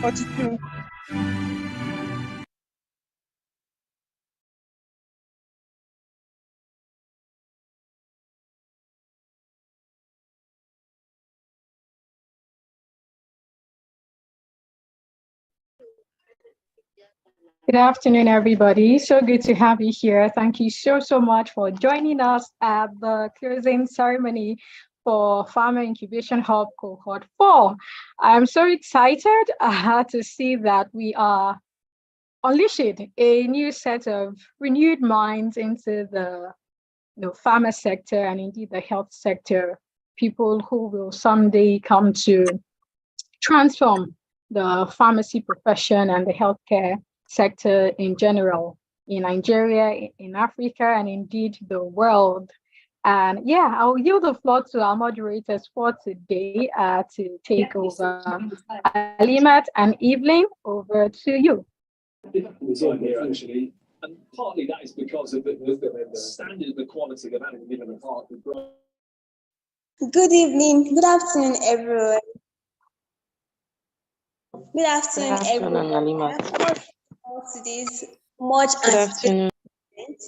42. Good afternoon, everybody. So good to have you here. Thank you so much for joining us at the closing ceremony for Pharma Incubation Hub Cohort 4. I'm so excited to see that we are unleashing a new set of renewed minds into the pharma sector and indeed the health sector, people who will someday come to transform the pharmacy profession and the healthcare sector in general in Nigeria, in Africa, and indeed the world. And yeah, I'll yield the floor to our moderators for today to take over. Alimat and Evelyn, over to you. Here actually, and partly that is because of the standard, the quality of having given the part. Good evening, good afternoon, everyone. Good afternoon, everyone. To this much anticipated event,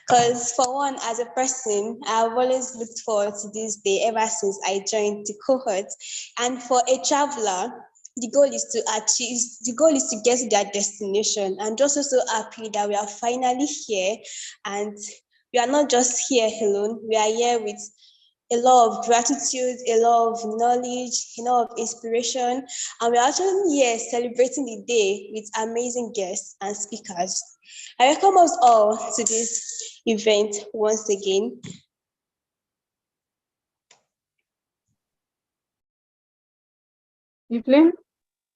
because for one, as a person, I've always looked forward to this day ever since I joined the cohort. And for a traveler, the goal is to get to their destination. I'm just so happy that we are finally here, and we are not just here alone. We are here with a lot of gratitude, a lot of knowledge, a lot of inspiration, and we're actually here celebrating the day with amazing guests and speakers. I welcome us all to this event once again. Evelyn?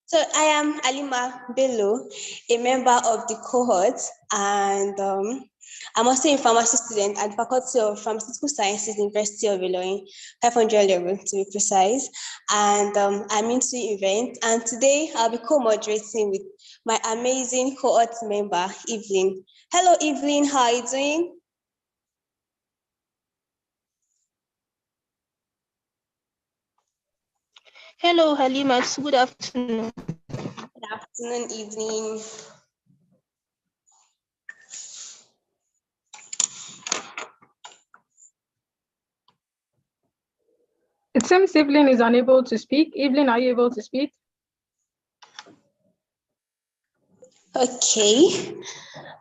So I am Alima Bello, a member of the cohort, and I'm also a pharmacy student at the Faculty of Pharmaceutical Sciences, University of Illinois, 500 level to be precise. And I'm into the event. And today I'll be co-moderating with my amazing cohort member, Evelyn. Hello, Evelyn. How are you doing? Hello, Halima. Good afternoon. Good afternoon, Evelyn. It seems Evelyn is unable to speak. Evelyn, are you able to speak?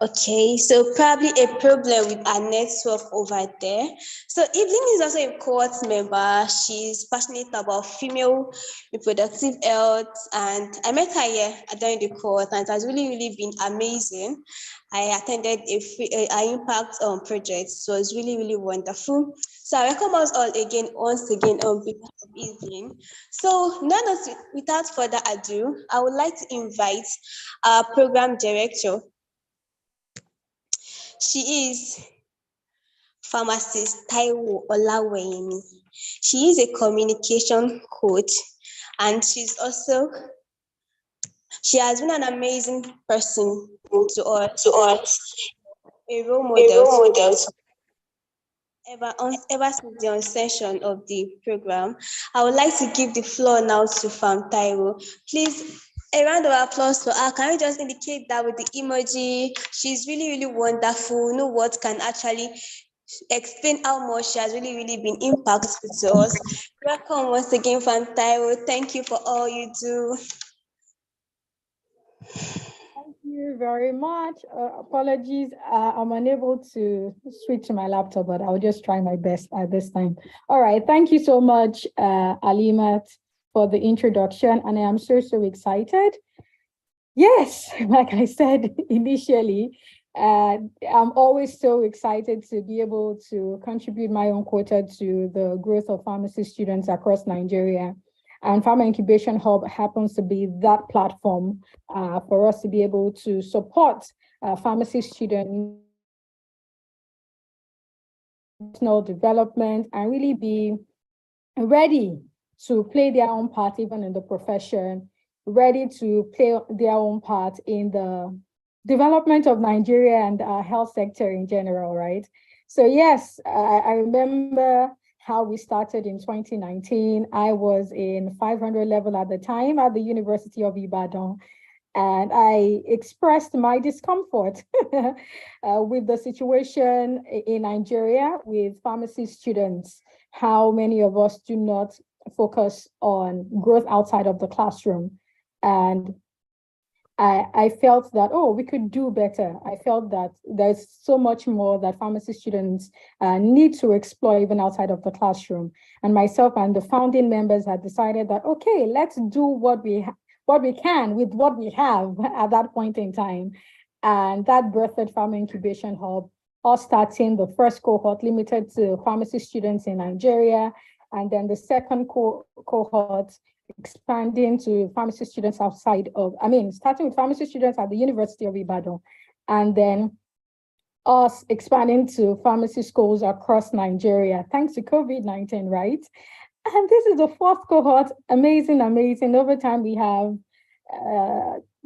Okay, so probably a problem with our network over there. So Evelyn is also a cohort member. She's passionate about female reproductive health, and I met her here during the cohort, and it has really been amazing. I attended an impact project, so it's really wonderful. So I welcome us all once again on behalf of Evelyn. So without further ado, I would like to invite our program director. She is pharmacist Taiwo Olaweyemi. She is a communication coach, and she has been an amazing person to us, a role model. Ever since the inception of the program. I would like to give the floor now to Fam Taiwo. Please, a round of applause for her. Can you just indicate that with the emoji? She's really wonderful. No words can actually explain how much she has really been impactful to us. Welcome once again, Fam Taiwo. Thank you for all you do. Thank you very much. Apologies, I'm unable to switch my laptop, but I'll just try my best at this time. All right, thank you so much, Alimat, for the introduction, and I am so excited. Yes, like I said initially, I'm always so excited to be able to contribute my own quota to the growth of pharmacy students across Nigeria. And Pharma Incubation Hub happens to be that platform for us to be able to support pharmacy students, personal development, and really be ready to play their own part even in the profession, ready to play their own part in the development of Nigeria and our health sector in general, right? So yes, I remember how we started in 2019. I was in 500 level at the time at the University of Ibadan. And I expressed my discomfort with the situation in Nigeria with pharmacy students, how many of us do not focus on growth outside of the classroom. And I felt that, oh, we could do better. I felt that there's so much more that pharmacy students need to explore even outside of the classroom. And myself and the founding members had decided that, okay, let's do what we can with what we have at that point in time. And that birthed Pharma Incubation Hub, us starting the first cohort limited to pharmacy students in Nigeria, and then the second cohort expanding to pharmacy students outside of, starting with pharmacy students at the University of Ibadan, and then us expanding to pharmacy schools across Nigeria, thanks to COVID-19, right? And this is the fourth cohort. Amazing, amazing. Over time, we have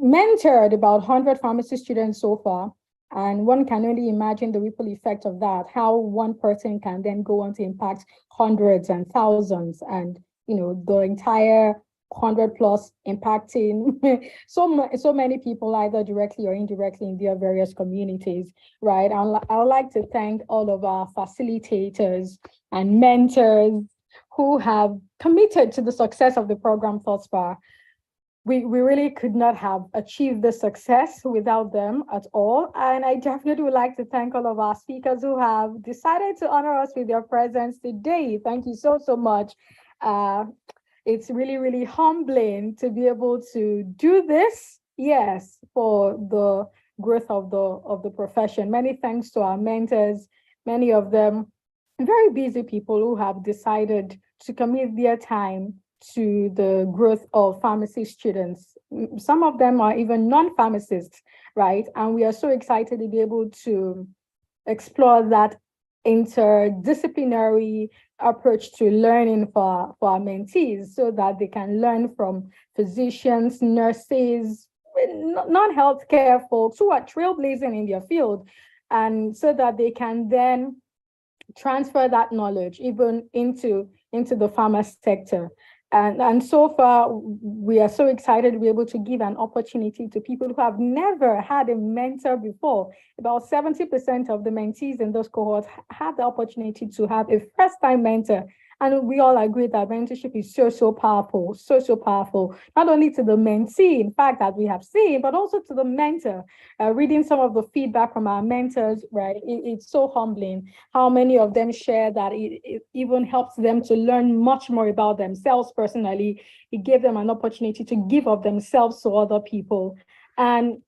mentored about 100 pharmacy students so far. And one can only imagine the ripple effect of that, how one person can then go on to impact hundreds and thousands, and the entire 100 plus impacting so many people, either directly or indirectly in their various communities, right? I would like to thank all of our facilitators and mentors who have committed to the success of the program thus far. We really could not have achieved the success without them at all. And I definitely would like to thank all of our speakers who have decided to honor us with their presence today. Thank you so much. It's really, really humbling to be able to do this, yes, for the growth of the profession. Many thanks to our mentors, many of them very busy people who have decided to commit their time to the growth of pharmacy students. Some of them are even non-pharmacists, right? And we are so excited to be able to explore that interdisciplinary approach to learning for our mentees, so that they can learn from physicians, nurses, non-healthcare folks who are trailblazing in their field, and so that they can then transfer that knowledge even into the pharma sector. And so far, we are so excited to be able to give an opportunity to people who have never had a mentor before. About 70% of the mentees in those cohorts had the opportunity to have a first-time mentor. And we all agree that mentorship is so powerful, so powerful, not only to the mentee, in fact, that we have seen, but also to the mentor. Reading some of the feedback from our mentors, right, it's so humbling how many of them share that it even helps them to learn much more about themselves personally. It gave them an opportunity to give of themselves to other people. And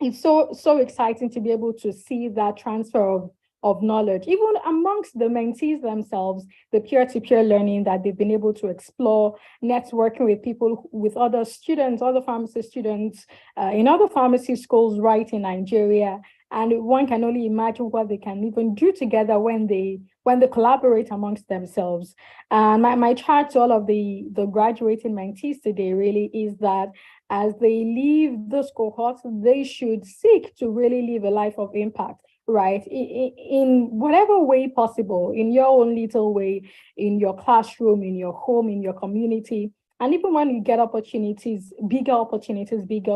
it's so exciting to be able to see that transfer of knowledge, even amongst the mentees themselves, the peer-to-peer learning that they've been able to explore, networking with people, with other students, other pharmacy students in other pharmacy schools right in Nigeria. And one can only imagine what they can even do together when they collaborate amongst themselves. And my charge to all of the graduating mentees today really is that as they leave those cohorts, they should seek to really live a life of impact, right? In whatever way possible, in your own little way, in your classroom, in your home, in your community. And even when you get opportunities, bigger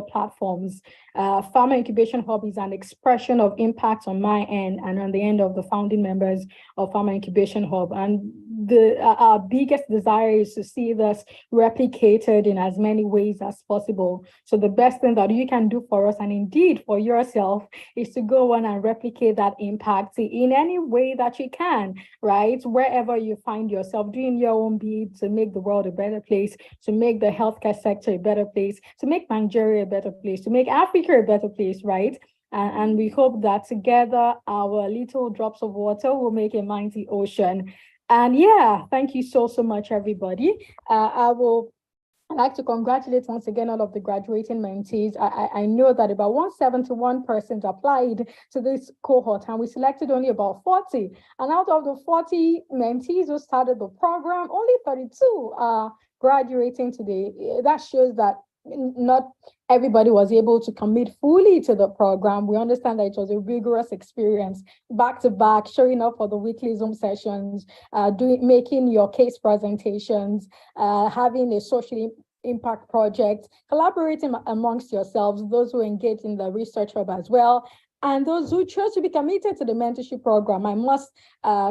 platforms, Pharma Incubation Hub is an expression of impact on my end and on the end of the founding members of Pharma Incubation Hub. And our biggest desire is to see this replicated in as many ways as possible. So the best thing that you can do for us, and indeed for yourself, is to go on and replicate that impact in any way that you can, right? Wherever you find yourself, doing your own bit to make the world a better place, to make the healthcare sector a better place, to make Nigeria a better place, to make Africa a better place, right? And we hope that together our little drops of water will make a mighty ocean. And yeah, thank you so much, everybody. I will I'd like to congratulate once again all of the graduating mentees. I know that about 171 persons applied to this cohort, and we selected only about 40. And out of the 40 mentees who started the program, only 32 are graduating today. That shows that not everybody was able to commit fully to the program. We understand that it was a rigorous experience, back to back, showing up for the weekly Zoom sessions, making your case presentations, having a socially impact project, collaborating amongst yourselves, those who engage in the research hub as well, and those who chose to be committed to the mentorship program. I must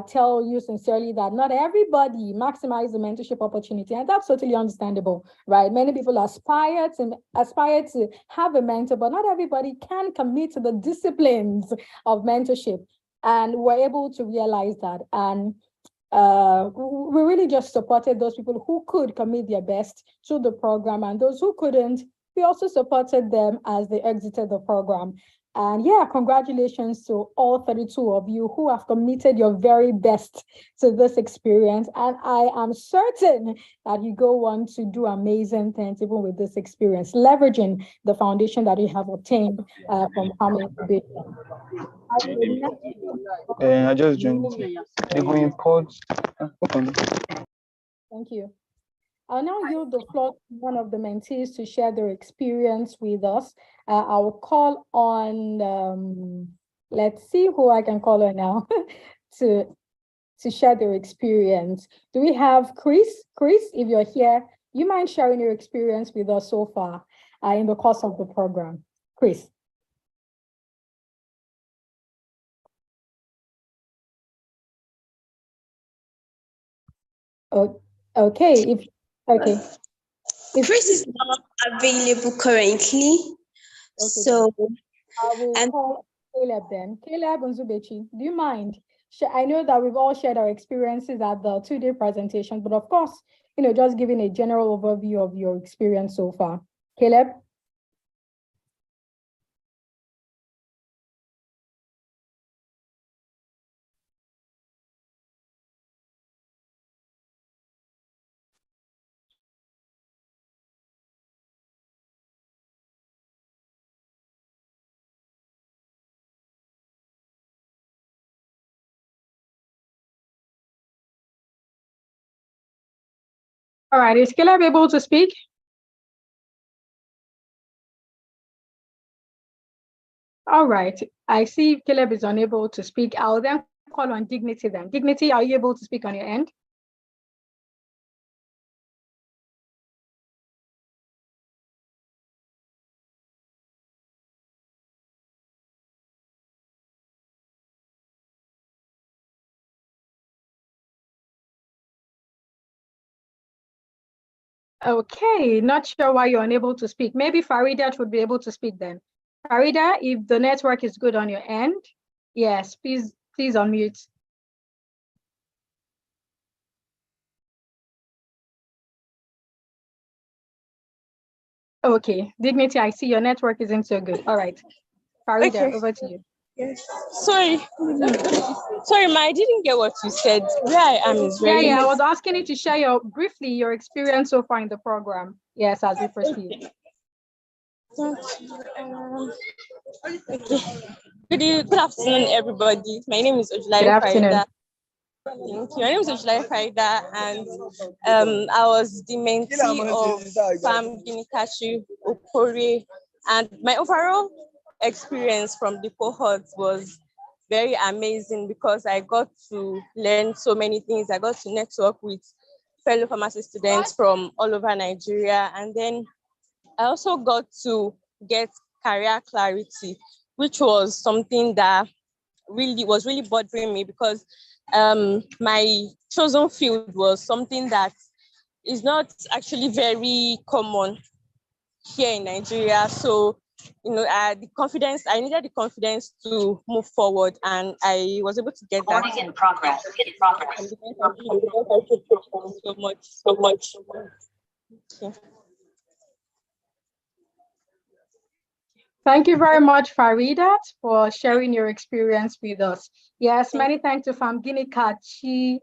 tell you sincerely that not everybody maximizes the mentorship opportunity, and that's totally understandable, right? Many people aspire to have a mentor, but not everybody can commit to the disciplines of mentorship. And we're able to realize that. And we really just supported those people who could commit their best to the program, and those who couldn't, we also supported them as they exited the program. And yeah, congratulations to all 32 of you who have committed your very best to this experience. And I am certain that you go on to do amazing things even with this experience, leveraging the foundation that you have obtained from Pharma Incubation. I just joined. They go import. Thank you. I'll now yield the floor to one of the mentees to share their experience with us. I will call on, let's see who I can call on now to share their experience. Do we have Chris? Chris, if you're here, you mind sharing your experience with us so far in the course of the program? Chris. Oh, okay. Okay. Chris is not available currently. Okay. So I will call Caleb then. Caleb Nzubechi, do you mind? I know that we've all shared our experiences at the 2-day presentation, but of course, just giving a general overview of your experience so far. Caleb? All right, is Caleb able to speak? All right, I see Caleb is unable to speak. I'll then call on Dignity then. Dignity, are you able to speak on your end? Okay, not sure why you're unable to speak. Maybe Farida would be able to speak then. Farida, if the network is good on your end, yes, please unmute. Okay, Dignity, I see your network isn't so good. All right, Farida, okay. Over to you. Yes. Sorry, Ma, I didn't get what you said. Where I am is very... Yeah, I was asking you to share briefly your experience so far in the program. Yes, as we proceed. Okay. Good afternoon, everybody. My name is Ojulari Farida. Thank you. My name is Ojulari Farida, and I was the mentee of Pam Ginikachi Okore, and my overall experience from the cohort was very amazing because I got to learn so many things. I got to network with fellow pharmacy students from all over Nigeria, and then I also got to get career clarity, which was something that was really bothering me because my chosen field was something that is not actually very common here in Nigeria. So, I needed the confidence to move forward, and I was able to get that. In progress. So much. Okay. Thank you very much, Farida, for sharing your experience with us. Yes, many thanks to Pharma Ginikachi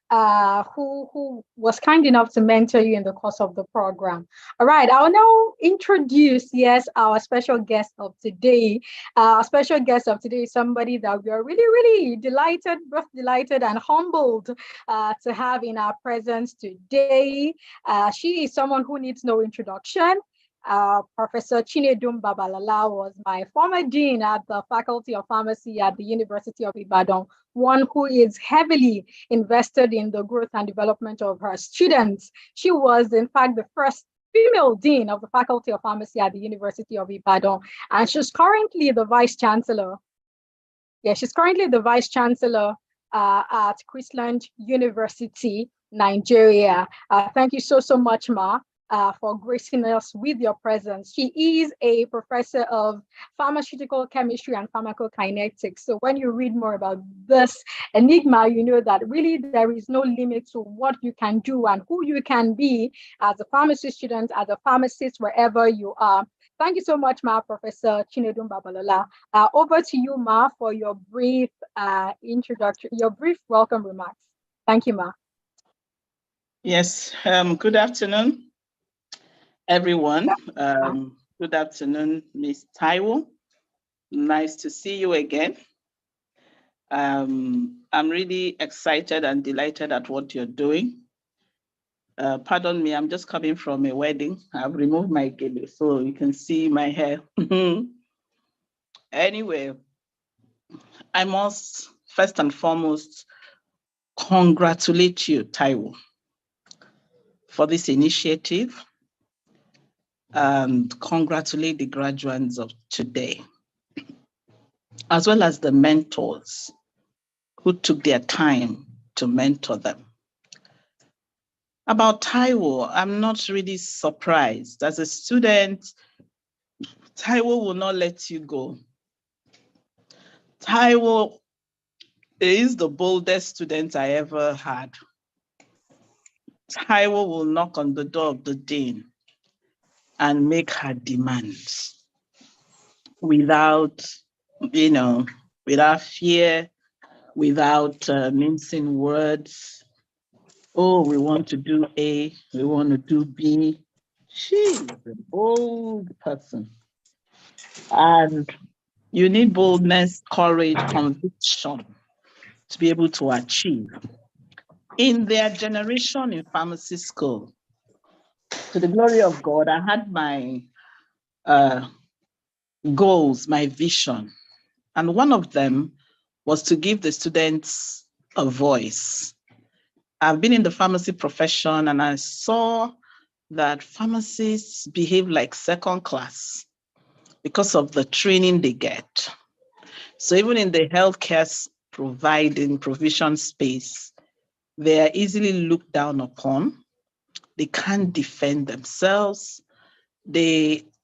who was kind enough to mentor you in the course of the program. All right, I'll now introduce, yes, our special guest of today. Our special guest of today is somebody that we are really, really delighted, both delighted and humbled to have in our presence today. She is someone who needs no introduction. Professor Chinedum Babalala was my former dean at the Faculty of Pharmacy at the University of Ibadan, one who is heavily invested in the growth and development of her students. She was, in fact, the first female dean of the Faculty of Pharmacy at the University of Ibadan, and she's currently the vice chancellor. Yeah, she's currently the vice chancellor at Chrisland University, Nigeria. Thank you so much, Ma, for gracing us with your presence. She is a professor of pharmaceutical chemistry and pharmacokinetics. So when you read more about this enigma, you know that really there is no limit to what you can do and who you can be as a pharmacy student, as a pharmacist, wherever you are. Thank you so much, Ma, Professor Chinedum Babalola. Over to you, Ma, for your brief introduction, your brief welcome remarks. Thank you, Ma. Yes, good afternoon, everyone. Good afternoon, Ms. Taiwo. Nice to see you again. I'm really excited and delighted at what you're doing. Pardon me, I'm just coming from a wedding. I've removed my gele so you can see my hair. Anyway, I must first and foremost congratulate you, Taiwo, for this initiative and congratulate the graduates of today, as well as the mentors who took their time to mentor them. About Taiwo, I'm not really surprised. As a student, Taiwo will not let you go. Taiwo is the boldest student I ever had. Taiwo will knock on the door of the dean and make her demands without, without fear, without mincing words. Oh, we want to do A, we want to do B. She's a bold person. And you need boldness, courage, conviction to be able to achieve. In their generation in pharmacy school, to the glory of God, I had my goals, my vision. And one of them was to give the students a voice. I've been in the pharmacy profession and I saw that pharmacists behave like second class because of the training they get. So even in the healthcare provision space, they are easily looked down upon. They can't defend themselves.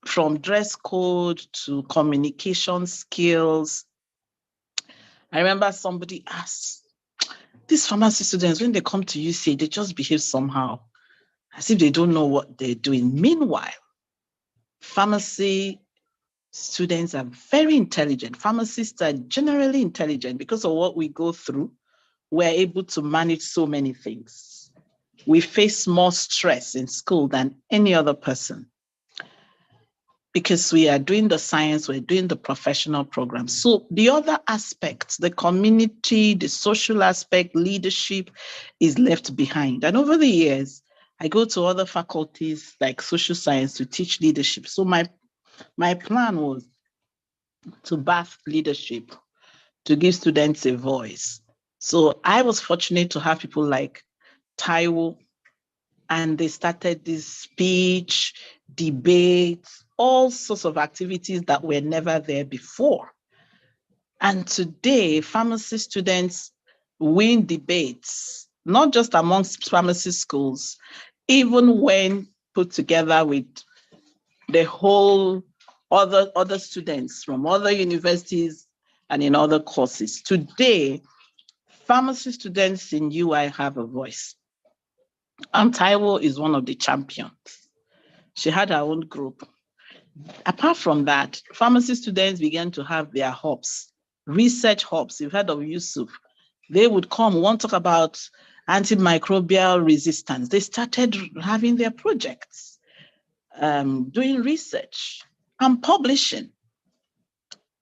From dress code to communication skills. I remember somebody asked, these pharmacy students, when they come to UCA, they just behave somehow, as if they don't know what they're doing. Meanwhile, pharmacy students are very intelligent. Pharmacists are generally intelligent because of what we go through. We're able to manage so many things. We face more stress in school than any other person because we are doing the science, we're doing the professional program. So the other aspects, the community, the social aspect, leadership is left behind. And over the years, I go to other faculties like social science to teach leadership. So my plan was to birth leadership, to give students a voice. So I was fortunate to have people like Taiwo, and they started this speech, debates, all sorts of activities that were never there before. And today, pharmacy students win debates, not just amongst pharmacy schools, even when put together with the whole other students from other universities and in other courses. Today, pharmacy students in UI have a voice. And Taiwo is one of the champions. She had her own group. Apart from that, pharmacy students began to have their hubs, research hubs. You've heard of Yusuf. They would come, want to talk about antimicrobial resistance. They started having their projects, doing research and publishing.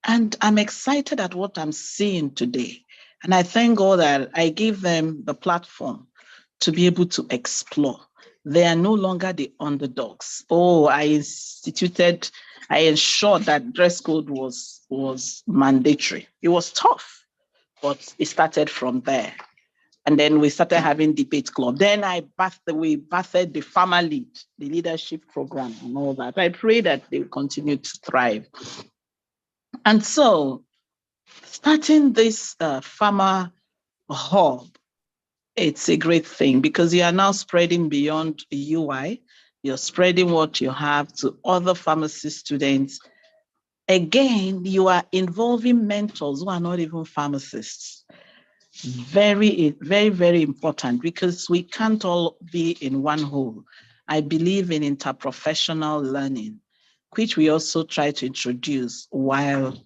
And I'm excited at what I'm seeing today. And I thank God that I gave them the platform to be able to explore. They are no longer the underdogs. Oh, I ensured that dress code was mandatory. It was tough, but it started from there. And then we started having debate club. Then we birthed the farmer lead, the leadership program and all that. I pray that they will continue to thrive. And so starting this farmer hub, it's a great thing because you are now spreading beyond UI. You're spreading what you have to other pharmacy students. Again, you are involving mentors who are not even pharmacists. Very, very, very important because we can't all be in one hole. I believe in interprofessional learning, which we also try to introduce while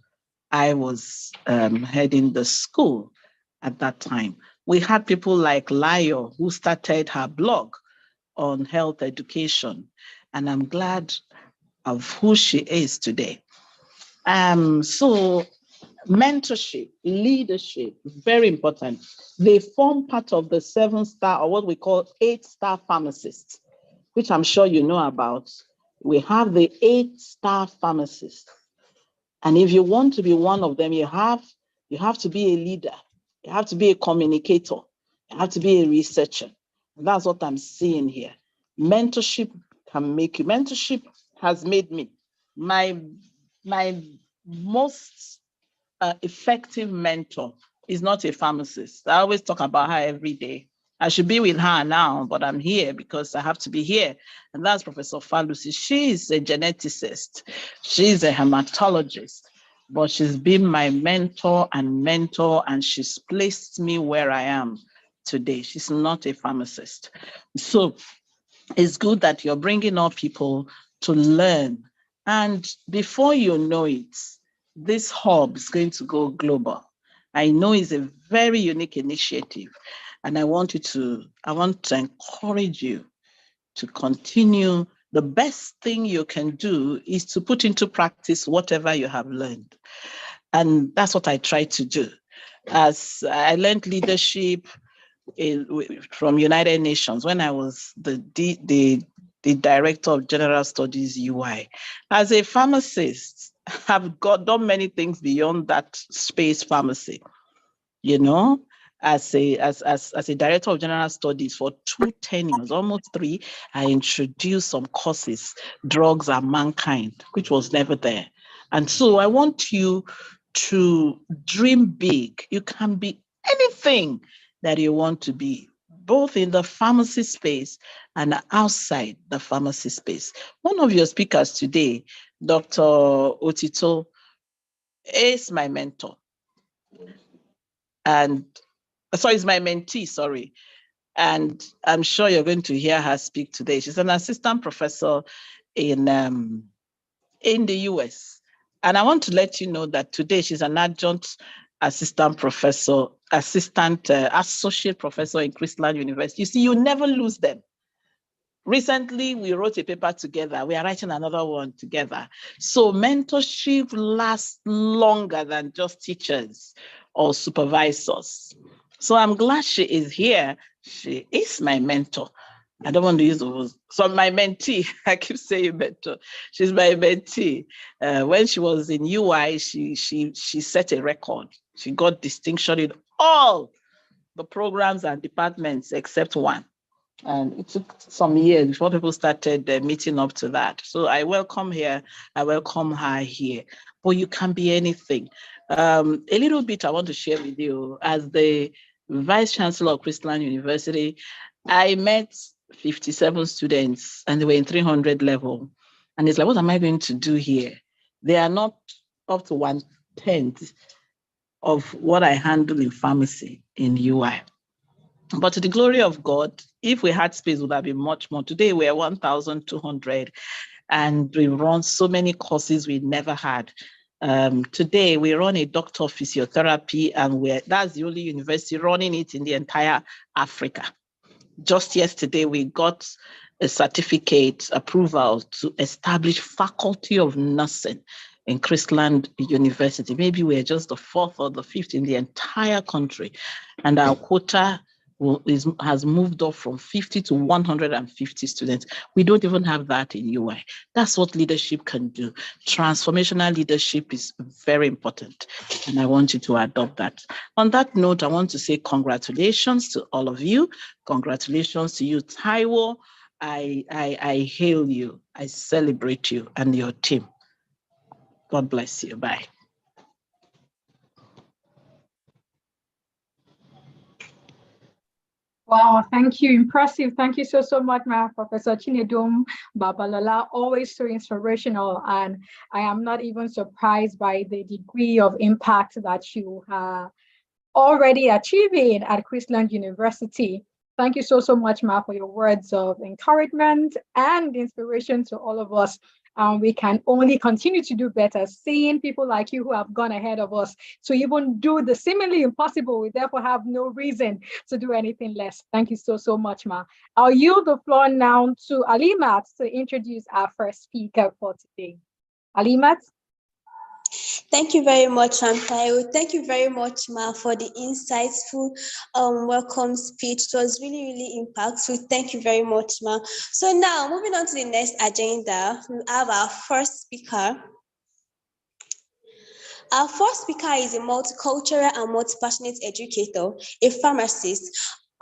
I was heading the school at that time. We had people like Layo who started her blog on health education, and I'm glad of who she is today. So mentorship, leadership, very important. They form part of the 7-star or what we call 8-star pharmacists, which I'm sure you know about. We have the 8-star pharmacists. And if you want to be one of them, you have to be a leader. You have to be a communicator. You have to be a researcher. And that's what I'm seeing here. Mentorship can make you. Mentorship has made me. My most effective mentor is not a pharmacist. I always talk about her every day. I should be with her now, but I'm here because I have to be here. And that's Professor Falusi. She is a geneticist. She's a hematologist, but she's been my mentor, and she's placed me where I am today. She's not a pharmacist. So it's good that you're bringing up people to learn. And before you know it, this hub is going to go global. I know it's a very unique initiative, and I want to encourage you to continue. The best thing you can do is to put into practice whatever you have learned. And that's what I try to do. As I learned leadership from United Nations when I was the Director of General Studies UI. As a pharmacist, I've done many things beyond that space pharmacy. You know, as a Director of General Studies for 2 tenures, almost 3, I introduced some courses, Drugs and Mankind, which was never there. And so I want you to dream big. You can be anything that you want to be, both in the pharmacy space and outside the pharmacy space. One of your speakers today, Dr. Otito, is my mentor. And is my mentee, sorry. And I'm sure you're going to hear her speak today. She's an assistant professor in the US. And I want to let you know that today she's an adjunct associate professor in Christland University. You see, you never lose them. Recently, we wrote a paper together. We are writing another one together. So mentorship lasts longer than just teachers or supervisors. So I'm glad she is here. She is my mentor. I don't want to use those. So my mentee, I keep saying mentor. She's my mentee. When she was in UI, she set a record. She got distinction in all the programs and departments except one. And it took some years before people started meeting up to that. So I welcome her here. But you can be anything. A little bit I want to share with you. As the Vice Chancellor of Christland University, I met 57 students and they were in 300 level. And it's like, what am I going to do here? They are not up to 1/10 of what I handle in pharmacy in UI. But to the glory of God, if we had space, it would have been much more. Today, we're 1,200, and we run so many courses we never had. Today we run a doctor of physiotherapy, and that's the only university running it in the entire Africa. Just yesterday, we got a certificate approval to establish faculty of nursing in Christland University. Maybe we're just the 4th or the 5th in the entire country. And our quota has moved up from 50 to 150 students. We don't even have that in UI. That's what leadership can do. Transformational leadership is very important, and I want you to adopt that. On that note, I want to say congratulations to all of you. Congratulations to you, Taiwo. I hail you. I celebrate you and your team. God bless you. Bye. Wow, thank you. Impressive. Thank you so much, my Professor Chinedum Babalola. Always so inspirational. And I am not even surprised by the degree of impact that you are already achieving at Christland University. Thank you so much, Ma, for your words of encouragement and inspiration to all of us. We can only continue to do better, seeing people like you who have gone ahead of us to even do the seemingly impossible. We therefore have no reason to do anything less. Thank you so much, Ma. I'll yield the floor now to Alimat to introduce our first speaker for today. Alimat? Thank you very much, Taiwo. Thank you very much, Ma, for the insightful welcome speech. It was really impactful. Thank you very much, Ma. So now, moving on to the next agenda, we have our first speaker. Our first speaker is a multicultural and multi-passionate educator, a pharmacist,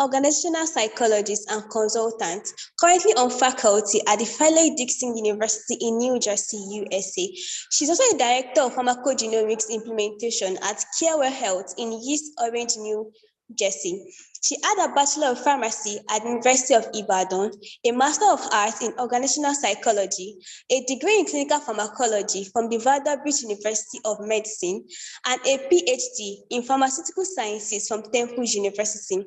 organizational psychologist, and consultant, currently on faculty at the Fairleigh-Dickinson University in New Jersey, USA. She's also a director of pharmacogenomics implementation at Carewell Health in East Orange, New Jersey. She had a Bachelor of Pharmacy at the University of Ibadan, a Master of Arts in Organizational Psychology, a degree in Clinical Pharmacology from the Vanderbilt University of Medicine, and a PhD in Pharmaceutical Sciences from Temple University.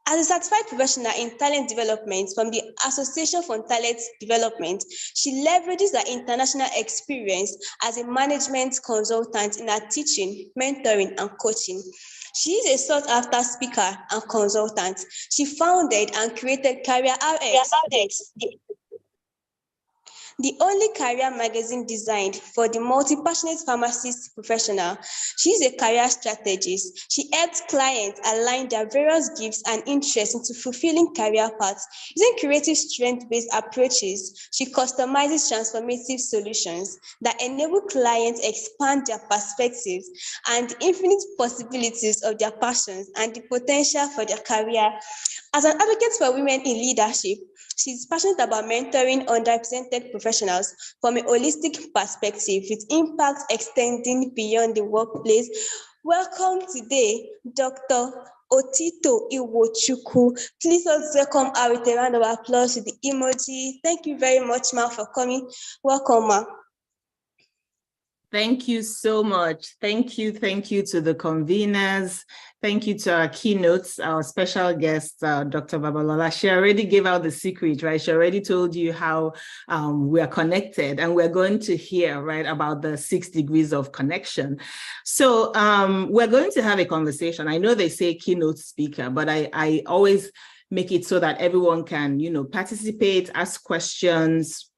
As a certified professional in talent development from the Association for Talent Development, she leverages her international experience as a management consultant in her teaching, mentoring, and coaching. She is a sought-after speaker and consultant. She founded and created Career RX, the only career magazine designed for the multi-passionate pharmacist professional. She is a career strategist. She helps clients align their various gifts and interests into fulfilling career paths. Using creative strength-based approaches, she customizes transformative solutions that enable clients expand their perspectives and the infinite possibilities of their passions and the potential for their career. As an advocate for women in leadership, she's passionate about mentoring underrepresented professionals from a holistic perspective with impact extending beyond the workplace. Welcome today, Dr. Otito Iwochukwu. Please let's welcome her with a round of applause with the emoji. Thank you very much, Ma, for coming. Welcome, Ma. Thank you so much. Thank you to the conveners. Thank you to our keynotes, our special guest, Dr. Babalola. She already gave out the secret, right? She already told you how we are connected, and we're going to hear, right, about the 6 degrees of connection. So we're going to have a conversation. I know they say keynote speaker, but I always make it so that everyone can, participate, ask questions,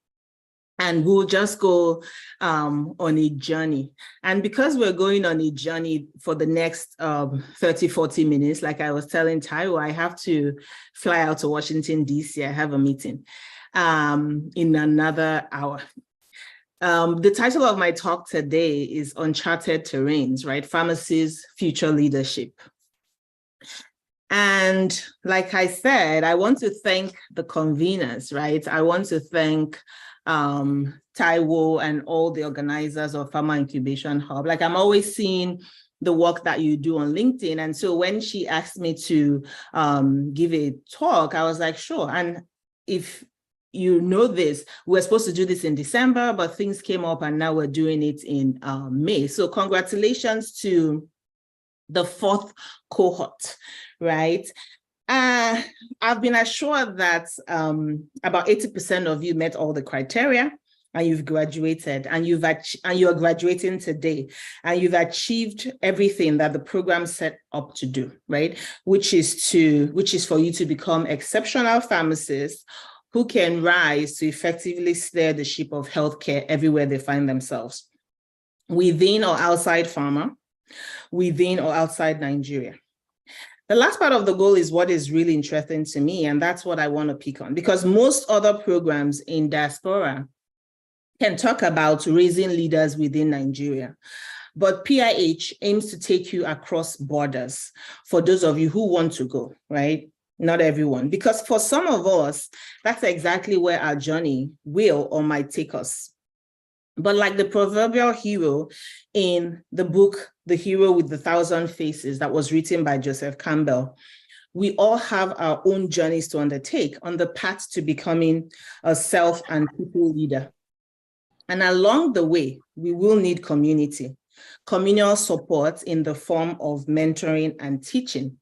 and we'll just go on a journey. And because we're going on a journey for the next 30, 40 minutes, like I was telling Taiwo, I have to fly out to Washington, D.C. I have a meeting in another hour. The title of my talk today is Uncharted Terrains, right? Pharmacy's Future Leadership. And like I said, I want to thank the conveners, right? I want to thank Taiwo and all the organizers of Pharma Incubation Hub. Like, I'm always seeing the work that you do on LinkedIn. And so when she asked me to give a talk, I was like, sure. And if you know this, we're supposed to do this in December, but things came up and now we're doing it in May. So congratulations to the 4th cohort, right? I've been assured that about 80% of you met all the criteria. and you've graduated, and you're graduating today, and you've achieved everything that the program set up to do, right? Which is for you to become exceptional pharmacists who can rise to effectively steer the ship of healthcare everywhere they find themselves, within or outside pharma, within or outside Nigeria. The last part of the goal is what is really interesting to me, and that's what I want to pick on, because most other programs in diaspora can talk about raising leaders within Nigeria. But PIH aims to take you across borders for those of you who want to go, right? Not everyone, because for some of us, that's exactly where our journey will or might take us. But like the proverbial hero in the book, The Hero with the Thousand Faces, that was written by Joseph Campbell, we all have our own journeys to undertake on the path to becoming a self and people leader. And along the way, we will need community, communal support in the form of mentoring and teaching.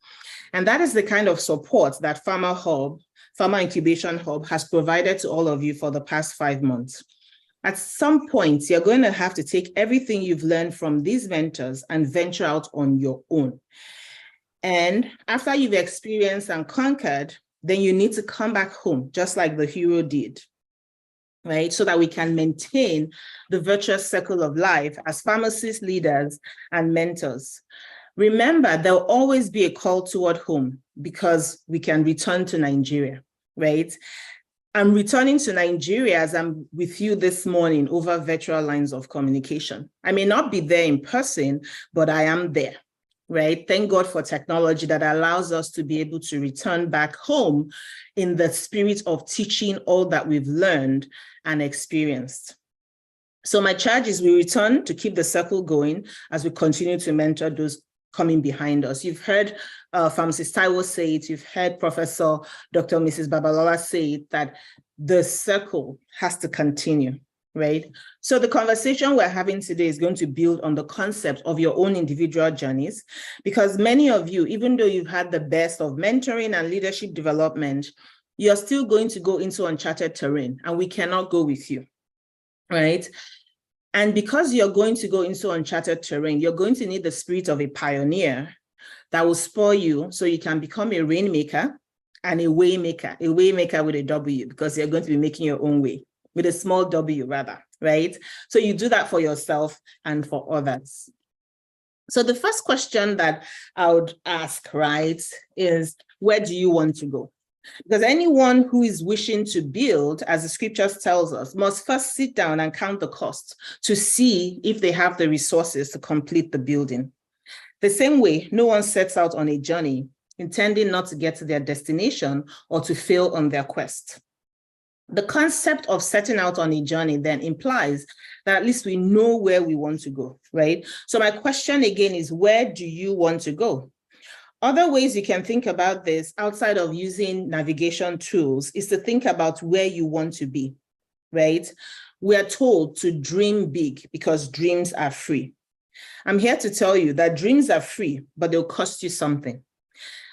And that is the kind of support that Pharma Incubation Hub has provided to all of you for the past 5 months. At some point, you're going to have to take everything you've learned from these mentors and venture out on your own. And after you've experienced and conquered, then you need to come back home, just like the hero did, right? So that we can maintain the virtuous circle of life as pharmacist leaders and mentors. Remember, there'll always be a call toward home because we can return to Nigeria, right? I'm returning to Nigeria as I'm with you this morning over virtual lines of communication. I may not be there in person, but I am there, right? Thank God for technology that allows us to be able to return back home in the spirit of teaching all that we've learned and experienced. So my charge is we return to keep the circle going as we continue to mentor those coming behind us. You've heard Pharmacist Taiwo say it, you've heard Professor Dr. Mrs. Babalola say it, that the circle has to continue, right? So the conversation we're having today is going to build on the concept of your own individual journeys, because many of you, even though you've had the best of mentoring and leadership development, you're still going to go into uncharted terrain, and we cannot go with you, right? And because you're going to go into uncharted terrain, you're going to need the spirit of a pioneer that will spur you so you can become a rainmaker and a waymaker with a W, because you're going to be making your own way, with a small W rather, right? So you do that for yourself and for others. So the first question that I would ask, right, is where do you want to go? Because anyone who is wishing to build, as the scriptures tells us, must first sit down and count the cost to see if they have the resources to complete the building. The same way, no one sets out on a journey intending not to get to their destination or to fail on their quest. The concept of setting out on a journey then implies that at least we know where we want to go, right? So my question again is, where do you want to go? Other ways you can think about this outside of using navigation tools is to think about where you want to be, right? We are told to dream big because dreams are free. I'm here to tell you that dreams are free, but they'll cost you something.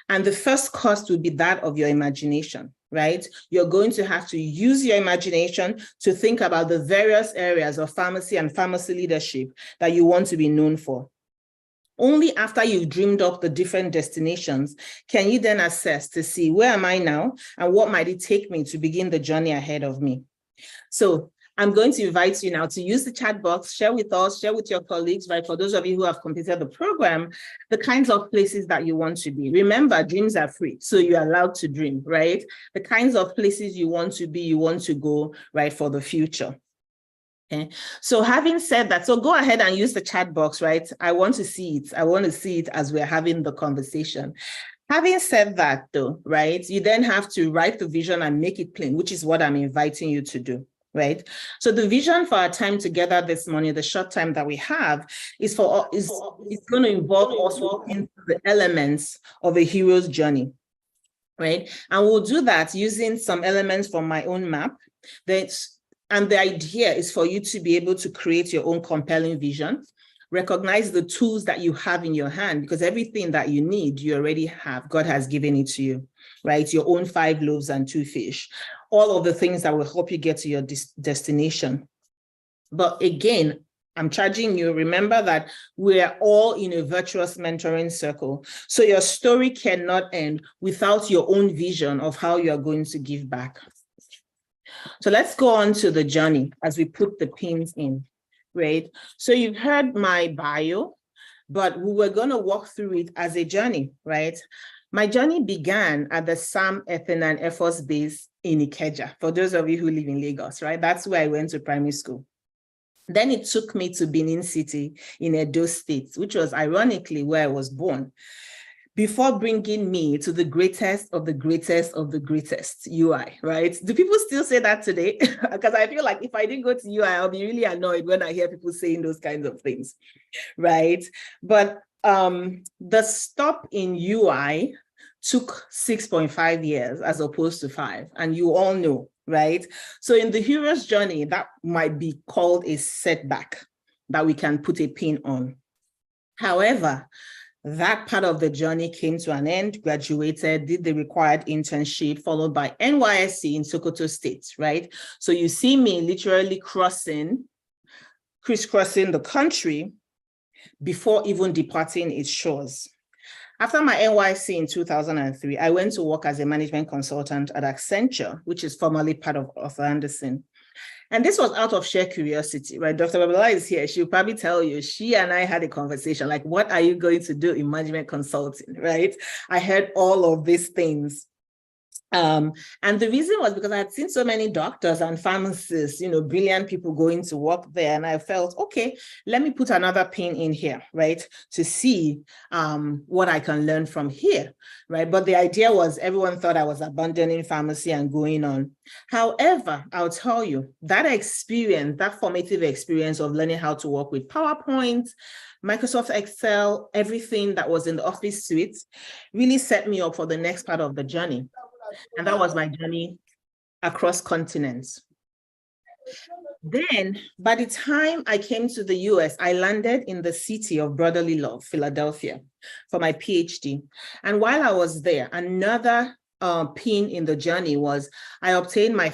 And the first cost will be that of your imagination, right? You're going to have to use your imagination to think about the various areas of pharmacy and pharmacy leadership that you want to be known for. Only after you've dreamed up the different destinations can you then assess to see, where am I now and what might it take me to begin the journey ahead of me? So I'm going to invite you now to use the chat box, share with us, share with your colleagues, right? For those of you who have completed the program, the kinds of places that you want to be. Remember, dreams are free, so you're allowed to dream, right? The kinds of places you want to be, you want to go, right, for the future. Okay. So having said that, so go ahead and use the chat box, right? I want to see it. I want to see it as we're having the conversation. Having said that though, right, you then have to write the vision and make it plain, which is what I'm inviting you to do, right? So the vision for our time together this morning, the short time that we have, is going to involve us looking through the elements of a hero's journey, right? And we'll do that using some elements from my own map. And the idea is for you to be able to create your own compelling vision, recognize the tools that you have in your hand, because everything that you need, you already have. God has given it to you, right? Your own 5 loaves and 2 fish, all of the things that will help you get to your destination. But again, I'm charging you, remember that we're all in a virtuous mentoring circle. So your story cannot end without your own vision of how you're going to give back. So let's go on to the journey as we put the pins in, right? So you've heard my bio, but we were going to walk through it as a journey, right? My journey began at the Sam Ethan Air Force Base in Ikeja, for those of you who live in Lagos, right? That's where I went to primary school. Then it took me to Benin City in Edo State, which was ironically where I was born, before bringing me to the greatest of the greatest of the greatest, UI, right? Do people still say that today? Because I feel like if I didn't go to UI, I'll be really annoyed when I hear people saying those kinds of things, right? But the stop in UI took 6.5 years as opposed to 5, and you all know, right? So in the hero's journey, that might be called a setback that we can put a pin on. However, that part of the journey came to an end, graduated, did the required internship, followed by NYSC in Sokoto State, right? So you see me literally crisscrossing the country before even departing its shores. After my NYC in 2003, I went to work as a management consultant at Accenture, which is formerly part of Arthur Andersen. And this was out of sheer curiosity, right? Dr. Babalola is here. She'll probably tell you, she and I had a conversation, like, what are you going to do in management consulting, right? I heard all of these things. And the reason was because I had seen so many doctors and pharmacists, brilliant people going to work there. And I felt, okay, let me put another pin in here, right? To see what I can learn from here, right? But the idea was everyone thought I was abandoning pharmacy and going on. However, I'll tell you, that experience, that formative experience of learning how to work with PowerPoint, Microsoft Excel, everything that was in the office suite really set me up for the next part of the journey. And that was my journey across continents. Then, by the time I came to the US, I landed in the city of brotherly love, Philadelphia, for my PhD. And while I was there, another pin in the journey was I obtained my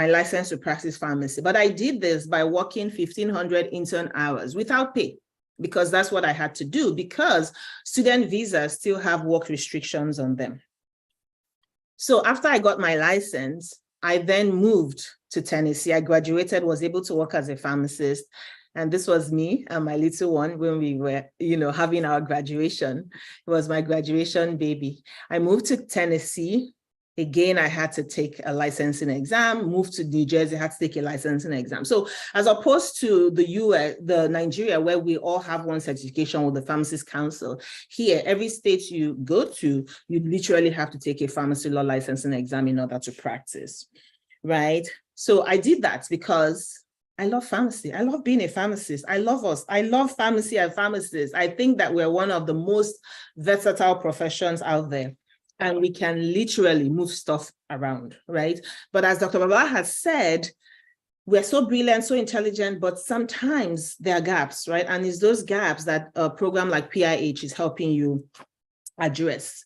license to practice pharmacy. But I did this by working 1,500 intern hours without pay, because that's what I had to do, because student visas still have work restrictions on them. So after I got my license, I then moved to Tennessee. I graduated, was able to work as a pharmacist. And this was me and my little one when we were, having our graduation. It was my graduation baby. I moved to Tennessee. Again, I had to take a licensing exam, moved to New Jersey, had to take a licensing exam. So as opposed to the US, the Nigeria, where we all have one certification with the Pharmacist Council, here, every state you go to, you literally have to take a pharmacy law licensing exam in order to practice, right? So I did that because I love pharmacy. I love being a pharmacist. I love us. I love pharmacy and pharmacists. I think that we're one of the most versatile professions out there. And we can literally move stuff around, right? But as Dr. Babalola has said, we're so brilliant, so intelligent, but sometimes there are gaps, right? And it's those gaps that a program like PIH is helping you address.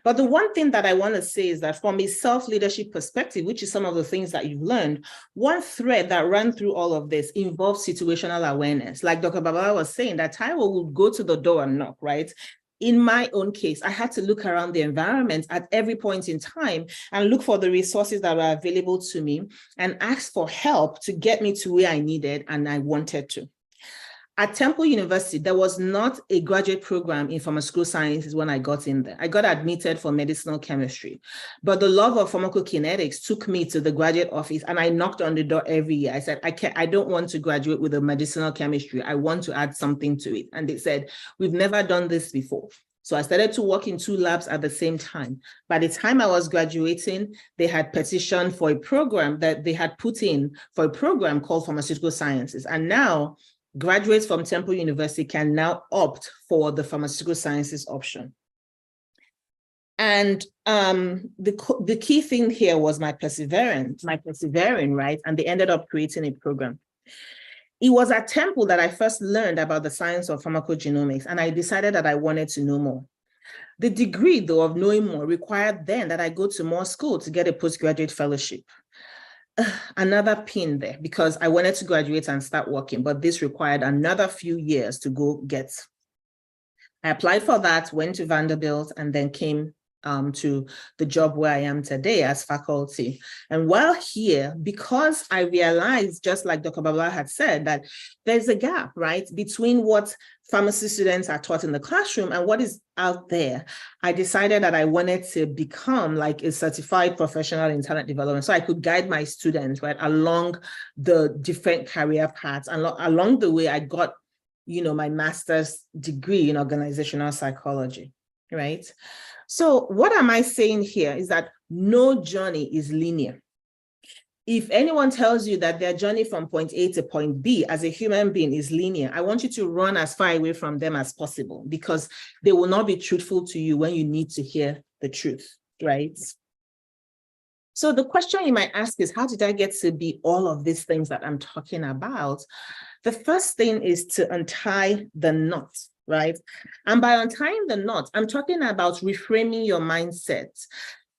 But the one thing that I want to say is that from a self-leadership perspective, which is some of the things that you've learned, one thread that ran through all of this involves situational awareness. Like Dr. Babalola was saying, that Taiwo would go to the door and knock, right? In my own case, I had to look around the environment at every point in time and look for the resources that were available to me and ask for help to get me to where I needed and I wanted to. At Temple University, there was not a graduate program in pharmaceutical sciences when I got in there. I got admitted for medicinal chemistry, but the love of pharmacokinetics took me to the graduate office and I knocked on the door every year. I said, I don't want to graduate with a medicinal chemistry. I want to add something to it. And they said, we've never done this before. So I started to work in 2 labs at the same time. By the time I was graduating, they had petitioned for a program that they had put in for a program called Pharmaceutical Sciences. And now graduates from Temple University can now opt for the pharmaceutical sciences option. And the key thing here was my persevering, right? And they ended up creating a program. It was at Temple that I first learned about the science of pharmacogenomics, and I decided that I wanted to know more. The degree, though, of knowing more required then that I go to more school to get a postgraduate fellowship. another pin there because I wanted to graduate and start working, but this required another few years to go get. I applied for that, went to Vanderbilt, and then came to the job where I am today as faculty. And while here, because I realized, just like Dr. Babala had said, that there's a gap, right, between what pharmacy students are taught in the classroom and what is out there, I decided that I wanted to become like a certified professional in talent development so I could guide my students, right, along the different career paths. And along the way, I got, you know, my master's degree in organizational psychology, right? So what am I saying here is that no journey is linear. If anyone tells you that their journey from point A to point B as a human being is linear, I want you to run as far away from them as possible because they will not be truthful to you when you need to hear the truth, right? So the question you might ask is, how did I get to be all of these things that I'm talking about? The first thing is to untie the knot, right? And by untying the knot, I'm talking about reframing your mindset.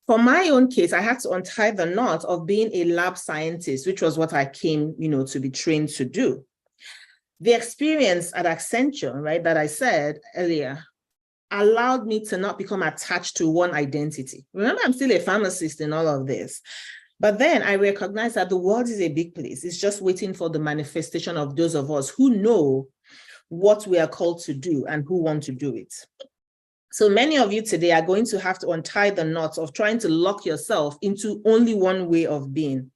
For my own case, I had to untie the knot of being a lab scientist, which was what I came, you know, to be trained to do. The experience at Accenture, right, that I said earlier, allowed me to not become attached to one identity. Remember, I'm still a pharmacist in all of this. But then I recognized that the world is a big place. It's just waiting for the manifestation of those of us who know what we are called to do and who want to do it. So many of you today are going to have to untie the knots of trying to lock yourself into only one way of being.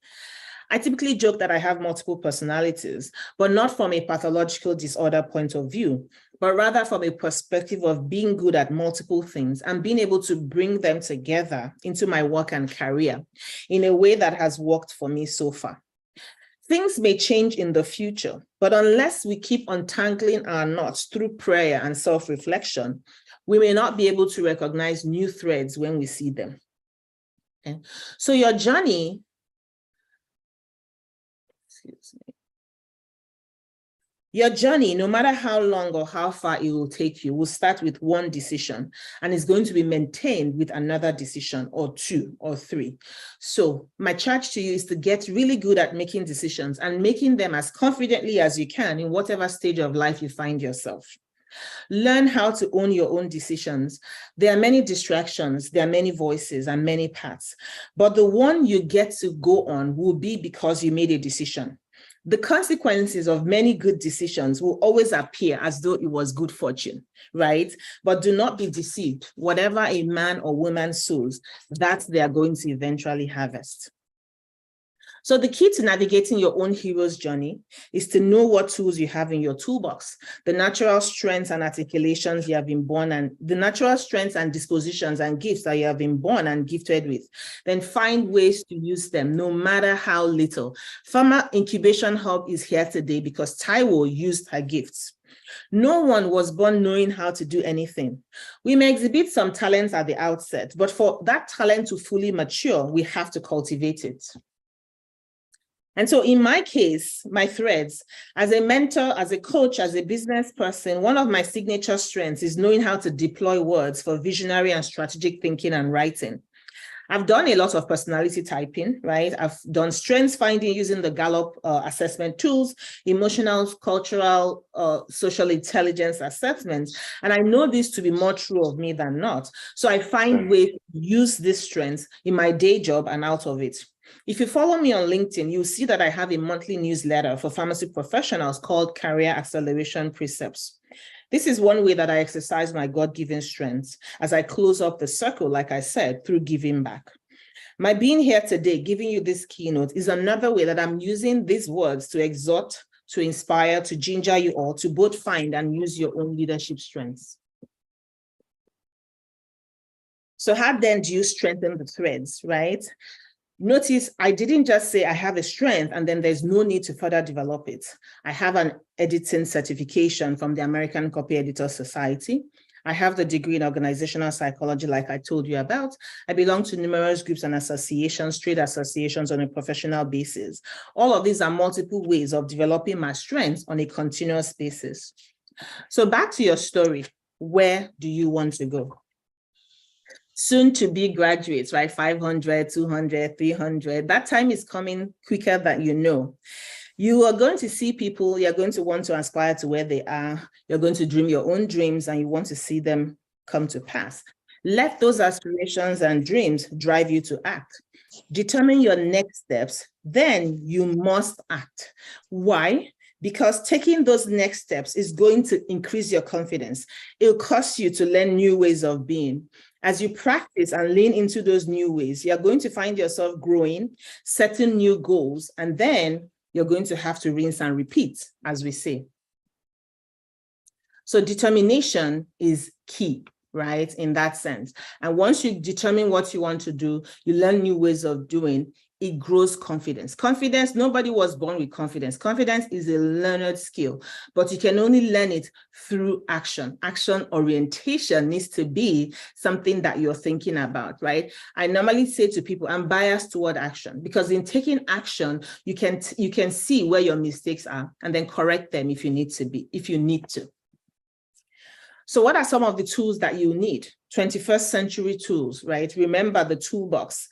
I typically joke that I have multiple personalities, but not from a pathological disorder point of view, but rather from a perspective of being good at multiple things and being able to bring them together into my work and career in a way that has worked for me so far. Things may change in the future, but unless we keep untangling our knots through prayer and self-reflection, we may not be able to recognize new threads when we see them. Okay? So your journey, no matter how long or how far it will take you, will start with one decision and is going to be maintained with another decision or two or three. So my charge to you is to get really good at making decisions and making them as confidently as you can in whatever stage of life you find yourself. Learn how to own your own decisions. There are many distractions, there are many voices and many paths, but the one you get to go on will be because you made a decision. The consequences of many good decisions will always appear as though it was good fortune, right? But do not be deceived. Whatever a man or woman sows, that they are going to eventually harvest. So the key to navigating your own hero's journey is to know what tools you have in your toolbox, the natural strengths and articulations you have been born and the natural strengths and dispositions and gifts that you have been born and gifted with. Then find ways to use them, no matter how little. Pharma Incubation Hub is here today because Taiwo used her gifts. No one was born knowing how to do anything. We may exhibit some talents at the outset, but for that talent to fully mature, we have to cultivate it. And so in my case, my threads, as a mentor, as a coach, as a business person, one of my signature strengths is knowing how to deploy words for visionary and strategic thinking and writing. I've done a lot of personality typing, right? I've done strengths finding using the Gallup assessment tools, emotional, cultural, social intelligence assessments. And I know this to be more true of me than not. So I find ways to use these strengths in my day job and out of it. If you follow me on LinkedIn, you'll see that I have a monthly newsletter for pharmacy professionals called Career Acceleration Precepts. This is one way that I exercise my God-given strengths as I close up the circle, like I said, through giving back. My being here today, giving you this keynote, is another way that I'm using these words to exhort, to inspire, to ginger you all to both find and use your own leadership strengths. So how then do you strengthen the threads, right? Notice I didn't just say I have a strength and then there's no need to further develop it. I have an editing certification from the American Copy Editors Society. I have the degree in organizational psychology, like I told you about. I belong to numerous groups and associations, trade associations on a professional basis. All of these are multiple ways of developing my strengths on a continuous basis. So back to your story, where do you want to go? soon to be graduates, right? 500, 200, 300. That time is coming quicker than you know. You are going to see people, you're going to want to aspire to where they are. You're going to dream your own dreams and you want to see them come to pass. Let those aspirations and dreams drive you to act. Determine your next steps, then you must act. Why? Because taking those next steps is going to increase your confidence. It'll cause you to learn new ways of being. As you practice and lean into those new ways, you're going to find yourself growing, setting new goals, and then you're going to have to rinse and repeat, as we say. So determination is key, right, in that sense. And once you determine what you want to do, you learn new ways of doing, it grows confidence. Confidence, nobody was born with confidence. Confidence is a learned skill, but you can only learn it through action. Action orientation needs to be something that you're thinking about, right? I normally say to people, I'm biased toward action, because in taking action, you can see where your mistakes are and then correct them if you need to. So what are some of the tools that you need? 21st century tools, right? Remember the toolbox.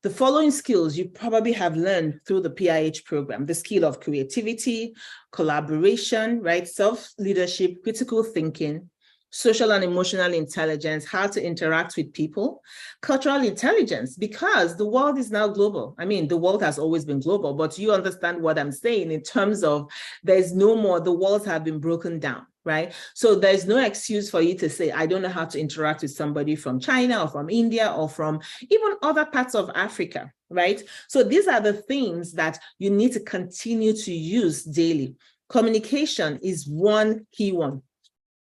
The following skills you probably have learned through the PIH program: the skill of creativity, collaboration, right? Self-leadership, critical thinking, social and emotional intelligence, how to interact with people, cultural intelligence, because the world is now global. I mean, the world has always been global, but you understand what I'm saying in terms of there's no more, the walls have been broken down. Right? So there's no excuse for you to say, I don't know how to interact with somebody from China or from India or from even other parts of Africa, right? So these are the things that you need to continue to use daily. Communication is one key one.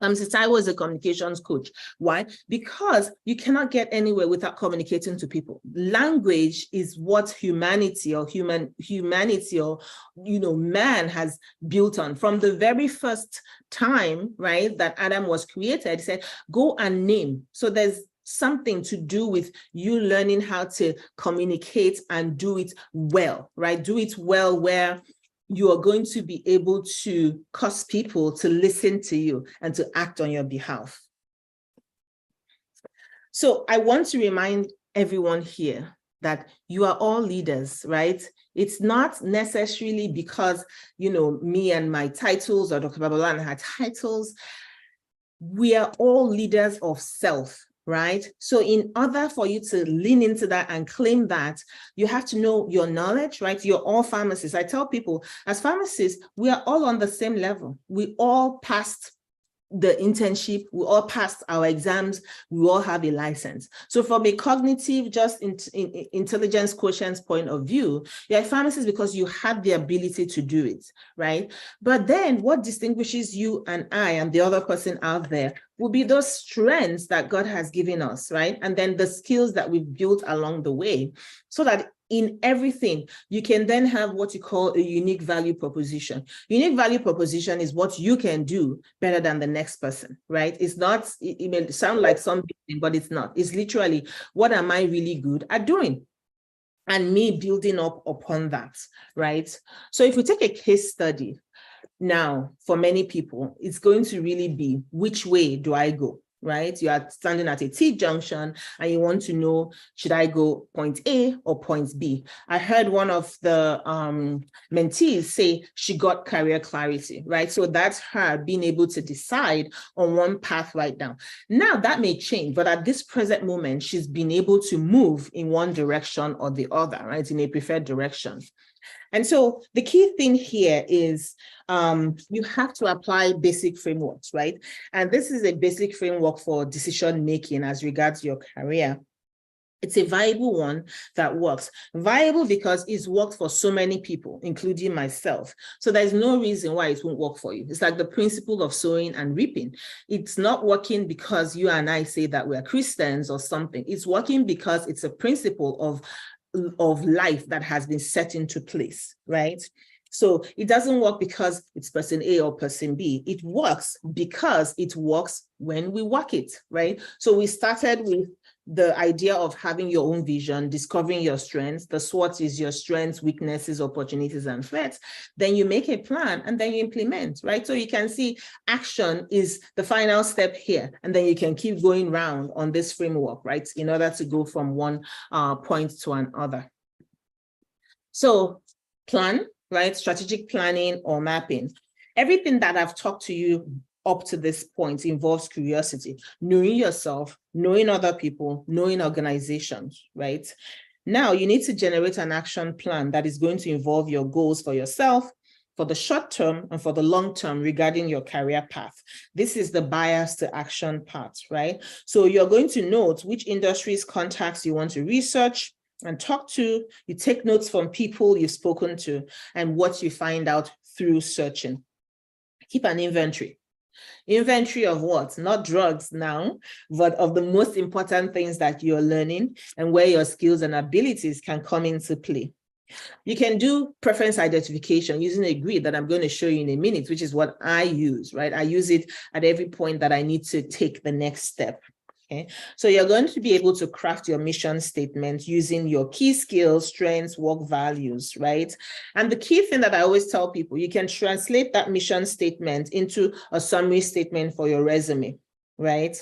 Since I was a communications coach. Why? Because you cannot get anywhere without communicating to people. Language is what humanity or man has built on. From the very first time, right, that Adam was created, he said, go and name. So there's something to do with you learning how to communicate and do it well, right? Do it well where you are going to be able to cause people to listen to you and to act on your behalf. So I want to remind everyone here that you are all leaders, right? It's not necessarily because, me and my titles or Dr. Babalola and her titles. We are all leaders of self. Right? So in order for you to lean into that and claim that, you have to know your knowledge, right? You're all pharmacists. I tell people, as pharmacists, we are all on the same level. We all passed the internship, we all passed our exams, we all have a license. So from a cognitive, just intelligence quotient point of view, you're a pharmacist because you had the ability to do it, right? But then what distinguishes you and I and the other person out there will be those strengths that God has given us, right? And then the skills that we've built along the way, so that in everything, you can then have what you call a unique value proposition. Unique value proposition is what you can do better than the next person, right? It's not, it may sound like something, but it's not. It's literally, what am I really good at doing? And me building up upon that, right? So if we take a case study, now, for many people, it's going to really be, which way do I go, right? You are standing at a T-junction and you want to know, should I go point A or point B? I heard one of the mentees say she got career clarity, right? So that's her being able to decide on one path right now. Now that may change, but at this present moment, she's been able to move in one direction or the other, right? In a preferred direction. And so the key thing here is you have to apply basic frameworks, right? And this is a basic framework for decision-making as regards your career. It's a viable one that works. Viable because it's worked for so many people, including myself. So there's no reason why it won't work for you. It's like the principle of sowing and reaping. It's not working because you and I say that we're Christians or something. It's working because it's a principle of life that has been set into place, right? So it doesn't work because it's person A or person B. It works because it works when we work it, right? So we started with the idea of having your own vision, discovering your strengths, the SWOT is your strengths, weaknesses, opportunities, and threats, then you make a plan and then you implement, right? So you can see action is the final step here, and then you can keep going round on this framework, right, in order to go from one point to another. So plan, right, strategic planning or mapping. Everything that I've talked to you up to this point involves curiosity, knowing yourself, knowing other people, knowing organizations, right? Now you need to generate an action plan that is going to involve your goals for yourself, for the short term and for the long term regarding your career path. This is the bias to action part, right? So you're going to note which industries, contacts you want to research and talk to. You take notes from people you've spoken to and what you find out through searching. Keep an inventory. Inventory of what? Not drugs now, but of the most important things that you're learning and where your skills and abilities can come into play. You can do preference identification using a grid that I'm going to show you in a minute, which is what I use, right? I use it at every point that I need to take the next step. Okay, so you're going to be able to craft your mission statement using your key skills, strengths, work values, right? And the key thing that I always tell people, you can translate that mission statement into a summary statement for your resume, right?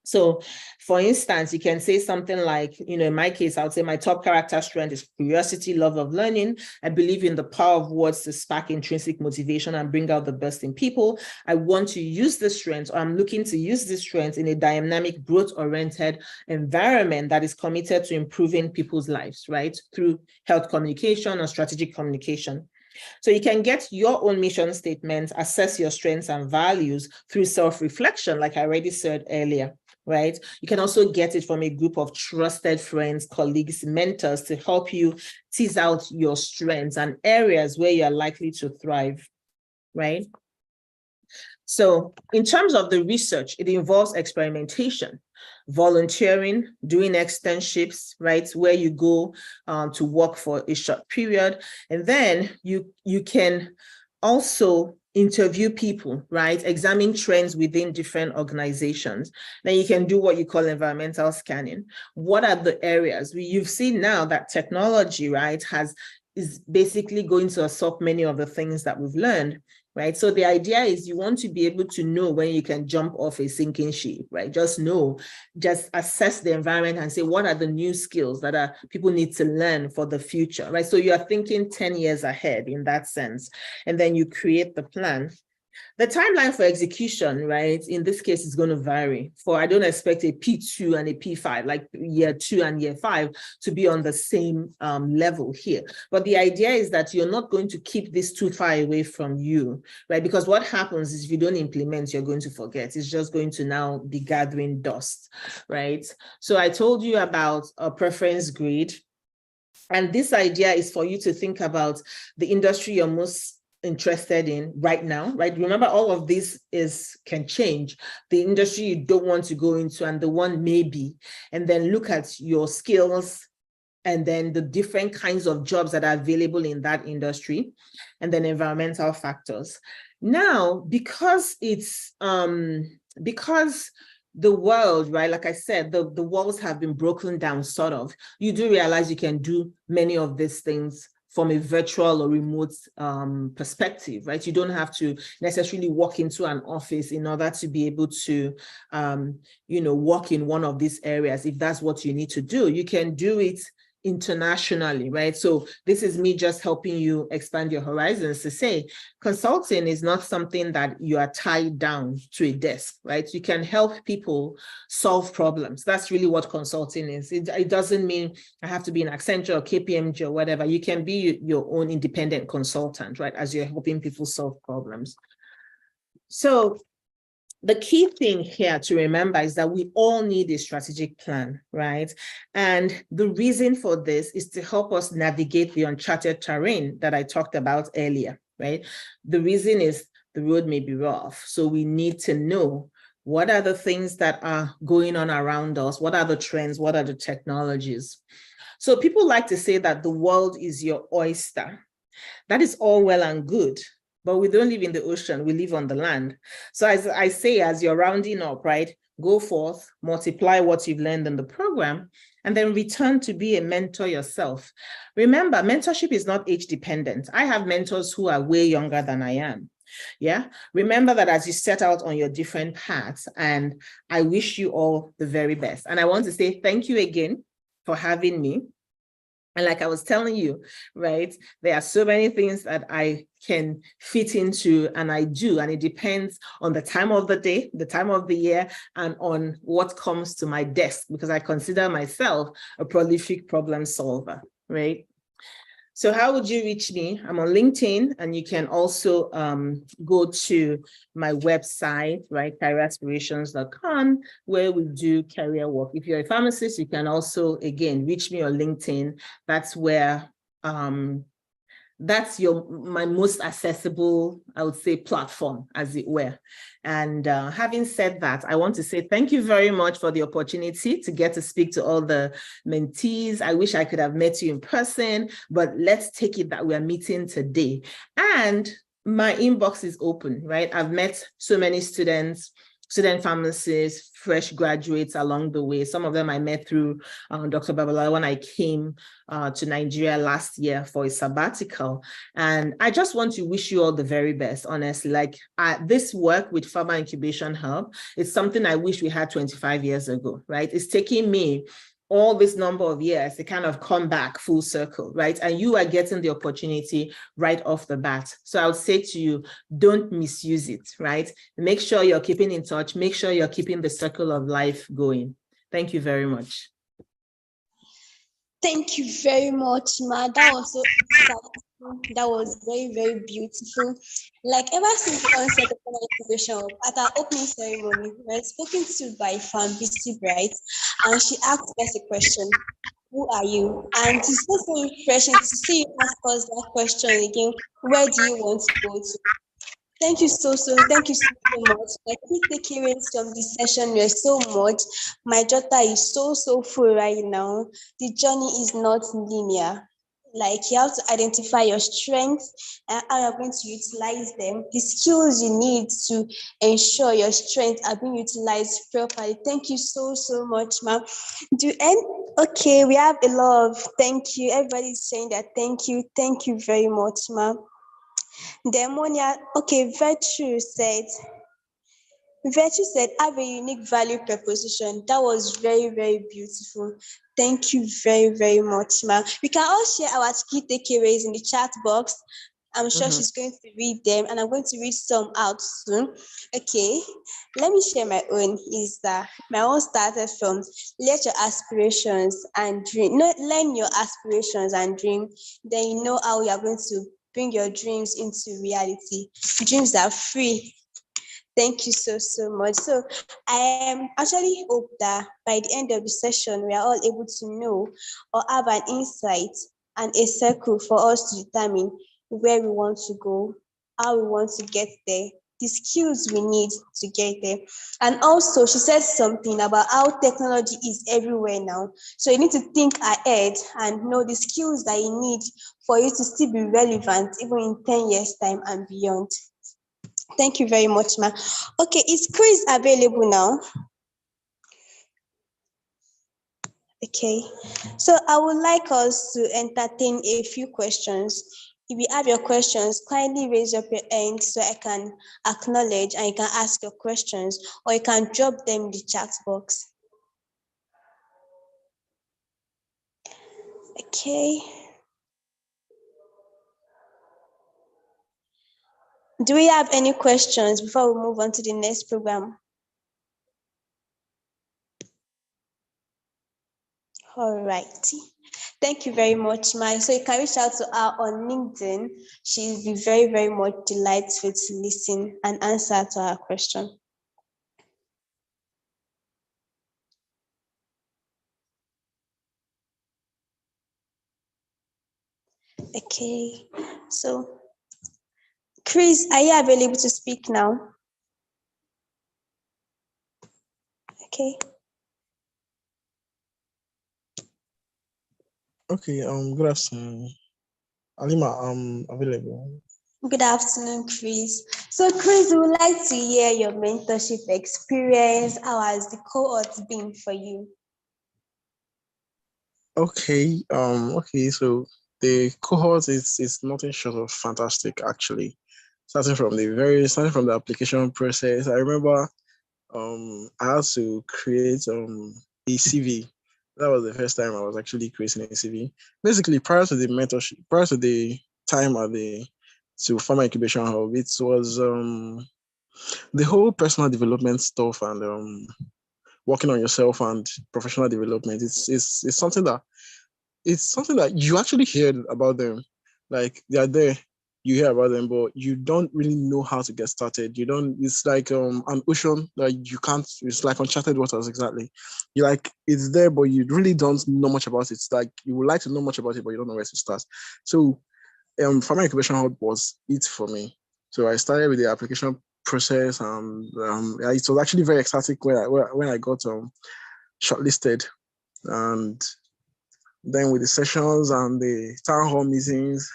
So for instance, you can say something like, in my case, I would say my top character strength is curiosity, love of learning. I believe in the power of words to spark intrinsic motivation and bring out the best in people. I want to use this strength, or I'm looking to use this strength in a dynamic, growth-oriented environment that is committed to improving people's lives, right? Through health communication or strategic communication. So you can get your own mission statement, assess your strengths and values through self-reflection, like I already said earlier, right? You can also get it from a group of trusted friends, colleagues, mentors to help you tease out your strengths and areas where you're likely to thrive, right? So in terms of the research, it involves experimentation, volunteering, doing externships, right, where you go to work for a short period. And then you can also interview people, right, examine trends within different organizations. Then you can do what you call environmental scanning. What are the areas? You've seen now that technology, right, is basically going to absorb many of the things that we've learned, right? So the idea is you want to be able to know when you can jump off a sinking ship, right? Just assess the environment and say, what are the new skills that people need to learn for the future, right? So you are thinking 10 years ahead in that sense, and then you create the plan. The timeline for execution, right, in this case is going to vary. I don't expect a P2 and a P5, like year 2 and year 5, to be on the same level here. But the idea is that you're not going to keep this too far away from you, right? Because what happens is if you don't implement, you're going to forget. It's just going to now be gathering dust, right? So I told you about a preference grid. And this idea is for you to think about the industry you're most interested in right now, right? Remember, all of this can change. The industry you don't want to go into and the one maybe, and then look at your skills and then the different kinds of jobs that are available in that industry, and then environmental factors. Now, because the world, right, like I said, the walls have been broken down, sort of, you do realize you can do many of these things from a virtual or remote perspective, right? You don't have to necessarily walk into an office in order to be able to, work in one of these areas. If that's what you need to do, you can do it internationally, right? So this is me just helping you expand your horizons to say, consulting is not something that you are tied down to a desk, right? You can help people solve problems. That's really what consulting is. It doesn't mean I have to be an Accenture or KPMG or whatever. You can be your own independent consultant, right? As you're helping people solve problems. So the key thing here to remember is that we all need a strategic plan, right? And the reason for this is to help us navigate the uncharted terrain that I talked about earlier, right? The reason is the road may be rough. So we need to know what are the things that are going on around us? What are the trends? What are the technologies? So people like to say that the world is your oyster. That is all well and good. But we don't live in the ocean, we live on the land. So as I say, as you're rounding up, right, go forth, multiply what you've learned in the program, and then return to be a mentor yourself. Remember, mentorship is not age dependent. I have mentors who are way younger than I am. Yeah. Remember that as you set out on your different paths, and I wish you all the very best. And I want to say thank you again for having me. And like I was telling you, right, there are so many things that I can fit into, and I do, and it depends on the time of the day, the time of the year, and on what comes to my desk, because I consider myself a prolific problem solver, right? So how would you reach me? I'm on LinkedIn, and you can also go to my website, right, careeraspirations.com, where we do career work. If you're a pharmacist, you can also, again, reach me on LinkedIn. That's where that's my most accessible, I would say, platform, as it were. And having said that, I want to say thank you very much for the opportunity to get to speak to all the mentees. I wish I could have met you in person, but let's take it that we're meeting today. And my inbox is open, right? I've met so many students, student pharmacists, fresh graduates along the way. Some of them I met through Dr. Babalola when I came to Nigeria last year for a sabbatical. And I just want to wish you all the very best, honestly. Like this work with Pharma Incubation Hub, it's something I wish we had 25 years ago, right? It's taking me all this number of years to kind of come back full circle, right? And you are getting the opportunity right off the bat. So I would say to you, don't misuse it, right? Make sure you're keeping in touch. Make sure you're keeping the circle of life going. Thank you very much. Thank you very much, Ma. That was so exciting. That was very, very beautiful. Like ever since the onset of Pharma Incubation, at our opening ceremony, we were spoken to by Pharmacist Bright, and she asked us a question. Who are you? And it's so refreshing to see you ask us that question again. Where do you want to go to? Thank you so much. My key takeaways from this session were so much. My daughter is so full right now. The journey is not linear. Like you have to identify your strengths and how you're going to utilize them, the skills you need to ensure your strengths are being utilized properly. Thank you so much, ma'am. Okay, we have a lot of thank you. Everybody's saying that thank you very much, ma'am. Demonia, okay, Virtue said, have a unique value proposition. That was very, very beautiful. Thank you very, very much, ma'am. We can all share our key takeaways in the chat box. I'm sure she's going to read them, and I'm going to read some out soon. Okay, let me share my own. My own started from let your aspirations and dream. No, learn your aspirations and dream. Then you know how you are going to bring your dreams into reality. Dreams are free. Thank you so much. So I actually hope that by the end of the session, we are all able to know or have an insight and a circle for us to determine where we want to go, how we want to get there, the skills we need to get there. And also, she said something about how technology is everywhere now. So you need to think ahead and know the skills that you need for you to still be relevant, even in 10 years' time and beyond. Thank you very much, ma'am. Okay, is Chris available now? Okay, so I would like us to entertain a few questions. If you have your questions, kindly raise up your hand so I can acknowledge and you can ask your questions, or you can drop them in the chat box. Okay. Do we have any questions before we move on to the next program? All right. Thank you very much, Mai. So you can reach out to her on LinkedIn. She'll be very, very much delighted to listen and answer to her question. Okay. So, Chris, are you available to speak now? Okay. Okay, good afternoon. Alima, I'm available. Good afternoon, Chris. So, Chris, we would like to hear your mentorship experience. How has the cohort been for you? Okay, so the cohort is nothing short of fantastic, actually. Starting from the application process, I remember I had to create a CV. That was the first time I was actually creating a CV. Basically, prior to the mentorship, prior to the time at the Pharma Incubation Hub, it was the whole personal development stuff and working on yourself and professional development. It's something that you actually hear about them. Like they are there, you hear about them, but you don't really know how to get started. You don't, it's like an ocean that you can't, it's like uncharted waters exactly. You like it's there, but you really don't know much about it. It's like you would like to know much about it, but you don't know where to start. So Pharma Incubation Hub was it for me. So I started with the application process and it was actually very ecstatic when I got shortlisted. And then with the sessions and the town hall meetings,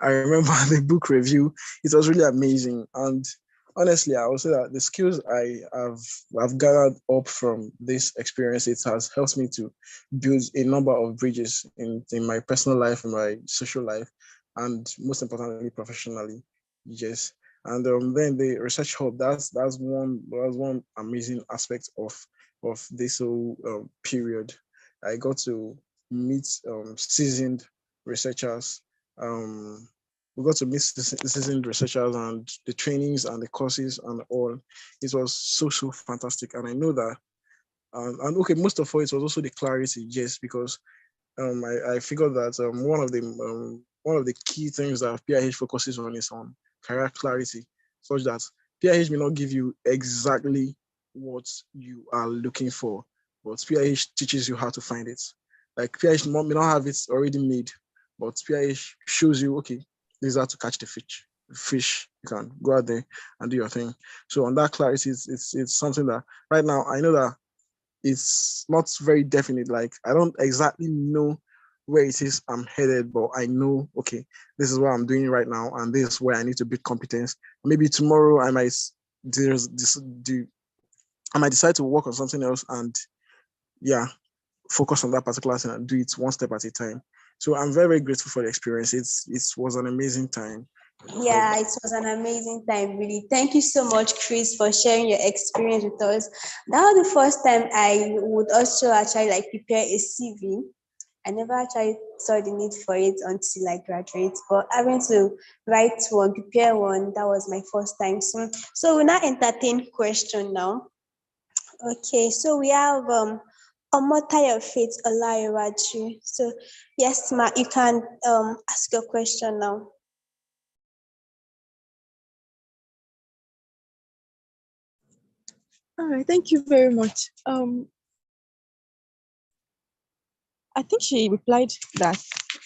I remember the book review. It was really amazing. And honestly, I would say that the skills I've gathered up from this experience, it has helped me to build a number of bridges in my personal life, in my social life, and most importantly, professionally. Yes. And then the research hub, that's one amazing aspect of this whole period. I got to meet seasoned researchers. We got to meet seasoned researchers and the trainings and the courses and all. It was so fantastic. And I know that, and okay, most of all, it was also the clarity, yes, because I figured that one of the key things that PIH focuses on is on career clarity, such that PIH may not give you exactly what you are looking for, but PIH teaches you how to find it. Like PIH may not have it already made, but PIH shows you, okay, this is how to catch the fish. You can go out there and do your thing. So on that clarity, it's something that right now I know that it's not very definite. Like I don't exactly know where it is I'm headed, but I know, okay, this is what I'm doing right now, and this is where I need to build competence. Maybe tomorrow I might I might decide to work on something else and yeah, focus on that particular thing and do it one step at a time. So I'm very grateful for the experience. It was an amazing time. Yeah, it was an amazing time, really. Thank you so much, Chris, for sharing your experience with us. That was the first time I would also actually like prepare a CV. I never actually saw the need for it until I graduate, but having to write one, prepare one, that was my first time. So we now entertain question now. Okay, so we have Omotayo Faith Olayewaju. So yes, ma, you can ask your question now. All right, thank you very much. I think she replied that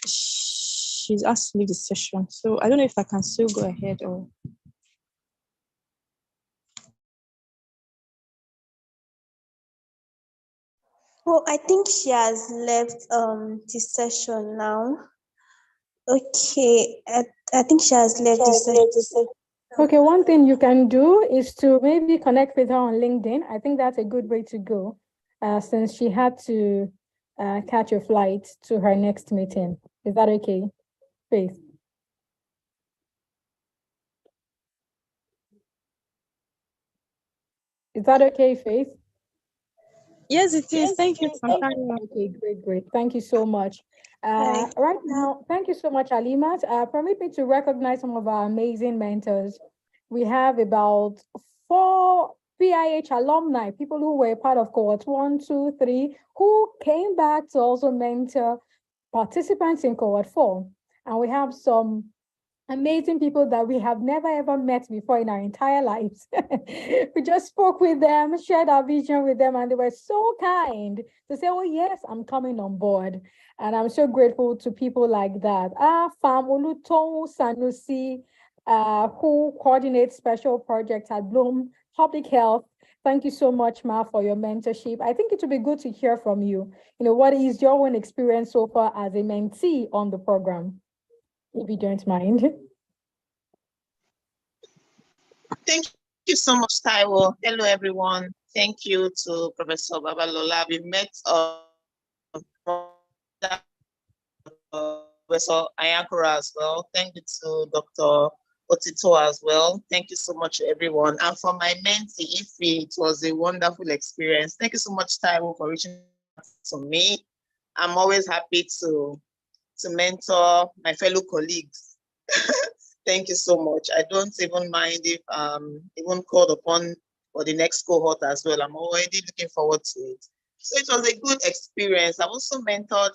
she's asked to leave the session. So I don't know if I can still go ahead or. Well, I think she has left the session now. Okay, I think she has left the session. Okay, one thing you can do is to maybe connect with her on LinkedIn. I think that's a good way to go, since she had to catch a flight to her next meeting. Is that okay, Faith? Is that okay, Faith? Yes, it is. Thank you. Okay, great. Thank you so much. Right now, thank you so much, Alimat. Permit me to recognize some of our amazing mentors. We have about 4 PIH alumni, people who were part of cohort 1, 2, 3, who came back to also mentor participants in cohort 4. And we have some amazing people that we have never ever met before in our entire lives. We just spoke with them, shared our vision with them, and they were so kind to say, oh yes, I'm coming on board. And I'm so grateful to people like that. Famulutongu Sanusi, who coordinates special projects at Bloom Public Health. Thank you so much, Ma, for your mentorship. I think it would be good to hear from you. What is your own experience so far as a mentee on the program? If you don't mind. Thank you so much, Taiwo. Hello, everyone. Thank you to Professor Babalola. We met Professor Ayakura as well. Thank you to Dr. Otito as well. Thank you so much, everyone. And for my mentee, Ife, it was a wonderful experience. Thank you so much, Taiwo, for reaching out to me. I'm always happy to mentor my fellow colleagues. Thank you so much. I don't even mind if even called upon for the next cohort as well. I'm already looking forward to it. So it was a good experience. I've also mentored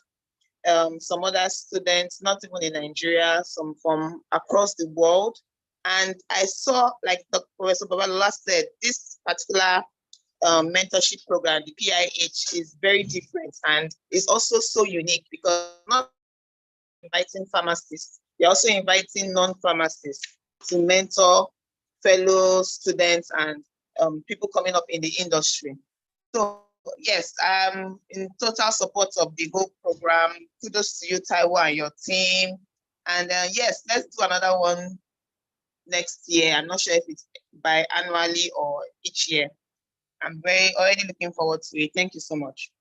some other students, not even in Nigeria, some from across the world. And I saw, like Professor Babalola said, this particular mentorship program, the PIH, is very different and is also so unique because not inviting pharmacists, we're also inviting non-pharmacists to mentor fellow students and people coming up in the industry. So yes, I'm in total support of the whole program. Kudos to you, Taiwo, and your team. And yes, let's do another one next year. I'm not sure if it's biannually or each year. I'm already looking forward to it. Thank you so much.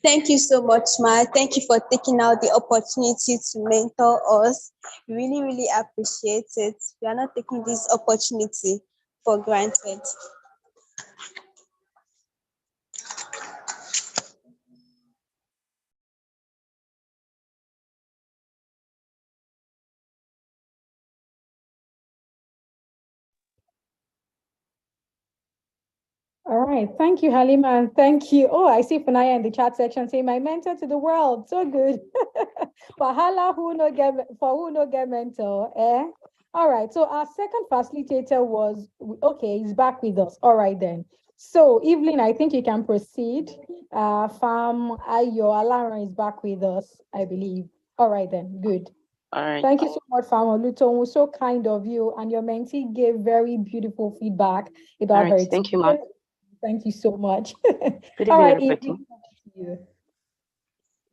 Thank you so much, Ma. Thank you for taking out the opportunity to mentor us. We really, really appreciate it. We are not taking this opportunity for granted. All right. Thank you, Halima. And thank you. Oh, I see Funaya in the chat section saying, my mentor to the world. So good. Wahala who no get mentor. Eh? All right. So our second facilitator was, okay, he's back with us. All right, then. So, Evelyn, I think you can proceed. Fam Ayo Alaran is back with us, I believe. All right, then. Good. All right. Thank you so much, Fam Oluton. It was so kind of you. And your mentee gave very beautiful feedback about her experience. Thank you, Ma. Thank you so much. Good All evening, right, everybody. you.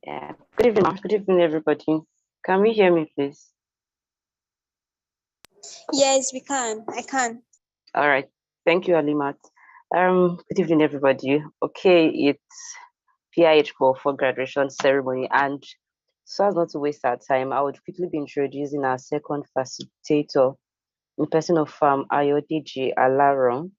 Yeah. Good evening, Ma. Good evening, everybody. Can we hear me, please? Yes, we can. I can. All right. Thank you, Alimat. Good evening, everybody. Okay, it's PIH for graduation ceremony, and so as not to waste our time, I would quickly be introducing our second facilitator in person of Ayodeji Alaron.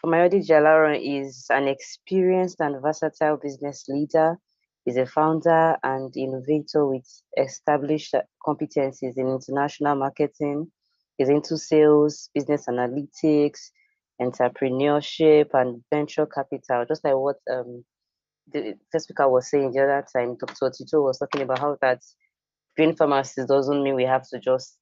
Ayodeji Alaron is an experienced and versatile business leader. He's a founder and innovator with established competencies in international marketing. He's into sales, business analytics, entrepreneurship, and venture capital, just like what the first speaker was saying the other time. Dr. Tito was talking about how that being pharmacists doesn't mean we have to just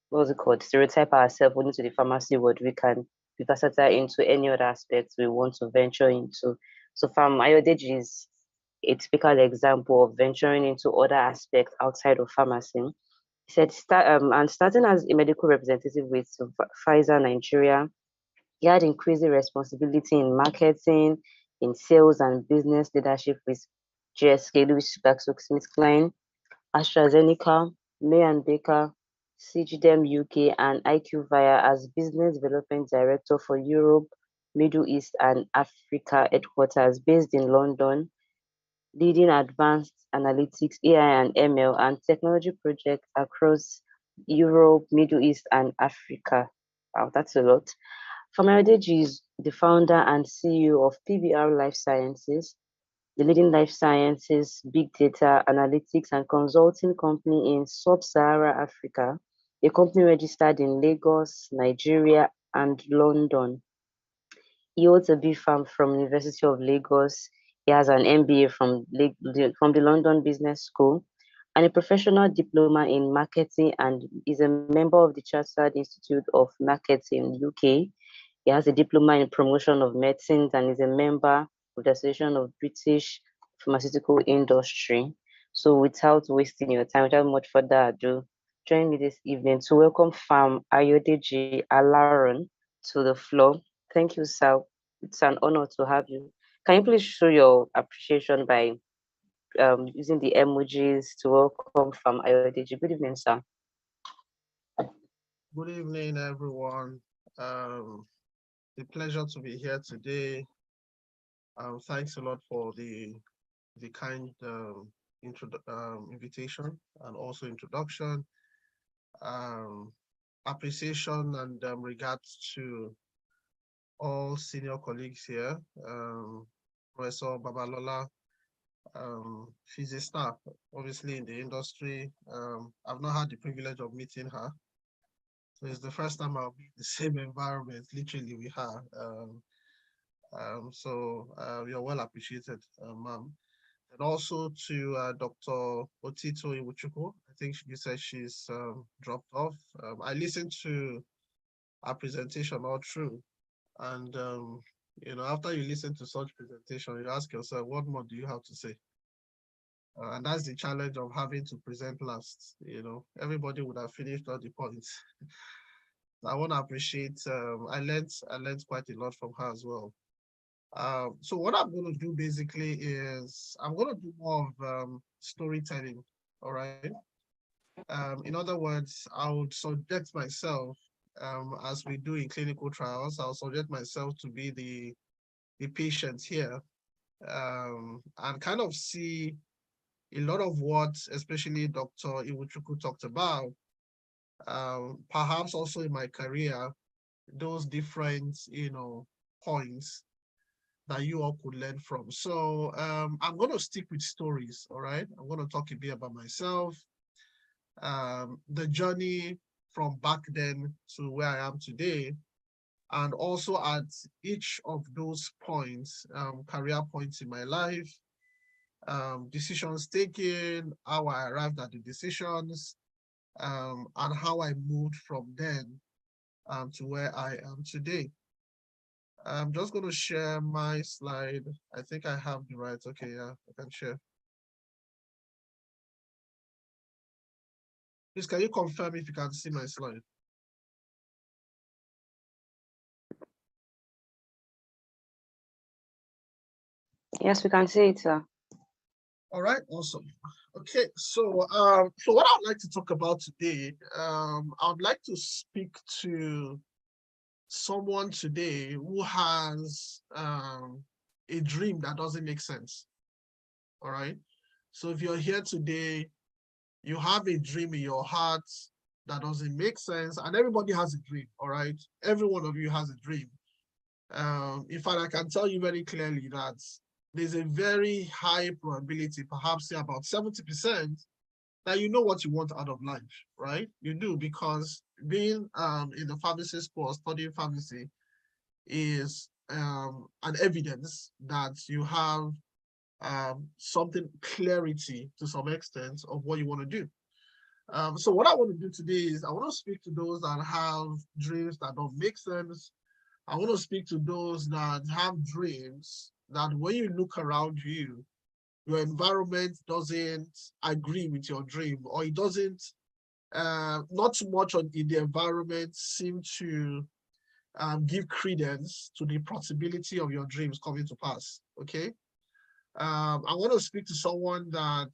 what's it called, stereotype ourselves only to the pharmacy world. We can be versatile into any other aspects we want to venture into. So Ayodeji is a typical example of venturing into other aspects outside of pharmacy. He said, starting as a medical representative with Pfizer Nigeria, he had increasing responsibility in marketing, in sales and business leadership with GSK, Louis GlaxoSmithKline, AstraZeneca, May & Baker, CGDEM UK, and IQVIA as Business Development Director for Europe, Middle East, and Africa headquarters based in London, leading advanced analytics, AI and ML, and technology projects across Europe, Middle East, and Africa. Wow, that's a lot. Ayodeji is the founder and CEO of PBR Life Sciences, the leading life sciences, big data, analytics, and consulting company in Sub-Sahara Africa, a company registered in Lagos, Nigeria, and London. He holds a B.Pharm from University of Lagos, He has an MBA from the London Business School and a professional diploma in marketing, and is a member of the Chartered Institute of Marketing UK. He has a diploma in promotion of medicines and is a member of the Association of British Pharmaceutical Industry. So without wasting your time, without much further ado, join me this evening to welcome Farm Ayodeji Alaron to the floor. Thank you, sir. It's an honor to have you. Can you please show your appreciation by using the emojis to welcome Farm Ayodeji? Good evening, sir. Good evening, everyone. A pleasure to be here today. Thanks a lot for the kind invitation and also introduction. Appreciation and regards to all senior colleagues here, Professor Babalola, she's a staff, obviously in the industry. I've not had the privilege of meeting her. So it's the first time I'll be in the same environment, literally with her. You're well appreciated, ma'am. And also to Dr. Otito Iwuchukwu. I think you said she's dropped off. I listened to her presentation all through. And, after you listen to such presentation, you ask yourself, what more do you have to say? And that's the challenge of having to present last. Everybody would have finished all the points. I want to appreciate, I learned quite a lot from her as well. So what I'm going to do basically is I'm going to do more of storytelling, all right? In other words, I would subject myself, as we do in clinical trials, I'll subject myself to be the patient here, and kind of see a lot of what, especially Dr. Iwuchukwu talked about, perhaps also in my career, those different, points that you all could learn from. So I'm going to stick with stories, all right? I'm going to talk a bit about myself, the journey from back then to where I am today, and also at each of those points, career points in my life, decisions taken, how I arrived at the decisions, and how I moved from then to where I am today. I'm just going to share my slide. I think I have the right. Okay, yeah, I can share. Please, can you confirm if you can see my slide? Yes, we can see it, sir. All right, awesome. Okay, so what I'd like to talk about today, I'd like to speak to someone today who has a dream that doesn't make sense. All right. So if you're here today, you have a dream in your heart that doesn't make sense, and everybody has a dream. All right. Every one of you has a dream. In fact, I can tell you very clearly that there's a very high probability, perhaps say about 70%, that you know what you want out of life, right? You do, because being in the pharmacy school, studying pharmacy is an evidence that you have something clarity to some extent of what you want to do. So what I want to do today is I want to speak to those that have dreams that don't make sense. I want to speak to those that have dreams that when you look around you, your environment doesn't agree with your dream, or it doesn't, not too much in the environment seem to give credence to the possibility of your dreams coming to pass, okay? I want to speak to someone that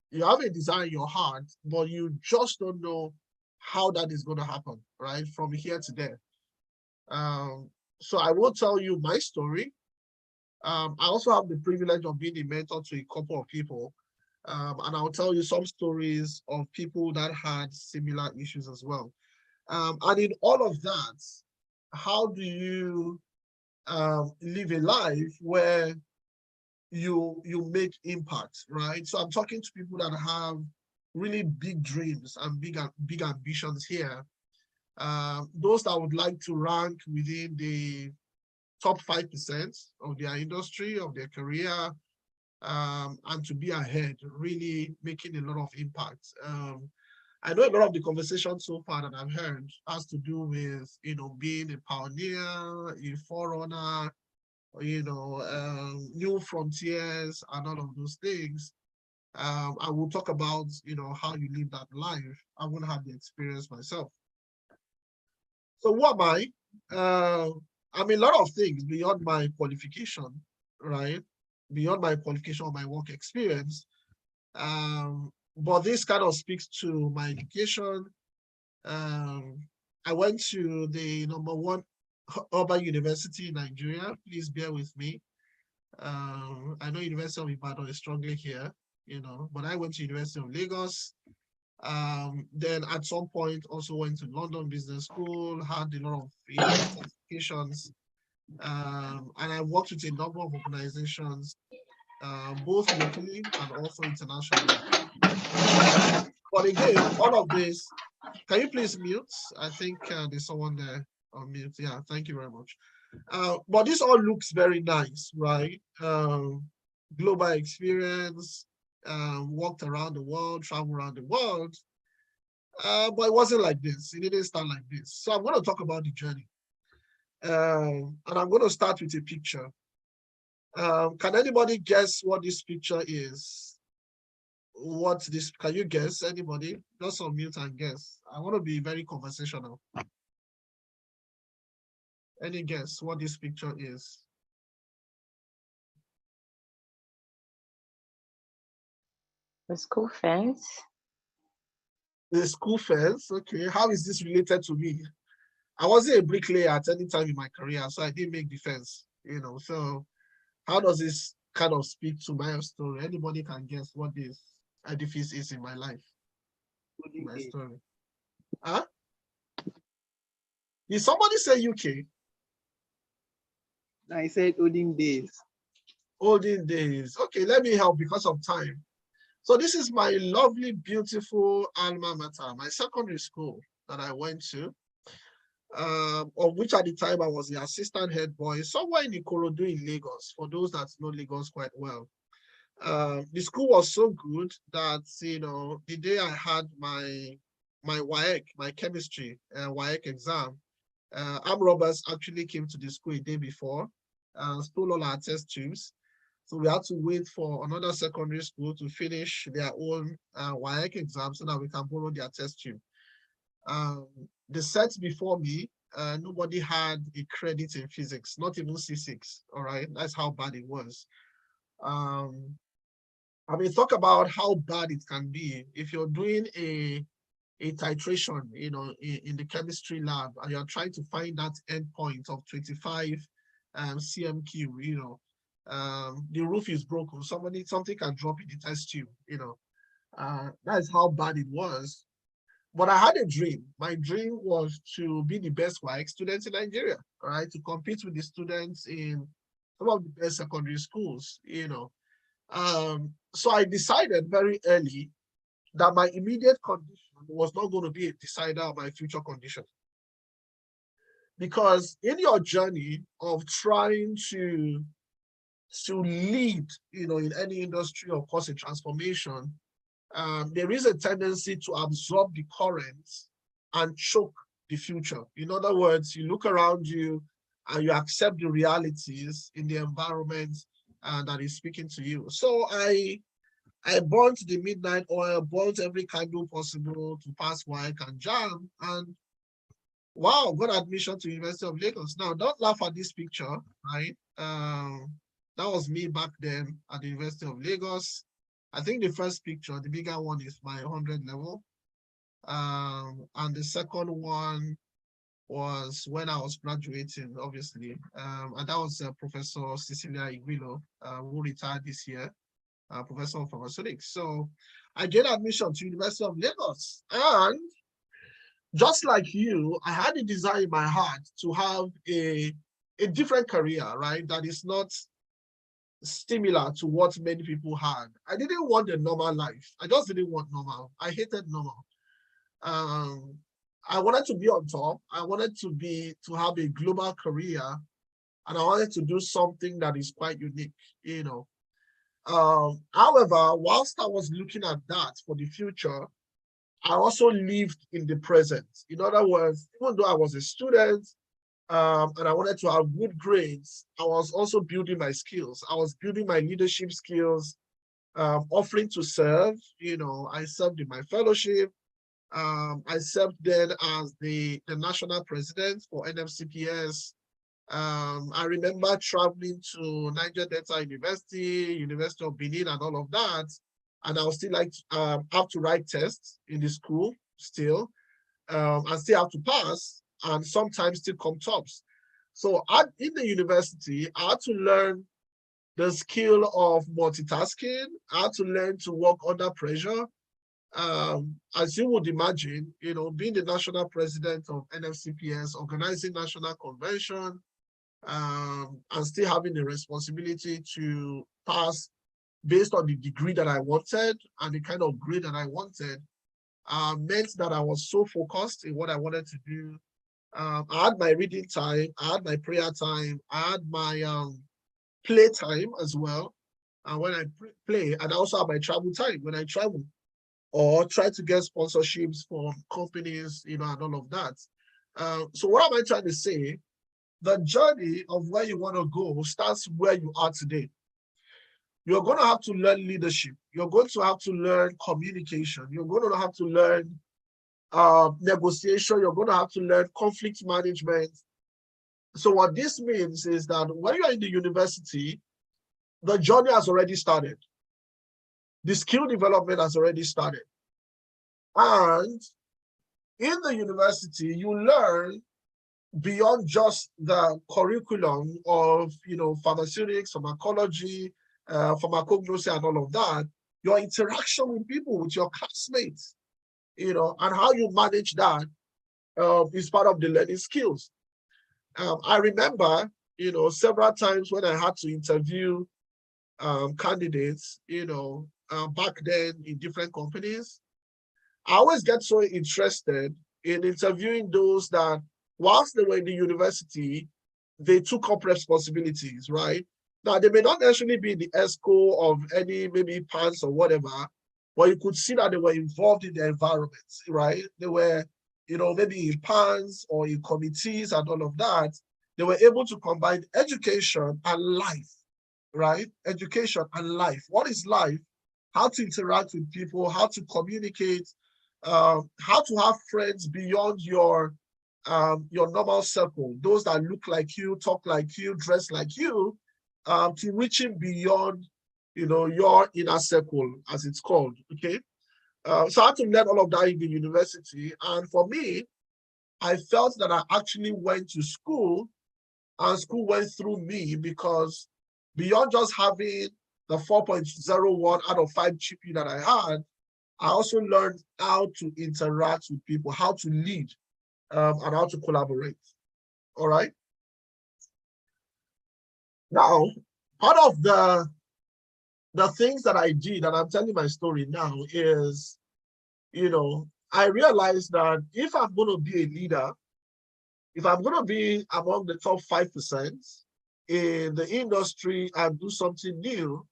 you have a desire in your heart, but you just don't know how that is going to happen, right? From here to there. So I will tell you my story. I also have the privilege of being a mentor to a couple of people. And I'll tell you some stories of people that had similar issues as well. And in all of that, how do you live a life where you make impact, right? So I'm talking to people that have really big dreams and big ambitions here. Those that would like to rank within the top 5% of their industry, of their career, and to be ahead, really making a lot of impact. I know a lot of the conversation so far that I've heard has to do with, being a pioneer, a forerunner, new frontiers and all of those things. I will talk about, how you live that life. I won't have the experience myself. So who am I? I'm a lot of things beyond my qualification, right? Beyond my qualification or my work experience. But this kind of speaks to my education. I went to the #1 urban university in Nigeria. Please bear with me. I know University of Ibadan is struggling here, but I went to University of Lagos. Then at some point also went to London Business School, had a lot of certifications, and I worked with a number of organizations, both locally and also internationally. But again, all of this, can you please mute? I think there's someone there on mute. Yeah, thank you very much. But this all looks very nice, right? Global experience, walked around the world, traveled around the world. But it wasn't like this. It didn't start like this. So I'm going to talk about the journey. And I'm going to start with a picture. Can anybody guess what this picture is? What's this? Can you guess? Anybody? Just unmute and guess. I want to be very conversational. Any guess what this picture is? The school fence. The school fence. Okay. How is this related to me? I wasn't a bricklayer at any time in my career, so I didn't make the fence, So how does this kind of speak to my story? Anybody can guess what this edifice is in my life? My story. Huh? Did somebody say UK? I said olden days. Olden days. Okay, let me help because of time. So this is my lovely, beautiful alma mater, my secondary school that I went to, of which at the time I was the assistant head boy, somewhere in Ikorodu in Lagos, for those that know Lagos quite well. The school was so good that, the day I had my WAEC, my chemistry WAEC exam, armed robbers actually came to the school a day before, stole all our test tubes. So we had to wait for another secondary school to finish their own WAEC exam so that we can borrow their test tube. The sets before me, nobody had a credit in physics, not even C6, all right? That's how bad it was. Talk about how bad it can be if you're doing a titration, in the chemistry lab, and you're trying to find that endpoint of 25 CMQ, the roof is broken, something can drop in the test tube, that's how bad it was. But I had a dream. My dream was to be the best WAEC student in Nigeria, all right, to compete with the students in some of the best secondary schools, So I decided very early that my immediate condition was not going to be a decider of my future condition. Because in your journey of trying to lead, in any industry or cause a transformation, there is a tendency to absorb the current and choke the future. In other words, you look around you and you accept the realities in the environment that is speaking to you. So I burnt the midnight oil, burnt every candle possible to pass WAEC and JAM, and wow, got admission to University of Lagos. Now, don't laugh at this picture, right? That was me back then at the University of Lagos. I think the first picture, the bigger one, is my 100 level. And the second one was when I was graduating, obviously. And that was Professor Cecilia Iguilo, who retired this year, Professor of Pharmaceutics. So I get admission to University of Lagos. And just like you, I had a desire in my heart to have a different career, right? That is not similar to what many people had. I didn't want a normal life. I just didn't want normal. I hated normal. I wanted to be on top. I wanted to have a global career, and I wanted to do something that is quite unique, However, whilst I was looking at that for the future, I also lived in the present. In other words, even though I was a student and I wanted to have good grades, I was also building my skills. I was building my leadership skills, offering to serve. I served in my fellowship. I served then as the national president for NFCPS. I remember traveling to Niger Delta University, University of Benin, and all of that. And I would still have to write tests in the school still, and still have to pass, and sometimes still come tops. So in the university, I had to learn the skill of multitasking. I had to learn to work under pressure. As you would imagine, being the national president of NFCPS, organizing national convention, and still having the responsibility to pass based on the degree that I wanted and the kind of grade that I wanted, meant that I was so focused in what I wanted to do. I had my reading time, I had my prayer time, I had my play time as well. And when I play, and I also have my travel time when I travel or try to get sponsorships from companies, and all of that. So what am I trying to say? The journey of where you want to go starts where you are today. You're going to have to learn leadership. You're going to have to learn communication. You're going to have to learn negotiation. You're going to have to learn conflict management. So what this means is that when you're in the university, the journey has already started. The skill development has already started. And in the university, you learn beyond just the curriculum of, pharmaceutics, pharmacology, pharmacognosy, and all of that. Your interaction with people, with your classmates, and how you manage that is part of the learning skills. I remember, several times when I had to interview candidates, back then in different companies, I always get so interested in interviewing those that, whilst they were in the university, they took up responsibilities, right? Now, they may not necessarily be in the ESCO of any, maybe PANS or whatever, but you could see that they were involved in the environment, right? They were, maybe in PANS or in committees and all of that. They were able to combine education and life, right? Education and life. What is life? How to interact with people, how to communicate, how to have friends beyond your normal circle, those that look like you, talk like you, dress like you, to reaching beyond, your inner circle, as it's called, okay? So I had to learn all of that in the university. And for me, I felt that I actually went to school, and school went through me, because beyond just having the 4.01 out of 5 GPA that I had, I also learned how to interact with people, how to lead, and how to collaborate. All right. Now, part of the things that I did, and I'm telling my story now, is, I realized that if I'm going to be a leader, if I'm going to be among the top 5% in the industry and do something new,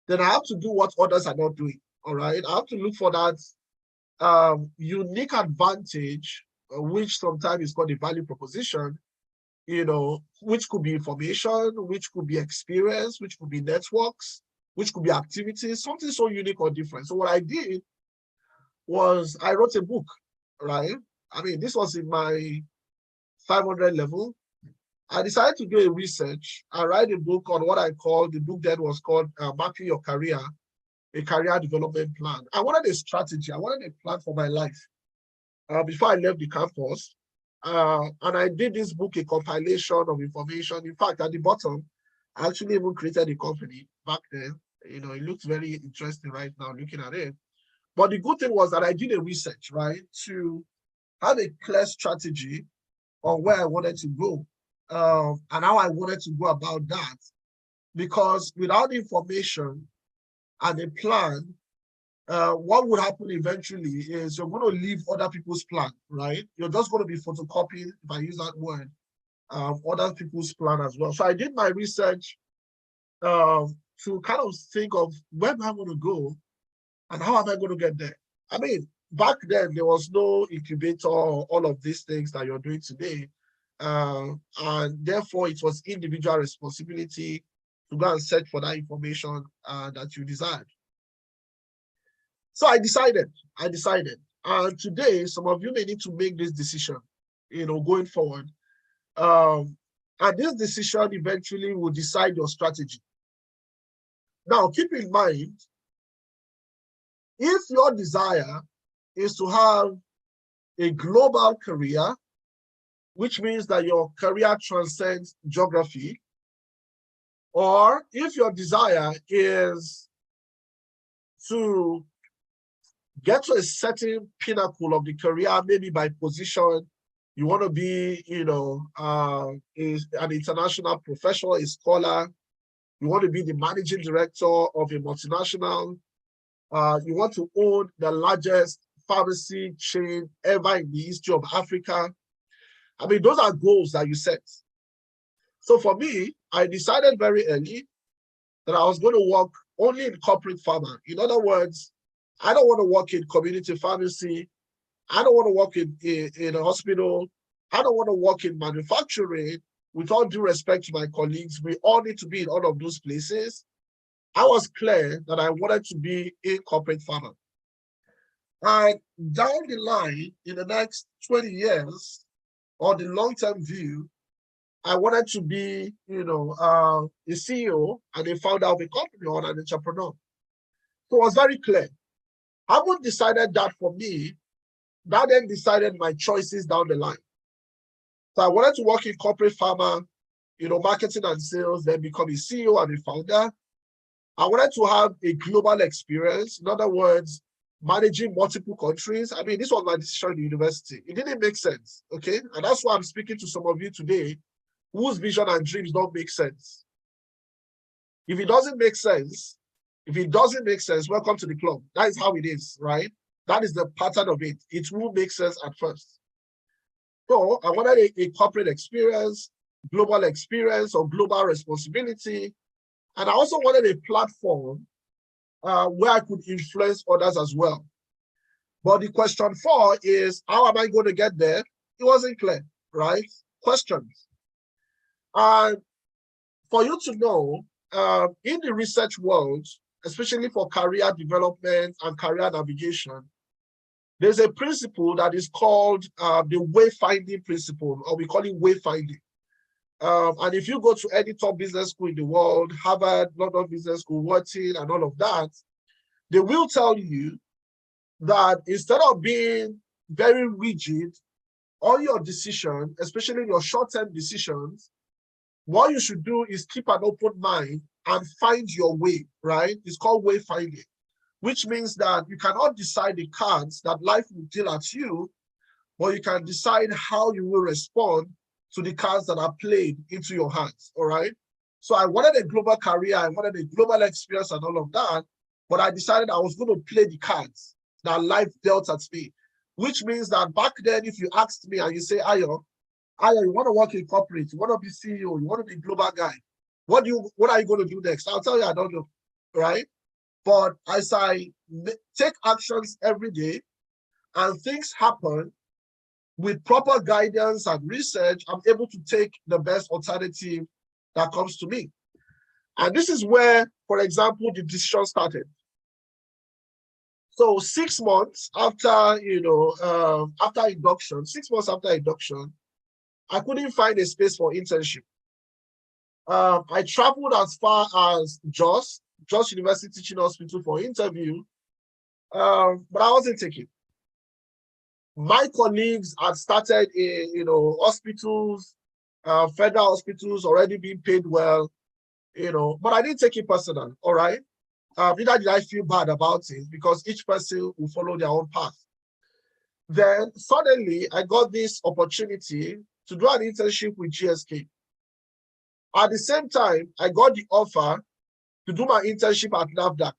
then I have to do what others are not doing. All right. I have to look for that unique advantage, which sometimes is called a value proposition, which could be information, which could be experience, which could be networks, which could be activities, something so unique or different. So what I did was I wrote a book, right? I mean, this was in my 500 level. I decided to do a research. I write a book on what I call, the book then was called Mapping Your Career, a career development plan. I wanted a strategy. I wanted a plan for my life before I left the campus. And I did this book, a compilation of information. In fact, at the bottom, I actually even created a company back then. It looks very interesting right now looking at it. But the good thing was that I did a research, right, to have a clear strategy on where I wanted to go and how I wanted to go about that. Because without information and a plan, what would happen eventually is you're going to leave other people's plan, right? You're just going to be photocopying, if I use that word, other people's plan as well. So I did my research to kind of think of where am I going to go and how am I going to get there? I mean, back then, there was no incubator or all of these things that you're doing today. And therefore, it was individual responsibility to go and search for that information that you desired. So I decided. And today, some of you may need to make this decision, going forward. And this decision eventually will decide your strategy. Now, keep in mind, if your desire is to have a global career, which means that your career transcends geography, or if your desire is to get to a certain pinnacle of the career, maybe by position, you want to be, an international professional, a scholar, you want to be the managing director of a multinational, you want to own the largest pharmacy chain ever in the history of Africa. I mean, those are goals that you set. So for me, I decided very early that I was going to work only in corporate pharma. In other words, I don't want to work in community pharmacy. I don't want to work in a hospital. I don't want to work in manufacturing. With all due respect to my colleagues, we all need to be in all of those places. I was clear that I wanted to be in corporate pharma. And down the line, in the next 20 years, or the long-term view, I wanted to be, a CEO and a founder of a company or an entrepreneur. So it was very clear. Having decided that for me, that then decided my choices down the line. So I wanted to work in corporate pharma, marketing and sales, then become a CEO and a founder. I wanted to have a global experience. In other words, managing multiple countries. I mean, this was my decision in university. It didn't make sense, okay? And that's why I'm speaking to some of you today whose vision and dreams don't make sense. If it doesn't make sense, welcome to the club. That is how it is, right? That is the pattern of it. It will make sense at first. So I wanted a corporate experience, global experience, or global responsibility. And I also wanted a platform where I could influence others as well. But the question 4 is, how am I going to get there? It wasn't clear, right? Questions. And for you to know, in the research world, especially for career development and career navigation, there's a principle that is called the wayfinding principle, or we call it wayfinding. And if you go to any top business school in the world, Harvard, London Business School, Wharton, and all of that, they will tell you that instead of being very rigid, all your decisions, especially your short-term decisions, what you should do is keep an open mind and find your way, right? It's called wayfinding, which means that you cannot decide the cards that life will deal at you, but you can decide how you will respond to the cards that are played into your hands, all right? So I wanted a global career, I wanted a global experience and all of that, but I decided I was going to play the cards that life dealt at me, which means that back then, if you asked me and you say, Ayo, you want to work in corporate, you want to be CEO, you want to be a global guy, what are you going to do next? I'll tell you, I don't know, right? But as I take actions every day and things happen, with proper guidance and research, I'm able to take the best alternative that comes to me. And this is where, for example, the decision started. So 6 months after, after induction, 6 months after induction, I couldn't find a space for internship. I traveled as far as Jos University Teaching Hospital for interview, but I wasn't taken. My colleagues had started in, hospitals, federal hospitals, already being paid well, but I didn't take it personal, all right? Neither did I feel bad about it because each person will follow their own path. Then suddenly I got this opportunity to do an internship with GSK. At the same time, I got the offer to do my internship at NAFDAC.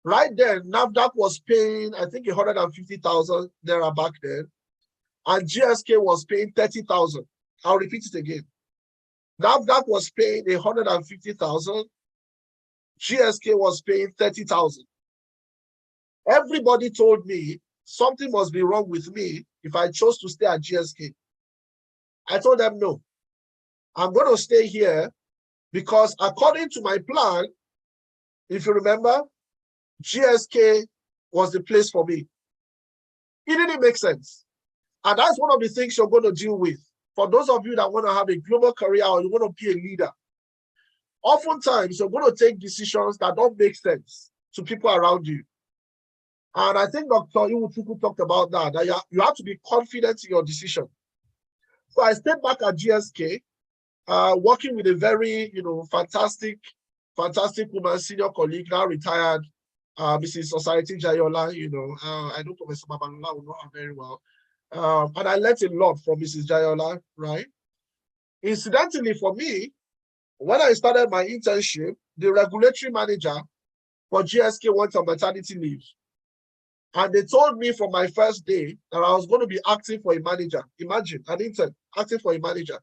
Right then, NAFDAC was paying, I think, 150,000 naira back then, and GSK was paying 30,000. I'll repeat it again. NAFDAC was paying 150,000, GSK was paying 30,000. Everybody told me something must be wrong with me if I chose to stay at GSK. I told them, no, I'm going to stay here because according to my plan, if you remember, GSK was the place for me. It didn't make sense. And that's one of the things you're going to deal with. For those of you that want to have a global career or you want to be a leader, oftentimes you're going to take decisions that don't make sense to people around you. And I think Dr. Iwuchukwu talked about that you have to be confident in your decision. So I stayed back at GSK, working with a very, fantastic woman, senior colleague, now retired, Mrs. Society Jayola. I know Professor Babalola will know her very well. And I learned a lot from Mrs. Jayola, right? Incidentally, for me, when I started my internship, the regulatory manager for GSK went on maternity leave. And they told me from my first day that I was going to be acting for a manager. Imagine, an intern acting for a manager.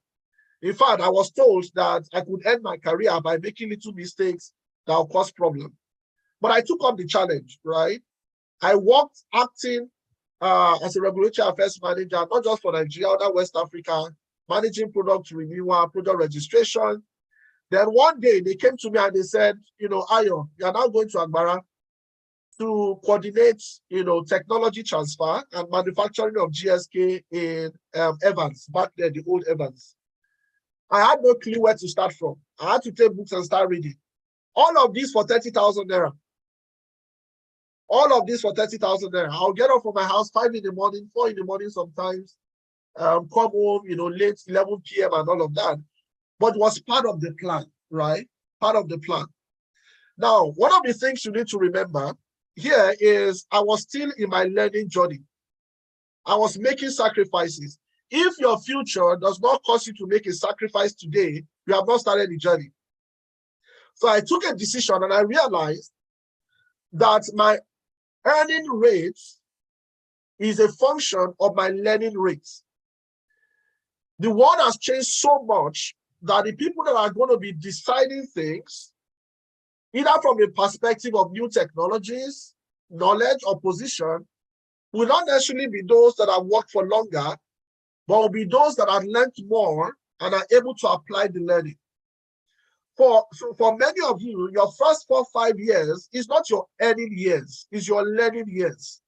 In fact, I was told that I could end my career by making little mistakes that will cause problems. But I took up the challenge, right? I worked acting as a regulatory affairs manager, not just for Nigeria, other West Africa, managing product renewal, product registration. Then one day they came to me and they said, Ayo, you are now going to Agbara to coordinate, technology transfer and manufacturing of GSK in Evans, back there, the old Evans. I had no clue where to start from. I had to take books and start reading. All of this for 30,000 naira. All of this for 30,000 naira. I'll get up from my house 5 in the morning, 4 in the morning sometimes, come home, late 11 p.m. and all of that. But it was part of the plan, right? Part of the plan. Now, one of the things you need to remember here is I was still in my learning journey. I was making sacrifices. If your future does not cause you to make a sacrifice today, you have not started the journey. So I took a decision and I realized that my earning rate is a function of my learning rate. The world has changed so much that the people that are going to be deciding things, either from a perspective of new technologies, knowledge, or position, will not necessarily be those that have worked for longer, but will be those that have learned more and are able to apply the learning. So for many of you, your first 4 or 5 years is not your earning years, it's your learning years.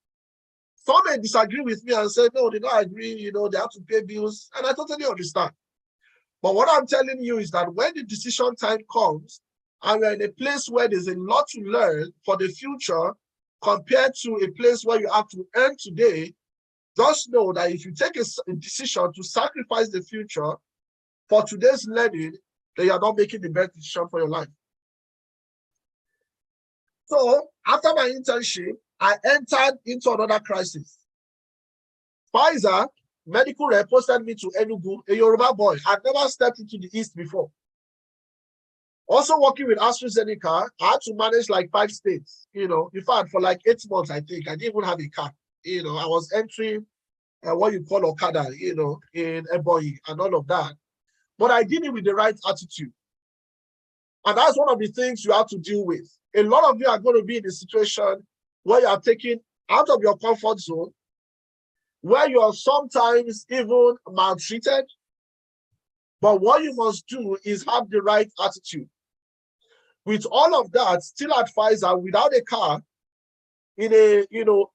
Some may disagree with me and say, no, they don't agree, they have to pay bills, and I totally understand. But what I'm telling you is that when the decision time comes, and we're in a place where there's a lot to learn for the future, compared to a place where you have to earn today, just know that if you take a decision to sacrifice the future for today's learning, then you're not making the best decision for your life. So after my internship, I entered into another crisis. Pfizer medical rep posted me to Enugu, a Yoruba boy. I'd never stepped into the East before. Also working with AstraZeneca, I had to manage like 5 states, in fact, for like 8 months, I think. I didn't even have a car. I was entering what you call Okada, in Ebonyi and all of that. But I did it with the right attitude. And that's one of the things you have to deal with. A lot of you are going to be in a situation where you are taken out of your comfort zone, where you are sometimes even maltreated. But what you must do is have the right attitude. With all of that, still at Pfizer, without a car, in a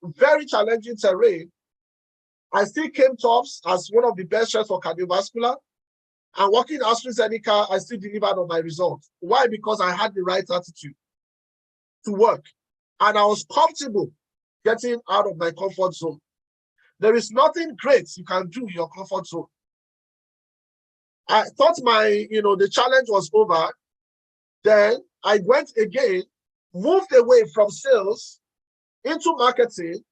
very challenging terrain, I still came top as one of the best chefs for cardiovascular. And working at AstraZeneca, I still delivered on my results. Why? Because I had the right attitude to work. And I was comfortable getting out of my comfort zone. There is nothing great you can do in your comfort zone. I thought the challenge was over. Then I went again, moved away from sales into marketing,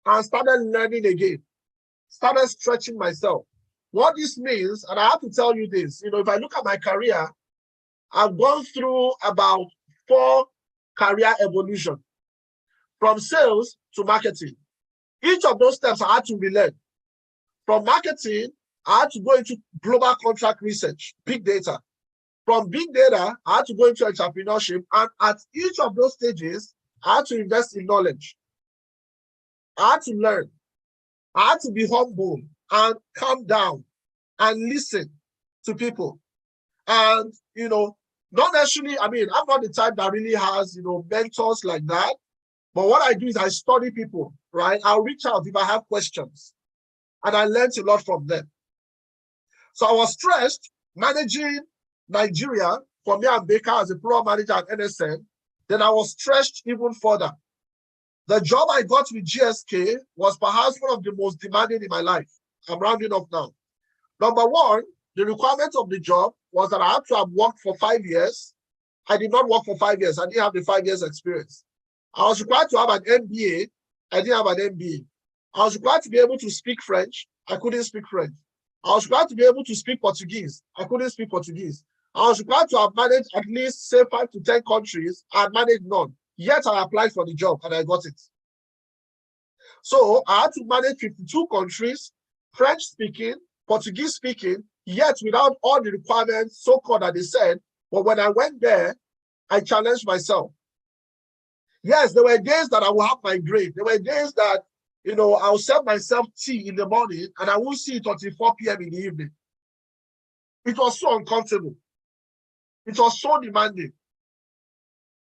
and started learning again. Started stretching myself. What this means, and I have to tell you this, if I look at my career, I've gone through about 4 career evolution, from sales to marketing. Each of those steps I had to relearn. From marketing, I had to go into global contract research, big data. From big data, I had to go into entrepreneurship, and at each of those stages, I had to invest in knowledge. I had to learn. I had to be humble and calm down and listen to people. And, you know, not necessarily, I mean, I'm not the type that really has, you know, mentors like that. But what I do is I study people, right? I'll reach out if I have questions. And I learned a lot from them. So I was stressed managing Nigeria for me and Baker as a program manager at NSN. Then I was stretched even further. The job I got with GSK was perhaps one of the most demanding in my life. I'm rounding up now. Number one, the requirement of the job was that I had to have worked for 5 years. I did not work for 5 years. I didn't have the 5 years experience. I was required to have an MBA. I didn't have an MBA. I was required to be able to speak French. I couldn't speak French. I was required to be able to speak Portuguese. I couldn't speak Portuguese. I was required to have managed at least, say, 5 to 10 countries. I had managed none. Yet I applied for the job and I got it. So I had to manage 52 countries, French speaking, Portuguese speaking, yet without all the requirements, so-called that they said. But when I went there, I challenged myself. Yes, there were days that I would have my grade. There were days that, you know, I'll serve myself tea in the morning and I won't see it until 4 p.m. in the evening. It was so uncomfortable. It was so demanding.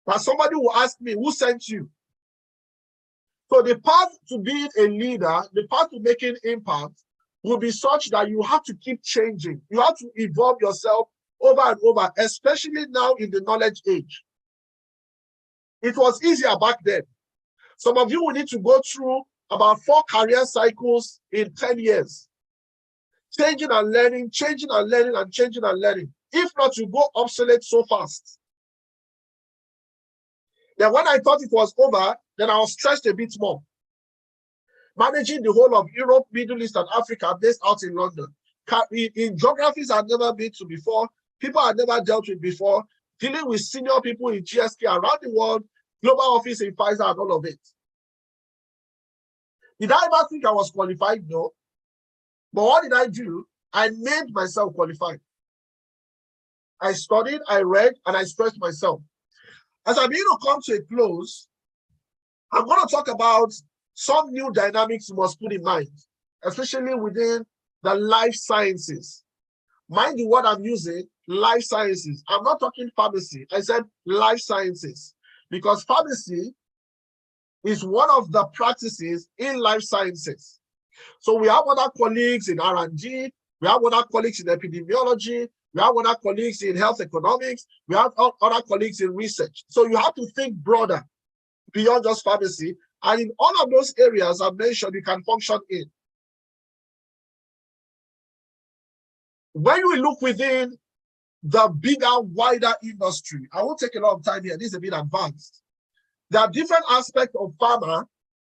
But somebody will ask me, who sent you? So the path to being a leader, the path to making impact will be such that you have to keep changing. You have to evolve yourself over and over, especially now in the knowledge age. It was easier back then. Some of you will need to go through about 4 career cycles in 10 years. Changing and learning, changing and learning, and changing and learning. If not, you go obsolete so fast. Then when I thought it was over, then I was stressed a bit more. Managing the whole of Europe, Middle East, and Africa based out in London. In geographies I've never been to before, people I've never dealt with before, dealing with senior people in GSK around the world, global office in Pfizer, and all of it. Did I ever think I was qualified? No. But what did I do? I made myself qualified. I studied, I read, and I stressed myself. As I'm going to come to a close, I'm going to talk about some new dynamics you must put in mind, especially within the life sciences. Mind the word I'm using, life sciences. I'm not talking pharmacy. I said life sciences, because pharmacy is one of the practices in life sciences. So we have other colleagues in R&D, we have other colleagues in epidemiology, we have other colleagues in health economics, we have other colleagues in research. So you have to think broader beyond just pharmacy. And in all of those areas I've mentioned, you can function in. When we look within the bigger, wider industry, I won't take a lot of time here, this is a bit advanced. There are different aspects of pharma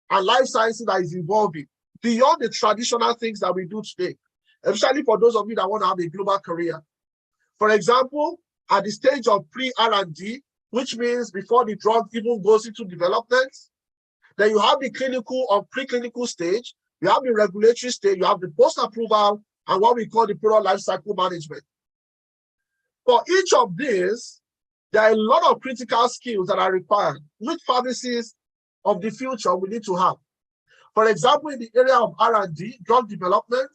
and life sciences that is evolving beyond the traditional things that we do today, especially for those of you that want to have a global career. For example, at the stage of pre-R&D, which means before the drug even goes into development, then you have the clinical or preclinical stage, you have the regulatory stage, you have the post-approval, and what we call the product life cycle management. For each of these, there are a lot of critical skills that are required, which pharmacists of the future we need to have. For example, in the area of R&D, drug development,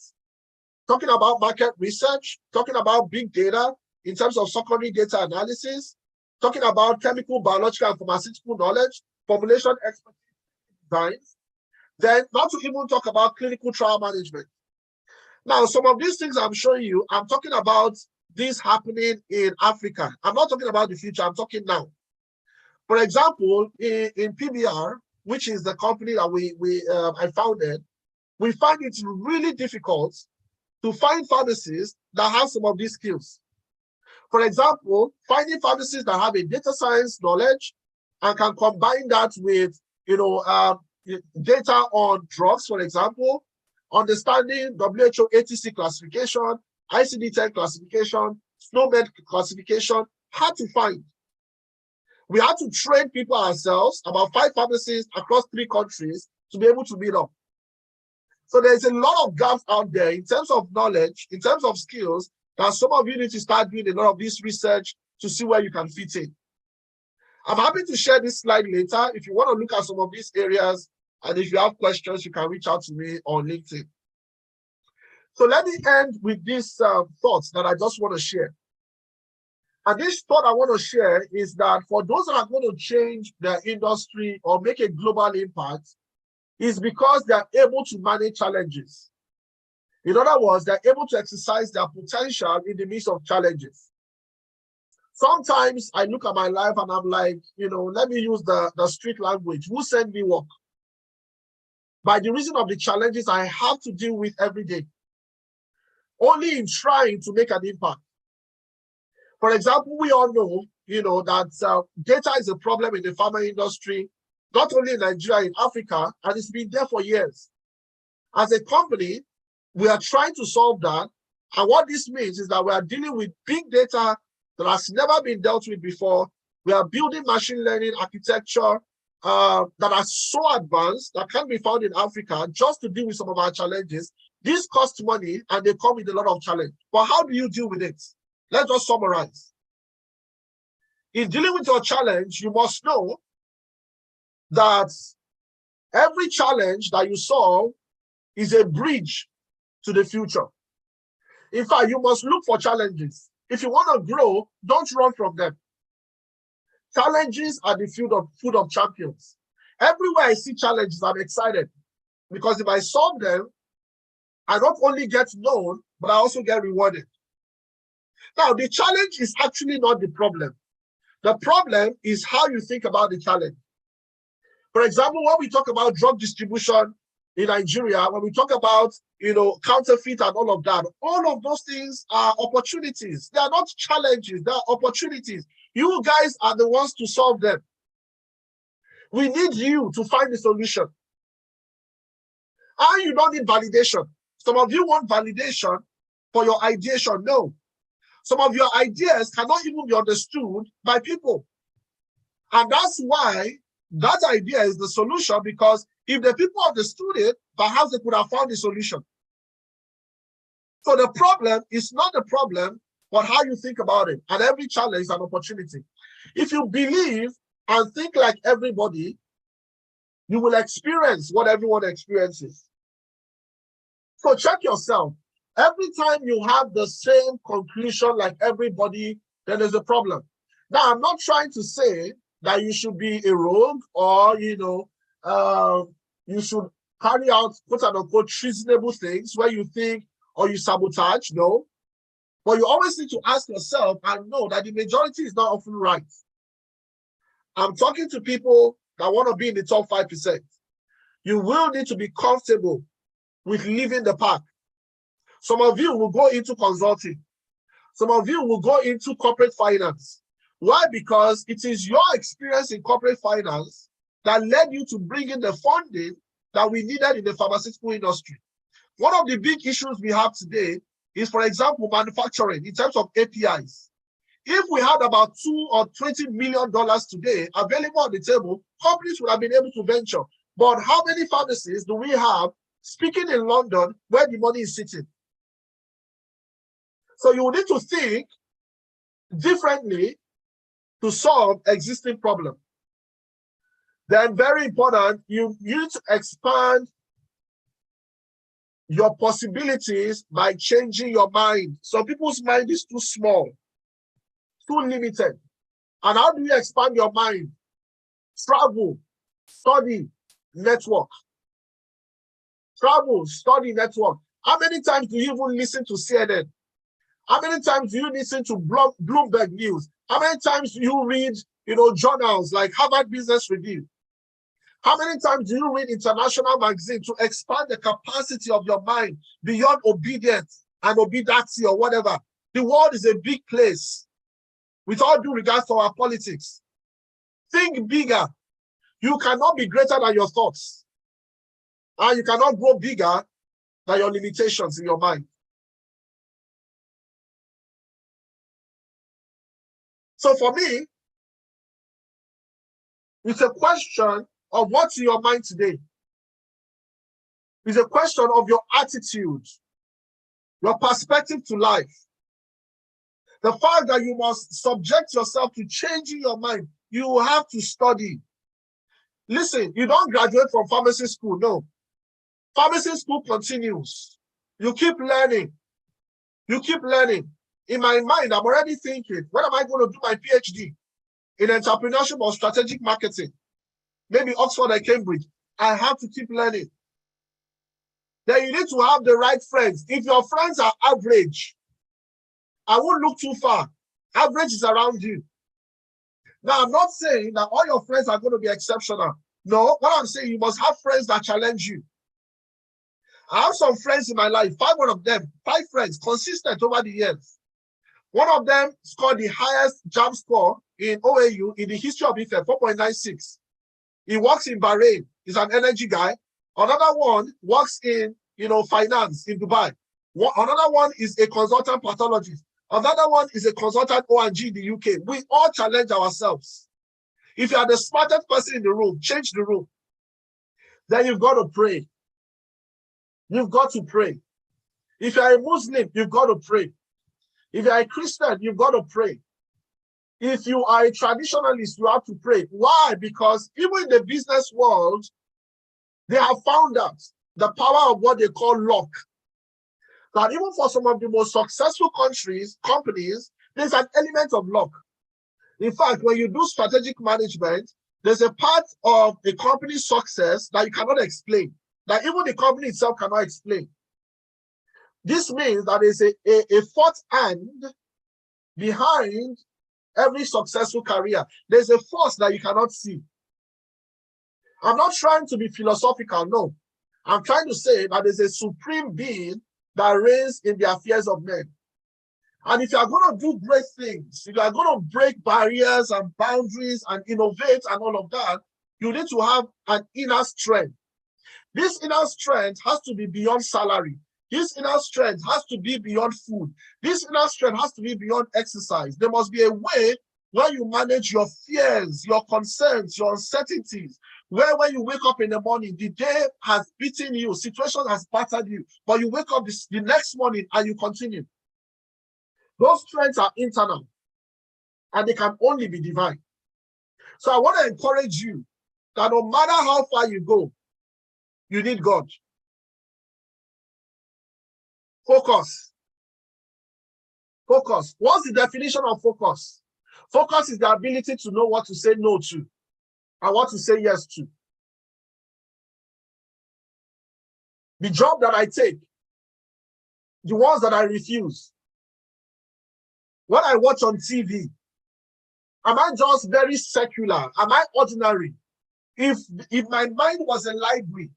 talking about market research, talking about big data in terms of secondary data analysis, talking about chemical, biological, and pharmaceutical knowledge, formulation expertise, designs, then not to even talk about clinical trial management. Now, some of these things I'm showing you, I'm talking about this happening in Africa. I'm not talking about the future, I'm talking now. For example, in PBR, which is the company that I founded, we find it really difficult to find pharmacists that have some of these skills. For example, finding pharmacists that have a data science knowledge and can combine that with, data on drugs, for example, understanding WHO ATC classification, ICD-10 classification, SNOMED classification, hard to find. We had to train people ourselves, about 5 pharmacists across 3 countries, to be able to meet up. So there's a lot of gaps out there in terms of knowledge, in terms of skills, that some of you need to start doing a lot of this research to see where you can fit in. I'm happy to share this slide later. If you want to look at some of these areas, and if you have questions, you can reach out to me on LinkedIn. So let me end with these thoughts that I just want to share. And this thought I want to share is that for those that are going to change their industry or make a global impact, is because they are able to manage challenges. In other words, they're able to exercise their potential in the midst of challenges. Sometimes I look at my life and I'm like, let me use the street language. Who sent me work? By the reason of the challenges I have to deal with every day, only in trying to make an impact. For example, we all know, that data is a problem in the pharma industry, not only in Nigeria, in Africa, and it's been there for years. As a company, we are trying to solve that. And what this means is that we are dealing with big data that has never been dealt with before. We are building machine learning architecture that are so advanced that can be found in Africa just to deal with some of our challenges. These cost money and they come with a lot of challenge. But how do you deal with it? Let's just summarize. In dealing with your challenge, you must know that every challenge that you solve is a bridge to the future. In fact, you must look for challenges. If you want to grow, don't run from them. Challenges are the food of champions. Everywhere I see challenges, I'm excited. Because if I solve them, I not only get known, but I also get rewarded. Now, the challenge is actually not the problem. The problem is how you think about the challenge. For example, when we talk about drug distribution in Nigeria, when we talk about, counterfeit and all of those things are opportunities. They are not challenges, they are opportunities. You guys are the ones to solve them. We need you to find the solution. And you don't need validation. Some of you want validation for your ideation. No. Some of your ideas cannot even be understood by people. And that's why that idea is the solution, because if the people understood it, perhaps they could have found the solution. So the problem is not the problem, but how you think about it. And every challenge is an opportunity. If you believe and think like everybody, you will experience what everyone experiences. So check yourself. Every time you have the same conclusion like everybody, then there's a problem. Now, I'm not trying to say that you should be a rogue or, you should carry out, quote unquote, treasonable things where you think or you sabotage. No. But you always need to ask yourself and know that the majority is not often right. I'm talking to people that want to be in the top 5%. You will need to be comfortable with leaving the pack. Some of you will go into consulting. Some of you will go into corporate finance. Why? Because it is your experience in corporate finance that led you to bring in the funding that we needed in the pharmaceutical industry. One of the big issues we have today is, for example, manufacturing in terms of APIs. If we had about $2 or $20 million today available on the table, companies would have been able to venture. But how many pharmacies do we have speaking in London where the money is sitting? So you need to think differently to solve existing problems. Then very important, you need to expand your possibilities by changing your mind. Some people's mind is too small, too limited. And how do you expand your mind? Travel, study, network. Travel, study, network. How many times do you even listen to CNN? How many times do you listen to Bloomberg News? How many times do you read, journals like Harvard Business Review? How many times do you read international magazines to expand the capacity of your mind beyond obedience and obedience or whatever? The world is a big place. With all due regards to our politics, think bigger. You cannot be greater than your thoughts. And you cannot grow bigger than your limitations in your mind. So for me, it's a question of what's in your mind today. It's a question of your attitude, your perspective to life. The fact that you must subject yourself to changing your mind, you have to study. Listen, you don't graduate from pharmacy school, no. Pharmacy school continues. You keep learning. You keep learning. In my mind, I'm already thinking, when am I going to do my PhD in entrepreneurship or strategic marketing? Maybe Oxford or Cambridge. I have to keep learning. Then you need to have the right friends. If your friends are average, I won't look too far. Average is around you. Now, I'm not saying that all your friends are going to be exceptional. No, what I'm saying, you must have friends that challenge you. I have some friends in my life, five friends, consistent over the years. One of them scored the highest JAM score in OAU in the history of IFE, 4.96. He works in Bahrain. He's an energy guy. Another one works in, finance in Dubai. Another one is a consultant pathologist. Another one is a consultant O&G in the UK. We all challenge ourselves. If you are the smartest person in the room, change the room. Then you've got to pray. You've got to pray. If you are a Muslim, you've got to pray. If you are a Christian, you've got to pray. If you are a traditionalist, you have to pray. Why? Because even in the business world, they have found out the power of what they call luck. That even for some of the most successful companies, there's an element of luck. In fact, when you do strategic management, there's a part of a company's success that you cannot explain, that even the company itself cannot explain. This means that there's a fourth hand behind every successful career. There's a force that you cannot see. I'm not trying to be philosophical, no. I'm trying to say that there's a supreme being that reigns in the affairs of men. And if you are going to do great things, if you are going to break barriers and boundaries and innovate and all of that, you need to have an inner strength. This inner strength has to be beyond salary. This inner strength has to be beyond food. This inner strength has to be beyond exercise. There must be a way where you manage your fears, your concerns, your uncertainties, where when you wake up in the morning, the day has beaten you, situation has battered you, but you wake up the next morning and you continue. Those strengths are internal and they can only be divine. So I want to encourage you that no matter how far you go, you need God. Focus. Focus. What's the definition of focus? Focus is the ability to know what to say no to and what to say yes to. The job that I take, the ones that I refuse, what I watch on TV, am I just very secular? Am I ordinary? If my mind was a library,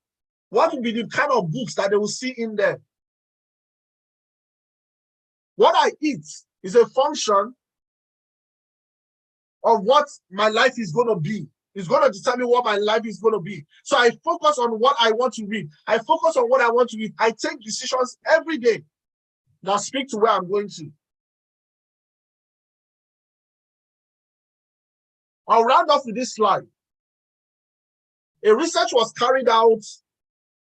what would be the kind of books that they will see in there? What I eat is a function of what my life is going to be. It's going to determine what my life is going to be. So I focus on what I want to read. I focus on what I want to read. I take decisions every day that speak to where I'm going to. I'll round off with this slide. A research was carried out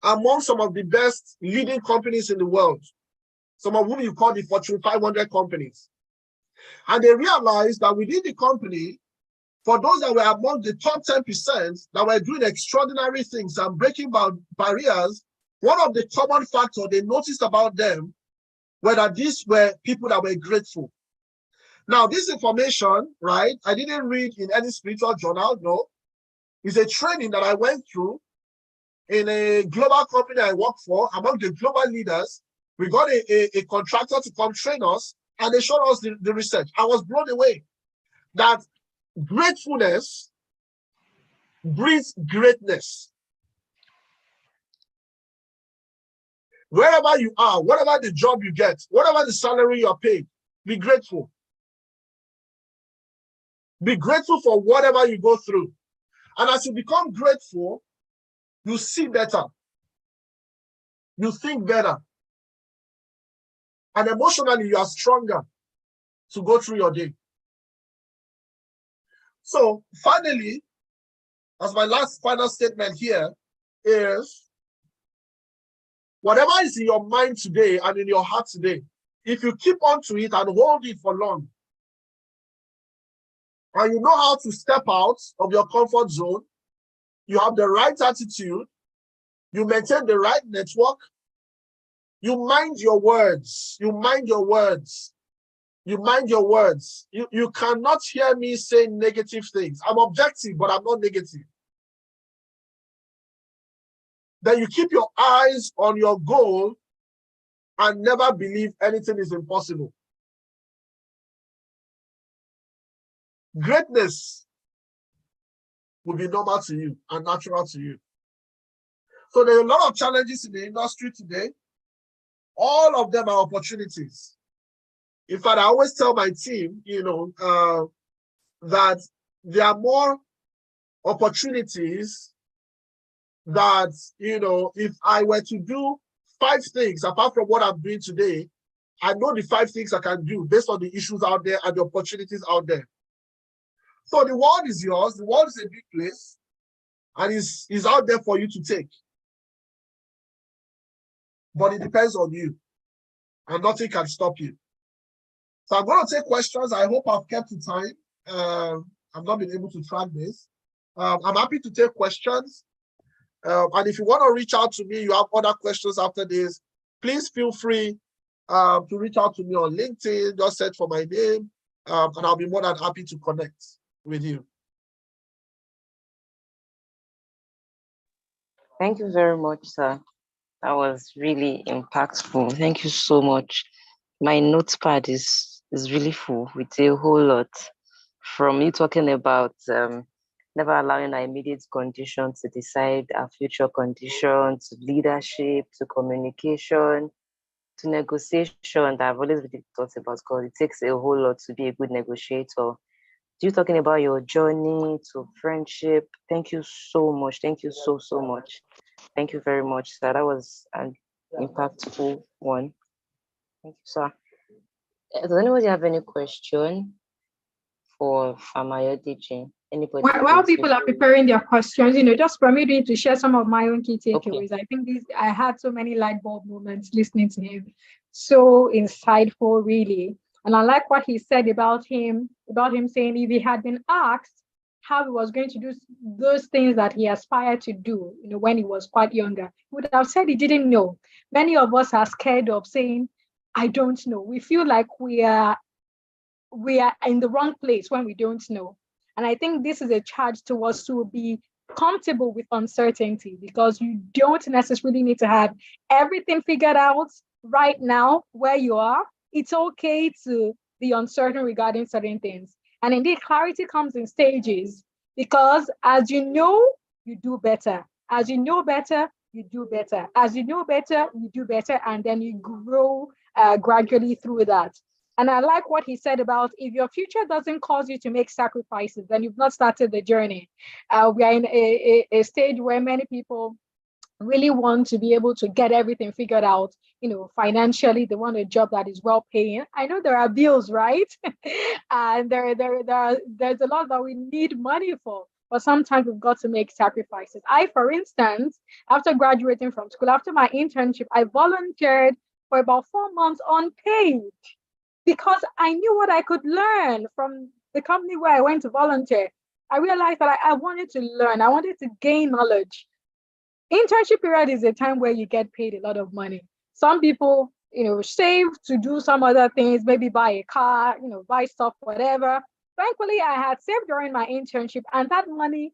among some of the best leading companies in the world, some of whom you call the Fortune 500 companies. And they realized that within the company, for those that were among the top 10% that were doing extraordinary things and breaking barriers, one of the common factors they noticed about them were that these were people that were grateful. Now, this information, right, I didn't read in any spiritual journal, no. It's a training that I went through in a global company I work for, among the global leaders. We got a contractor to come train us, and they showed us the research. I was blown away that gratefulness breeds greatness. Wherever you are, whatever the job you get, whatever the salary you're paid, be grateful. Be grateful for whatever you go through. And as you become grateful, you see better. You think better. And emotionally, you are stronger to go through your day. So finally, as my final statement here is, whatever is in your mind today and in your heart today, if you keep on to it and hold it for long, and you know how to step out of your comfort zone, you have the right attitude, you maintain the right network, you mind your words, you mind your words, you mind your words. You cannot hear me say negative things. I'm objective, but I'm not negative. Then you keep your eyes on your goal and never believe anything is impossible. Greatness will be normal to you and natural to you. So there are a lot of challenges in the industry today. All of them are opportunities. In fact, I always tell my team, that there are more opportunities that, if I were to do 5 things apart from what I'm doing today, I know the 5 things I can do based on the issues out there and the opportunities out there. So the world is yours. The world is a big place, and is out there for you to take. But it depends on you, and nothing can stop you. So I'm going to take questions. I hope I've kept the time. I've not been able to track this. I'm happy to take questions. And if you want to reach out to me, you have other questions after this, please feel free to reach out to me on LinkedIn. Just search for my name, and I'll be more than happy to connect with you. Thank you very much, sir. That was really impactful. Thank you so much. My notepad is really full with a whole lot, from you talking about never allowing our immediate condition to decide our future condition, to leadership, to communication, to negotiation, that I've always really thought about, because it takes a whole lot to be a good negotiator. You talking about your journey to friendship. Thank you so much. Thank you so much. Thank you very much, sir. That was an impactful one. Thank you, sir. Does anybody have any question for Famayodiji? Anybody? While people are preparing their questions, just permit me to share some of my own key takeaways. Okay. I think I had so many light bulb moments listening to him. So insightful, really. And I like what he said about him saying if he had been asked how he was going to do those things that he aspired to do, when he was quite younger, he would have said he didn't know. Many of us are scared of saying, I don't know. We feel like we are in the wrong place when we don't know. And I think this is a charge to us to be comfortable with uncertainty, because you don't necessarily need to have everything figured out right now where you are. It's okay to be uncertain regarding certain things. And indeed, clarity comes in stages, because as you know, you do better. As you know better, you do better. As you know better, you do better. And then you grow gradually through that. And I like what he said about if your future doesn't cause you to make sacrifices, then you've not started the journey. We are in a stage where many people really want to be able to get everything figured out, financially. They want a job that is well paying. I know there are bills, right? And there's a lot that we need money for, but sometimes we've got to make sacrifices. For instance, after graduating from school, after my internship, I volunteered for about 4 months unpaid, because I knew what I could learn from the company where I went to volunteer. I realized that I wanted to learn. I wanted to gain knowledge. Internship period is a time where you get paid a lot of money. Some people, save to do some other things, maybe buy a car, buy stuff, whatever. Thankfully, I had saved during my internship, and that money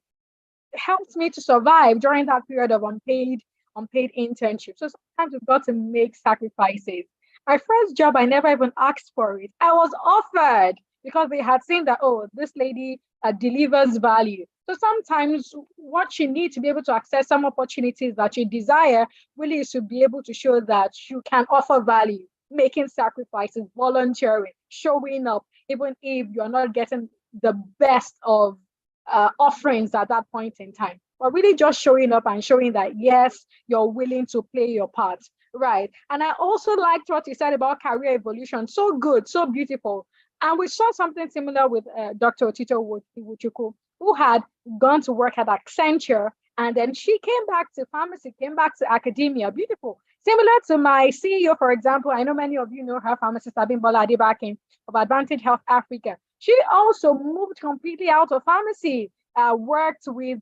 helped me to survive during that period of unpaid internship. So sometimes we've got to make sacrifices. My first job, I never even asked for it. I was offered because they had seen that, oh, this lady delivers value. So sometimes what you need to be able to access some opportunities that you desire really is to be able to show that you can offer value, making sacrifices, volunteering, showing up, even if you're not getting the best of offerings at that point in time. But really just showing up and showing that, yes, you're willing to play your part. Right. And I also liked what you said about career evolution. So good, so beautiful. And we saw something similar with Dr. Otito Iwuchukwu, who had gone to work at Accenture, and then she came back to pharmacy, came back to academia. Beautiful. Similar to my CEO, for example, I know many of you know her, pharmacist Abimbola Adebakin of Advantage Health Africa. She also moved completely out of pharmacy, worked with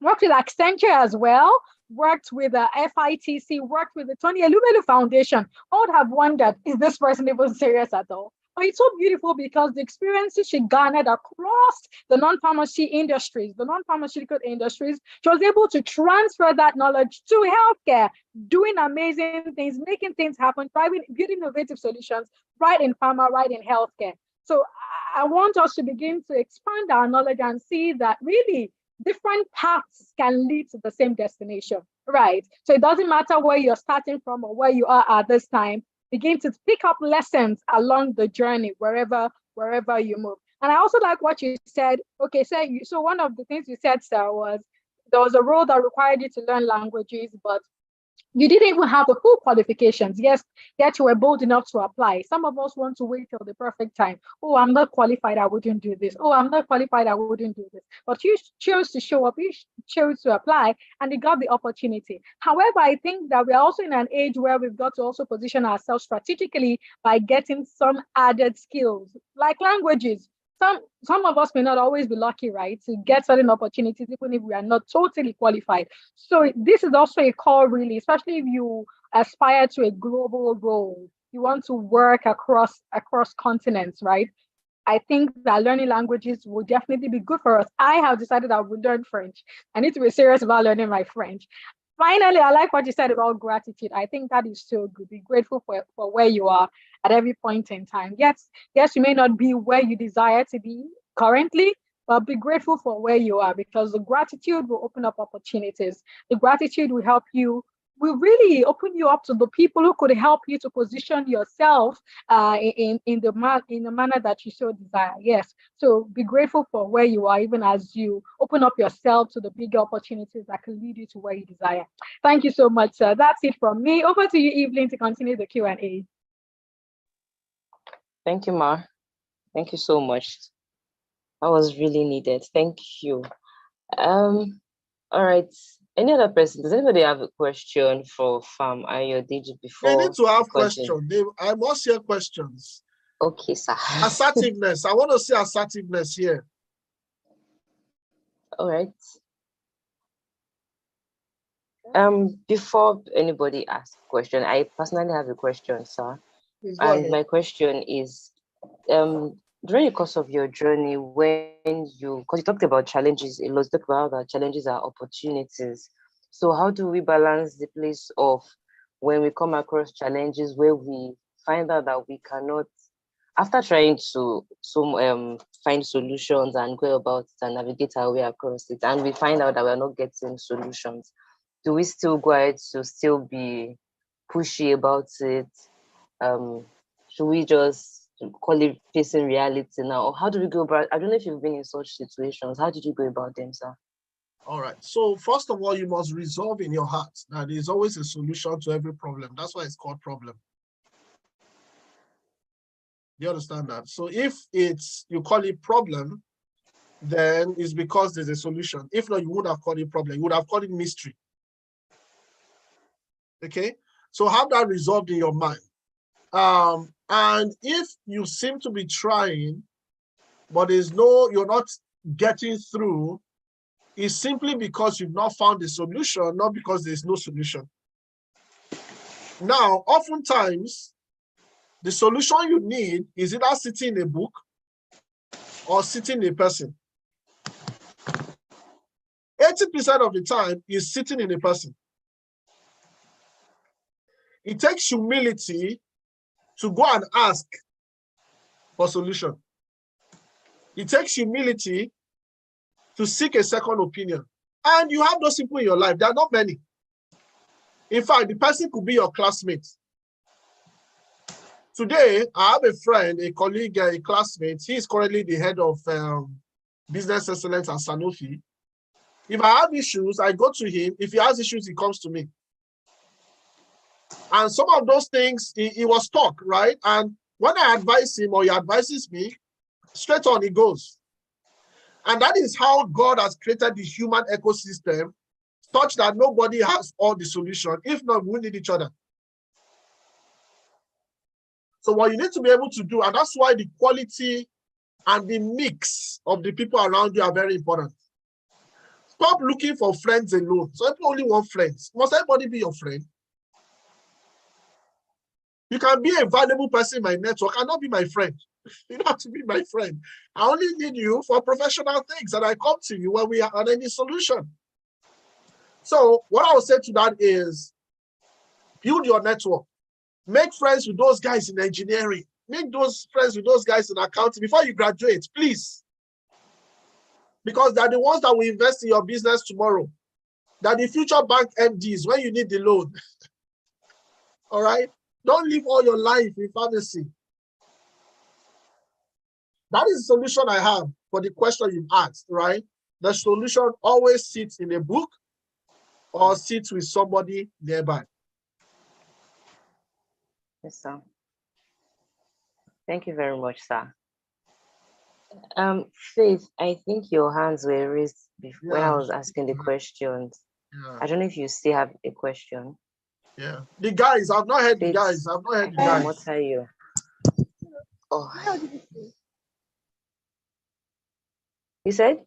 Accenture as well, worked with FITC, worked with the Tony Elumelu Foundation. I would have wondered, is this person even serious at all? But it's so beautiful because the experiences she garnered across the non-pharmacy industries, the non-pharmaceutical industries, she was able to transfer that knowledge to healthcare, doing amazing things, making things happen, building innovative solutions right in pharma, right in healthcare. So I want us to begin to expand our knowledge and see that really different paths can lead to the same destination, right? So it doesn't matter where you're starting from or where you are at this time. Begin to pick up lessons along the journey, wherever you move. And I also like what you said. Okay, so one of the things you said, sir, was there was a role that required you to learn languages, but you didn't even have the full qualifications. Yes, yet you were bold enough to apply. Some of us want to wait till the perfect time. Oh, I'm not qualified, I wouldn't do this. Oh, I'm not qualified, I wouldn't do this. But you chose to show up, you chose to apply, and you got the opportunity. However, I think that we're also in an age where we've got to also position ourselves strategically by getting some added skills, like languages. Some of us may not always be lucky, right, to get certain opportunities, even if we are not totally qualified. So this is also a call, really, especially if you aspire to a global role. You want to work across continents, right? I think that learning languages will definitely be good for us. I have decided I will learn French. I need to be serious about learning my French. Finally, I like what you said about gratitude. I think that is so good. Be grateful for where you are at every point in time. Yes, you may not be where you desire to be currently, but be grateful for where you are, because the gratitude will open up opportunities. The gratitude will help you, will really open you up to the people who could help you to position yourself in the manner that you so desire. Yes. So be grateful for where you are, even as you open up yourself to the bigger opportunities that can lead you to where you desire. Thank you so much, sir. That's it from me. Over to you, Evelyn, to continue the Q&A. Thank you, Ma. Thank you so much. That was really needed. Thank you. All right. Any other person? Does anybody have a question for Farm Ayodeji before? They need to have questions. I must hear questions. Okay, sir. Assertiveness. I want to see assertiveness here. All right. Before anybody asks a question, I personally have a question, sir. And my question is, during the course of your journey, when because you talked about challenges, a lot, talked about that challenges are opportunities. So how do we balance the place of when we come across challenges where we find out that we cannot, after trying to find solutions and go about it and navigate our way across it, and we find out that we're not getting solutions, do we still go ahead to still be pushy about it? Should we just call it facing reality now? Or how do we go about, I don't know if you've been in such situations. How did you go about them, sir? All right. So first of all, you must resolve in your heart that there's always a solution to every problem. That's why it's called problem. Do you understand that? So if you call it problem, then it's because there's a solution. If not, you would have called it problem. You would have called it mystery. Okay? So have that resolved in your mind. And if you seem to be trying, but you're not getting through, it's simply because you've not found a solution, not because there's no solution. Now, oftentimes, the solution you need is either sitting in a book or sitting in a person. 80% of the time is sitting in a person. It takes humility to go and ask for solution. It takes humility to seek a second opinion. And you have those people in your life. There are not many. In fact, the person could be your classmate. Today, I have a friend, a colleague, a classmate. He is currently the head of business excellence at Sanofi. If I have issues, I go to him. If he has issues, he comes to me. And some of those things, he was stuck, right? And when I advise him or he advises me, straight on he goes. And that is how God has created the human ecosystem such that nobody has all the solution. If not, we need each other. So what you need to be able to do, and that's why the quality and the mix of the people around you are very important. Stop looking for friends alone. So people only want friends. Must everybody be your friend? You can be a valuable person in my network and not be my friend. You don't have to be my friend. I only need you for professional things, and I come to you when we are on any solution. So what I would say to that is build your network. Make friends with those guys in engineering. Make those friends with those guys in accounting before you graduate, please. Because they're the ones that will invest in your business tomorrow. They're the future bank MDs when you need the loan. All right? Don't live all your life in pharmacy. That is the solution I have for the question you've asked, right? The solution always sits in a book or sits with somebody nearby. Yes, sir. Thank you very much, sir. Faith, I think your hands were raised before, when I was asking the questions. Yeah. I don't know if you still have a question. Yeah. The guys, I've not heard the guys. I've not heard the guys. What are you? Oh. You said?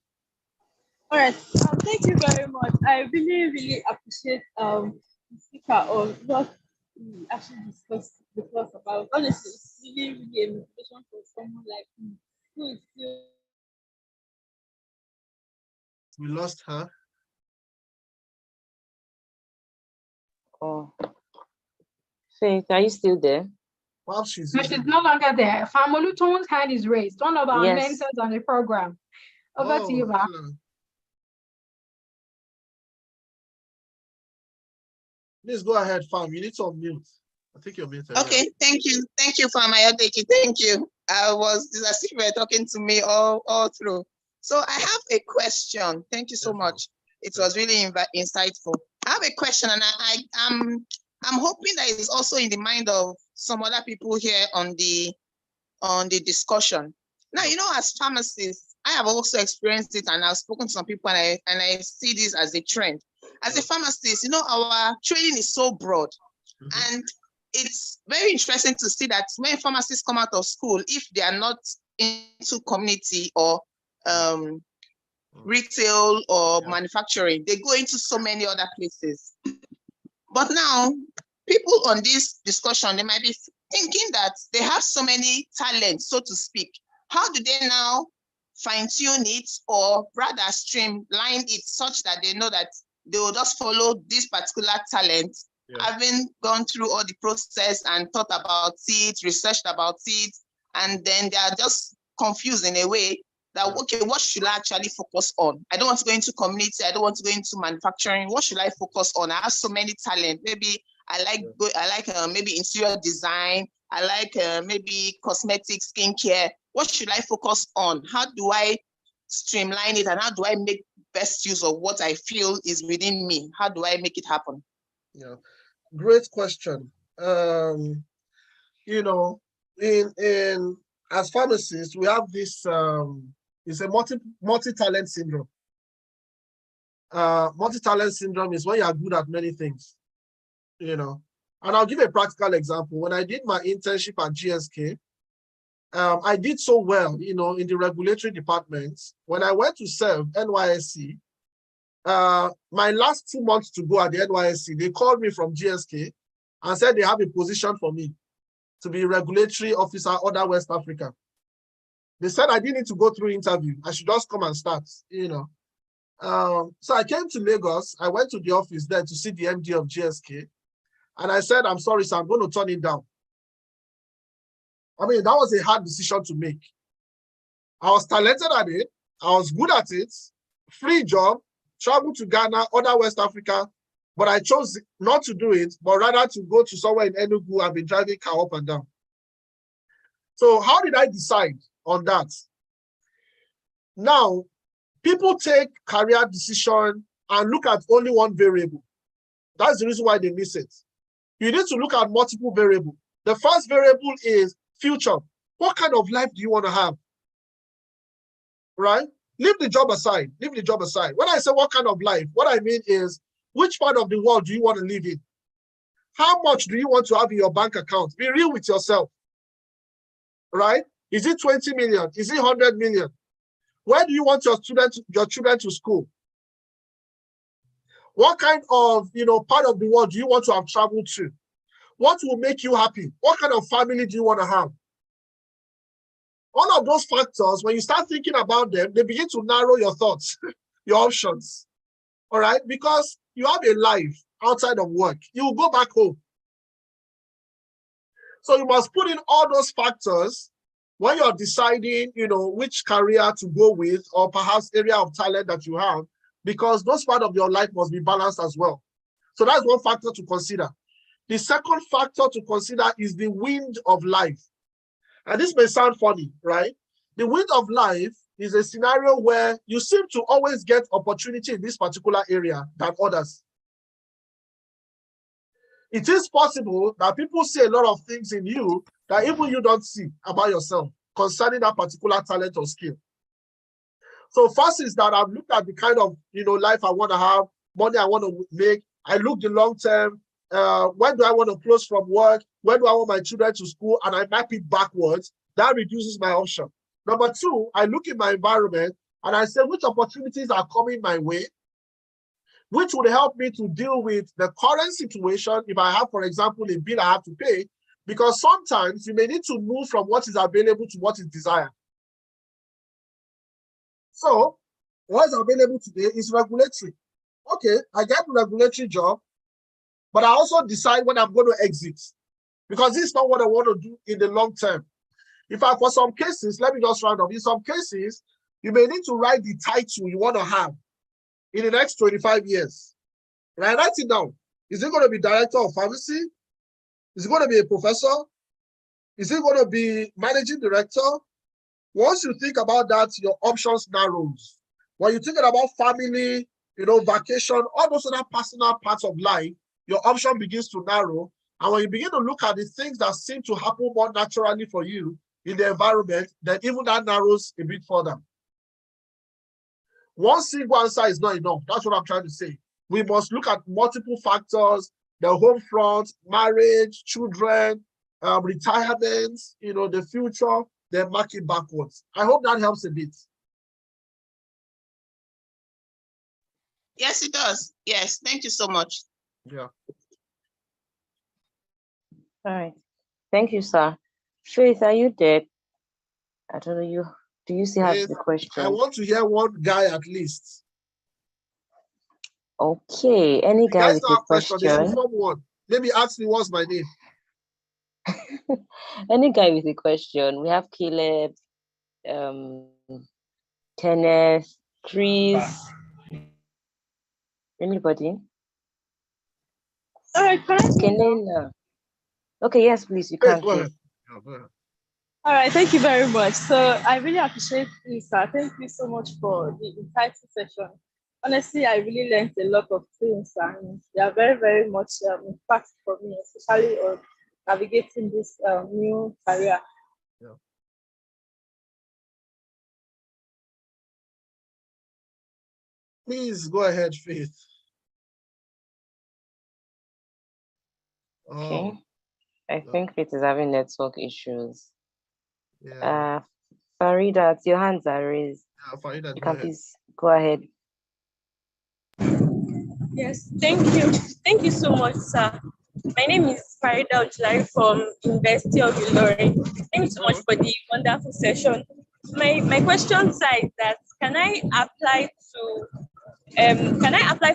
All right. Thank you very much. I really appreciate the speaker of what we actually discussed the class about. Honestly, it's really a motivation for someone like me who is still. We lost her. Oh. Faith, are you still there? Well, she's no longer there. Famoluton's hand is raised. One of our mentors on the program. Over to you, Ma. Please go ahead, Fam. You need to unmute. I think you're muted. Okay, thank you. Thank you, Pharma Incubation. Thank you. It's as if you were talking to me all through. So I have a question. Thank you so much. It was really insightful. I have a question, and I'm hoping that it's also in the mind of some other people here on the discussion. Now, you know, as pharmacists, I have also experienced it, and I've spoken to some people, and I see this as a trend. As a pharmacist, you know, our training is so broad, and it's very interesting to see that when pharmacists come out of school, if they are not into community or retail or manufacturing, they go into so many other places. But now, people on this discussion, they might be thinking that they have so many talents, so to speak. How do they now fine-tune it, or rather streamline it such that they know that they will just follow this particular talent, having gone through all the process and thought about it, researched about it, and then they are just confused in a way that, okay, what should I actually focus on? I don't want to go into community. I don't want to go into manufacturing. What should I focus on? I have so many talents. Maybe I like maybe interior design. I like maybe cosmetic, skincare. What should I focus on? How do I streamline it, and how do I make best use of what I feel is within me? How do I make it happen? Yeah, great question. You know, in as pharmacists, we have this it's a multi-talent syndrome. Multi-talent syndrome is when you are good at many things, you know. And I'll give a practical example. When I did my internship at GSK, I did so well, you know, in the regulatory departments. When I went to serve NYSC, my last 2 months to go at the NYSC, they called me from GSK and said they have a position for me to be regulatory officer, other West Africa. They said I didn't need to go through interview. I should just come and start, you know. So I came to Lagos. I went to the office there to see the MD of GSK. And I said, I'm sorry, sir, I'm going to turn it down. I mean, that was a hard decision to make. I was talented at it. I was good at it. Free job, travel to Ghana, other West Africa. But I chose not to do it, but rather to go to somewhere in Enugu. I've been driving car up and down. So how did I decide on that? Now, people take career decision and look at only one variable. That's the reason why they miss it. You need to look at multiple variables. The first variable is future. What kind of life do you want to have? Right? Leave the job aside. Leave the job aside. When I say what kind of life, what I mean is Which part of the world do you want to live in? How much do you want to have in your bank account? Be real with yourself, right? Is it 20 million? Is it 100 million? Where do you want your children to school? What kind of part of the world do you want to have traveled to? What will make you happy? What kind of family do you want to have? All of those factors, when you start thinking about them, they begin to narrow your thoughts, your options. All right? Because you have a life outside of work. You will go back home. So you must put in all those factors when you're deciding, which career to go with, or perhaps area of talent that you have, because those part of your life must be balanced as well. So that's one factor to consider. The second factor to consider is the wind of life. And this may sound funny, right? The wind of life is a scenario where you seem to always get opportunity in this particular area than others. It is possible that people see a lot of things in you that even you don't see about yourself concerning that particular talent or skill. So first is that I've looked at the kind of life I want to have, money I want to make. I look the long term. When do I want to close from work? When do I want my children to school? And I map it backwards. That reduces my option. Number two, I look in my environment and I say which opportunities are coming my way, which would help me to deal with the current situation if I have, for example, a bill I have to pay, because sometimes you may need to move from what is available to what is desired. So what is available today is regulatory. Okay, I get a regulatory job, but I also decide when I'm going to exit, because this is not what I want to do in the long term. For some cases, let me just round up. In some cases, you may need to write the title you want to have in the next 25 years. Right? Write it down. Is it going to be director of pharmacy? Is it going to be a professor? Is it going to be managing director? Once you think about that, your options narrows. When you're thinking about family, vacation, all those other personal parts of life, your option begins to narrow. And when you begin to look at the things that seem to happen more naturally for you in the environment, then even that narrows a bit further. One single answer is not enough. That's what I'm trying to say. We must look at multiple factors: the home front, marriage, children, retirement, the future, then mark it backwards. I hope that helps a bit. Yes, it does. Yes, thank you so much. Yeah. All right. Thank you, sir. Faith, are you there? I don't know you. Do you still have the question? I want to hear one guy at least. Okay. Any guy with a question? They should form one. Maybe ask me what's my name. Any guy with a question? We have Caleb, Kenneth, Chris. Anybody? All right, Kenena. Okay, yes, please. You can. Go ahead. All right, thank you very much. So I really appreciate this, sir. Thank you so much for the insightful session. Honestly, I really learned a lot of things, and they are very, very much impactful for me, especially on navigating this new career. Yeah. Please go ahead, Faith. Okay. I think Faith is having network issues. Yeah. Farida, your hands are raised. Yeah, Farida, you can please go ahead. Yes, thank you. Thank you so much, sir. My name is Farida Ojulari from University of Ilorin. Thank you so much for the wonderful session. My question, sir, is that can I apply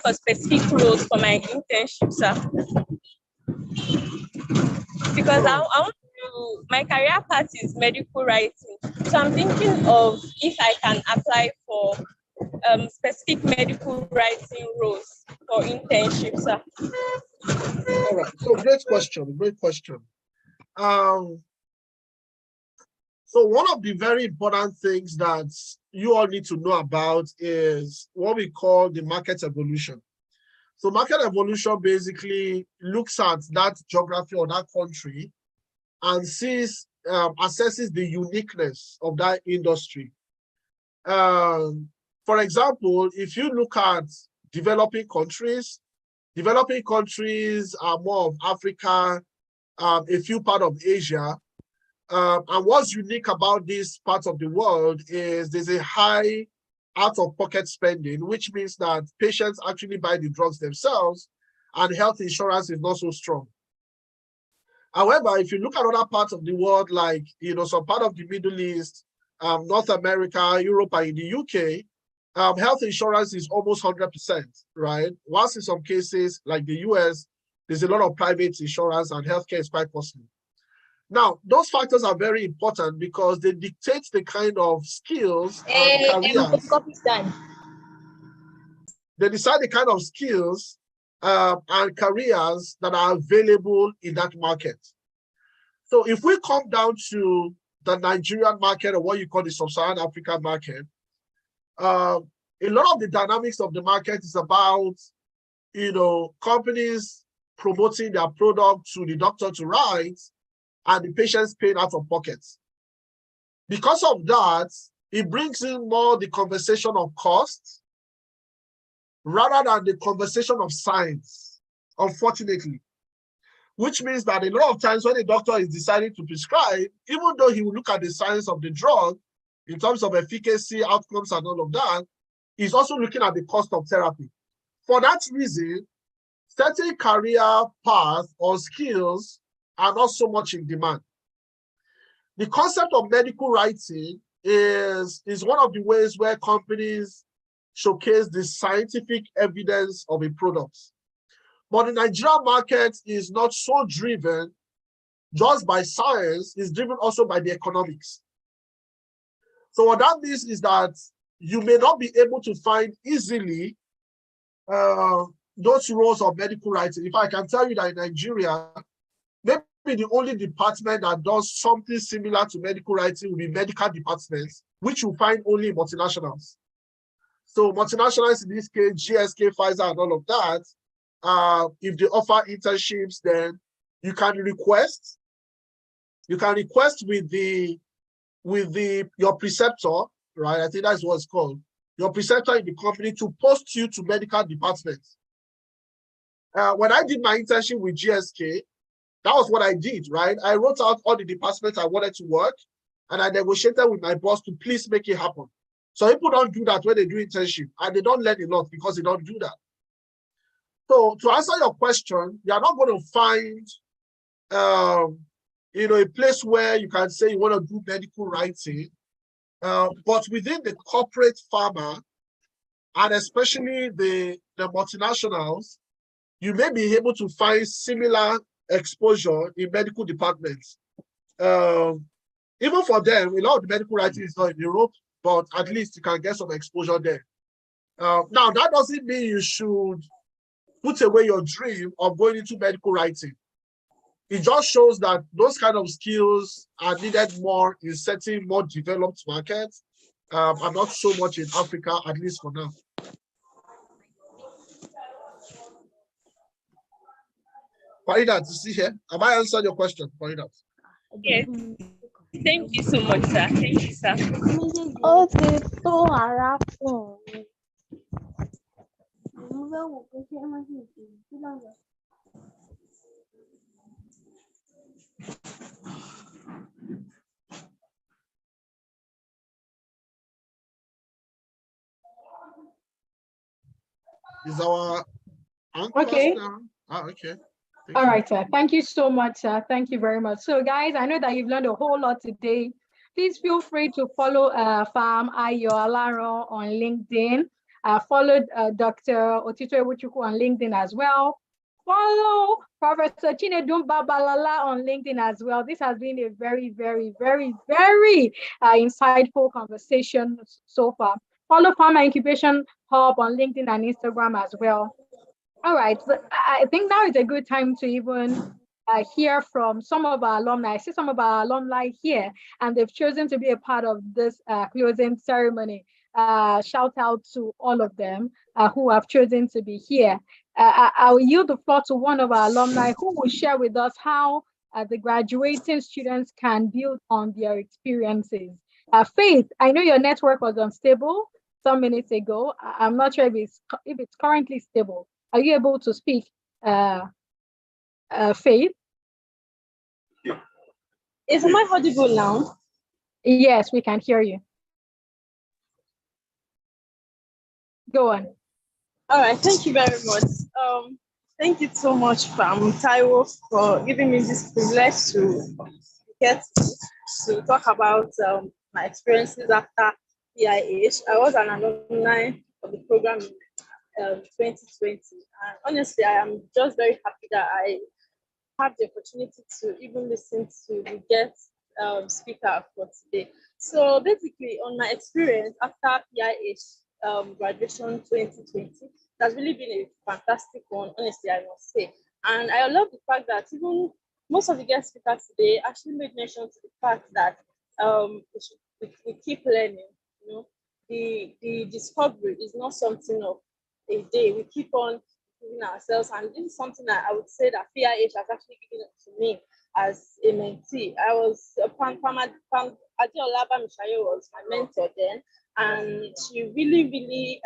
for specific roles for my internship, sir? Because I want to, my career path is medical writing. So I'm thinking of if I can apply for specific medical writing roles for internships, sir. All right. So great question. So one of the very important things that you all need to know about is what we call the market evolution. So market evolution basically looks at that geography or that country and assesses the uniqueness of that industry. For example, if you look at developing countries, Developing countries are more of Africa, a few part of Asia. And what's unique about this part of the world is there's a high out-of-pocket spending, which means that patients actually buy the drugs themselves, and health insurance is not so strong. However, if you look at other parts of the world, like some part of the Middle East, North America, Europe, and in the UK, health insurance is almost 100%, right? Whilst in some cases, like the US, there's a lot of private insurance and healthcare is quite costly. Now, those factors are very important because they dictate the kind of skills and careers. They decide the kind of skills and careers that are available in that market. So if we come down to the Nigerian market, or what you call the Sub-Saharan African market, a lot of the dynamics of the market is about, companies promoting their product to the doctor to write, and the patients paying out of pocket. Because of that, it brings in more the conversation of cost rather than the conversation of science, unfortunately. Which means that a lot of times when a doctor is deciding to prescribe, even though he will look at the science of the drug in terms of efficacy, outcomes, and all of that, he's also looking at the cost of therapy. For that reason, certain career paths or skills are not so much in demand. The concept of medical writing is one of the ways where companies showcase the scientific evidence of a product. But the Nigerian market is not so driven just by science, it's driven also by the economics. So what that means is that you may not be able to find easily those roles of medical writing. If I can tell you that in Nigeria, maybe the only department that does something similar to medical writing will be medical departments, which you find only in multinationals. So multinationals, in this case, GSK, Pfizer, and all of that, if they offer internships, then you can request with your preceptor, right? I think that's what it's called. Your preceptor in the company to post you to medical departments. When I did my internship with GSK, that was what I did, right? I wrote out all the departments I wanted to work, and I negotiated with my boss to please make it happen. So people don't do that when they do internship, and they don't learn a lot because they don't do that. So to answer your question, you are not going to find, a place where you can say you want to do medical writing, but within the corporate pharma, and especially the multinationals, you may be able to find similar exposure in medical departments. Even for them, a lot of the medical writing is not in Europe, but at least you can get some exposure there. Now, that doesn't mean you should put away your dream of going into medical writing. It just shows that those kind of skills are needed more in certain more developed markets, and not so much in Africa, at least for now. Farida, to see here, have I answered your question, Farida? Yes. Thank you so much, sir. Thank you, sir. Is our anchor okay. now? Okay. All right, sir. Thank you so much, sir. Thank you very much. So, guys, I know that you've learned a whole lot today. Please feel free to follow Farm Ayo Alaro on LinkedIn. Follow Dr. Otito Ewuchukwu on LinkedIn as well. Follow Professor Chinedum Babalala on LinkedIn as well. This has been a very, very, very, very insightful conversation so far. Follow Pharma Incubation Hub on LinkedIn and Instagram as well. All right, so I think now is a good time to even hear from some of our alumni. I see some of our alumni here, and they've chosen to be a part of this closing ceremony. Shout out to all of them who have chosen to be here. I'll yield the floor to one of our alumni who will share with us how the graduating students can build on their experiences. Faith, I know your network was unstable some minutes ago. I'm not sure if it's currently stable. Are you able to speak, Faith? Is my audible now? Yes, we can hear you. Go on. All right, thank you very much. Thank you so much, Taiwo, for giving me this privilege to get to talk about my experiences after PIH. I was an alumni of the program in 2020, and honestly, I am just very happy that I have the opportunity to even listen to the guest speaker for today. So basically, on my experience after PIH graduation 2020, that's really been a fantastic one, honestly, I must say. And I love the fact that even most of the guest speakers today actually made mention to the fact that we keep learning. You know, the discovery is not something of a day. We keep on improving ourselves, and this is something that I would say that PIH has actually given to me as a mentee. I was Adeola Bamishayo was my mentor then, and she really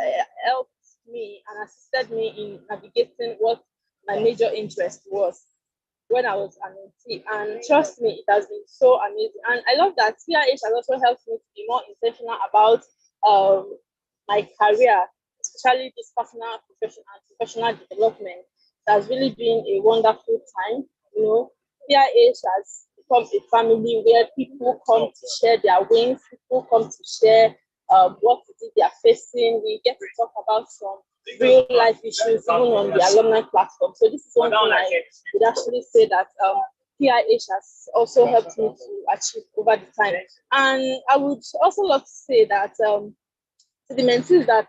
helped me and assisted me in navigating what my major interest was when I was an mentee. And trust me, it has been so amazing. And I love that PIH has also helped me to be more intentional about my career, especially this personal, professional development. It has really been a wonderful time. You know, PIH has become a family where people come to share their wins, people come to share what it is they are facing. We get to talk about some real life issues even on the alumni platform. So this is one thing I would actually say that PIH has also helped me to achieve over the time. And I would also love to say that to the mentees that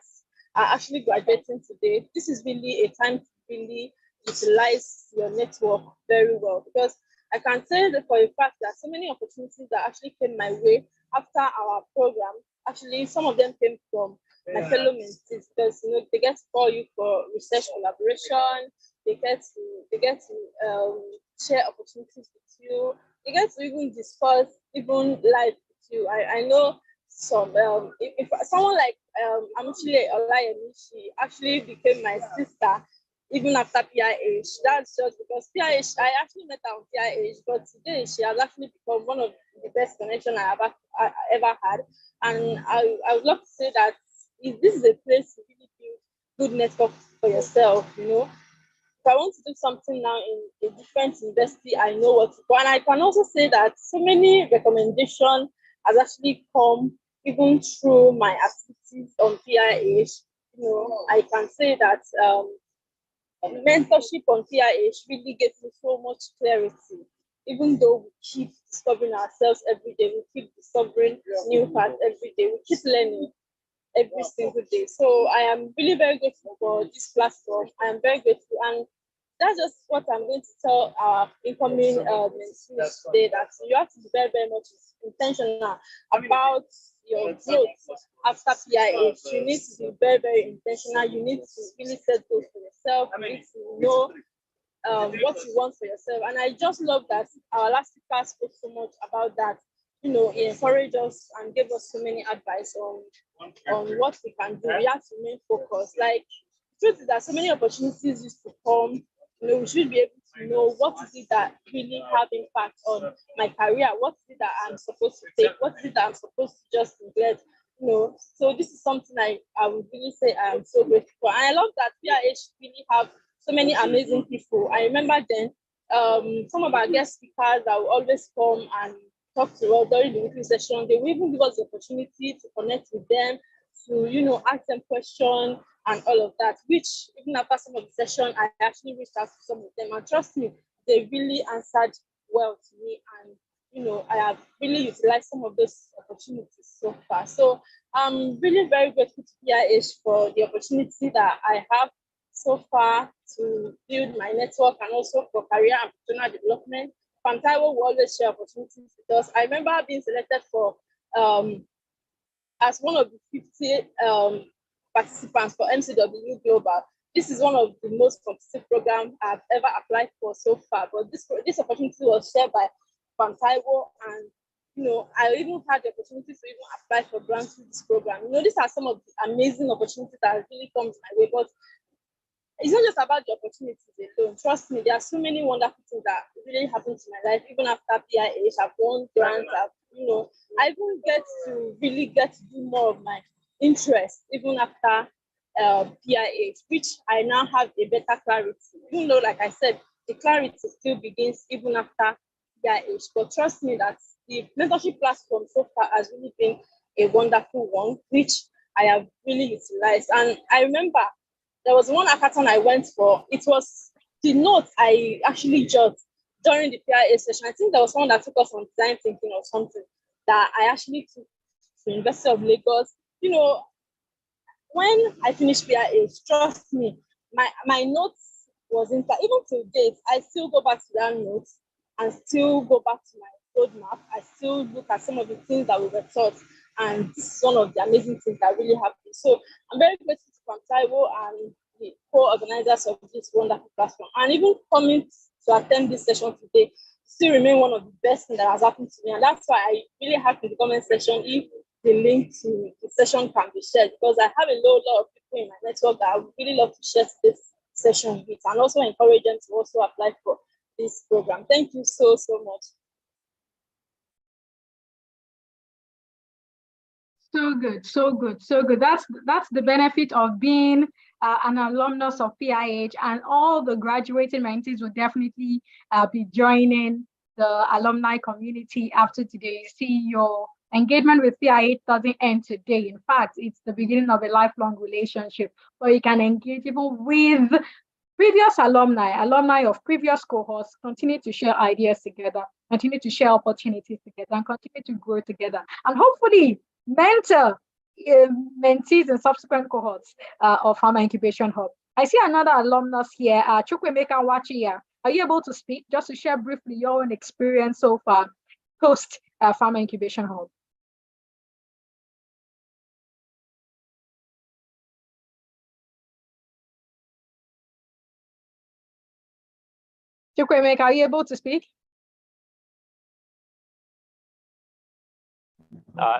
are actually graduating today, this is really a time to really utilize your network very well, because I can say that for a fact that so many opportunities that actually came my way after our program, actually some of them came from my fellow mentees, because they get to call you for research collaboration, they get to share opportunities with you, they get to even discuss even life with you. I know some if someone like Amuchile Olayemi, she actually became my sister even after PIH. That's just because PIH, I actually met her on PIH, but today she has actually become one of the best connections I ever had. And I would love to say that if this is a place to really build good network for yourself, if I want to do something now in a different university, I know what to do. And I can also say that so many recommendations has actually come even through my activities on PIH. I can say that mentorship on PIH really gave me so much clarity. Even though we keep discovering ourselves every day, we keep discovering new paths every day, we keep learning every single day. So I am really very grateful for this platform. I am very grateful, and that's just what I'm going to tell our incoming mentees today, that you have to be very, very much intentional about your growth after PIH. You need to be very, very intentional. You need to really set goals for yourself. You need to know what you want for yourself. And I just love that our last speaker spoke so much about that. He encouraged us and gave us so many advice on what we can do. We have to remain focused. Like, the truth is that so many opportunities used to come. We should be able to know what is it that really have impact on my career. What is it that I'm supposed to take? What is it that I'm supposed to just neglect? So this is something I would really say I am so grateful for. And I love that PIH really have so many amazing people. I remember then some of our guest speakers that will always come and talk to us during the weekly session. They will even give us the opportunity to connect with them, to ask them questions and all of that, which even after some of the session, I actually reached out to some of them, and trust me, they really answered well to me, and I have really utilized some of those opportunities so far. So I'm really very grateful to PIH for the opportunity that I have so far to build my network, and also for career and professional development. Taiwo will always share opportunities with us. I remember being selected for as one of the 50 participants for MCW Global. This is one of the most competitive programs I've ever applied for so far. But this opportunity was shared by Taiwo, and I even had the opportunity to even apply for grants through this program. These are some of the amazing opportunities that have really come my way. But it's not just about the opportunities alone. Trust me, there are so many wonderful things that really happened to my life. Even after PIH, I've won grants. I even get to really get to do more of my interest even after PIH, which I now have a better clarity. Even though, like I said, the clarity still begins even after PIH. But trust me that the mentorship platform so far has really been a wonderful one, which I have really utilized. And I remember there was one hackathon I went for. It was the notes I actually jotted during the PIH session. I think there was someone that took us on design thinking or something that I actually took to University of Lagos. When I finished PIH, trust me, my notes was in even to date, I still go back to that notes and still go back to my roadmap. I still look at some of the things that we were taught, and it's one of the amazing things that really happened. So I'm very grateful to Taiwo and the co-organizers of this wonderful platform. And even coming to attend this session today still remain one of the best things that has happened to me. And that's why I really have in the comment section if the link to the session can be shared, because I have a lot of people in my network that I would really love to share this session with, and also encourage them to also apply for this program. Thank you so much. So good, so good, so good. That's the benefit of being an alumnus of PIH, and all the graduating mentees will definitely be joining the alumni community after today. See, your engagement with PIH doesn't end today. In fact, it's the beginning of a lifelong relationship where you can engage even with previous alumni of previous cohorts, continue to share ideas together, continue to share opportunities together, and continue to grow together. And hopefully mentor mentees in subsequent cohorts of Pharma Incubation Hub. I see another alumnus here, Chukwemeka Wachia. Are you able to speak just to share briefly your own experience so far post Pharma Incubation Hub? Chukwemeka, are you able to speak?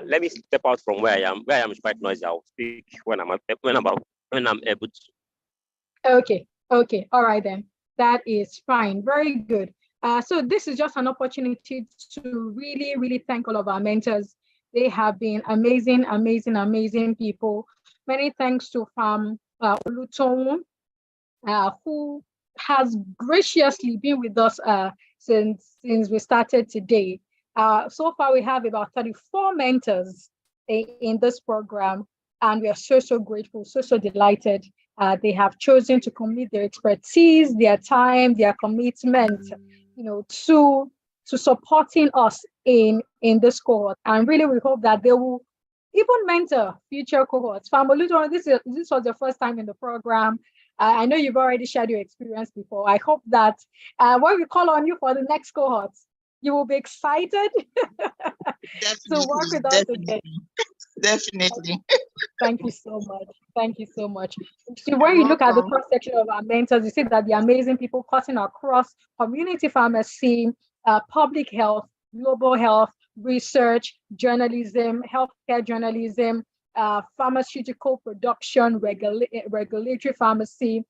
Let me step out from where I am. Where I am is quite noisy. I'll speak when I'm able to. Okay. All right then. That is fine. Very good. So this is just an opportunity to really thank all of our mentors. They have been amazing people. Many thanks to Oluton, who has graciously been with us since we started today. So far, we have about 34 mentors in this program, and we are so grateful, so delighted. They have chosen to commit their expertise, their time, their commitment, to supporting us in this cohort. And really, we hope that they will even mentor future cohorts. Famoluto, this was the first time in the program. I know you've already shared your experience before. I hope that when we call on you for the next cohort, you will be excited to work with us again. Definitely. Thank you so much. Thank you so much. See, when you look at the cross section of our mentors, you see that the amazing people cutting across community pharmacy, public health, global health, research, journalism, healthcare journalism, pharmaceutical production, regulatory pharmacy,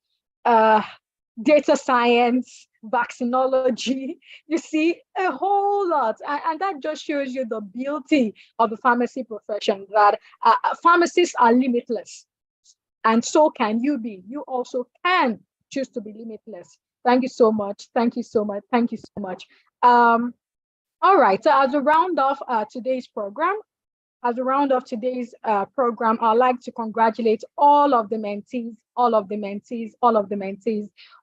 data science, vaccinology. You see a whole lot, and that just shows you the beauty of the pharmacy profession, that pharmacists are limitless, and so can you be. You also can choose to be limitless. Thank you so much. Thank you so much. Thank you so much. All right, so as a round off today's program, I'd like to congratulate all of the mentees,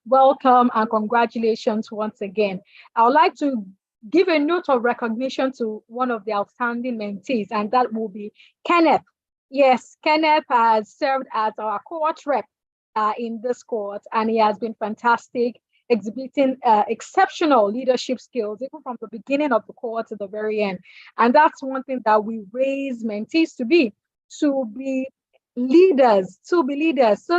Welcome and congratulations once again. I would like to give a note of recognition to one of the outstanding mentees, and that will be Kenneth. Yes, Kenneth has served as our cohort rep in this cohort, and he has been fantastic, exhibiting exceptional leadership skills, even from the beginning of the cohort to the very end. And that's one thing that we raise mentees to be leaders, so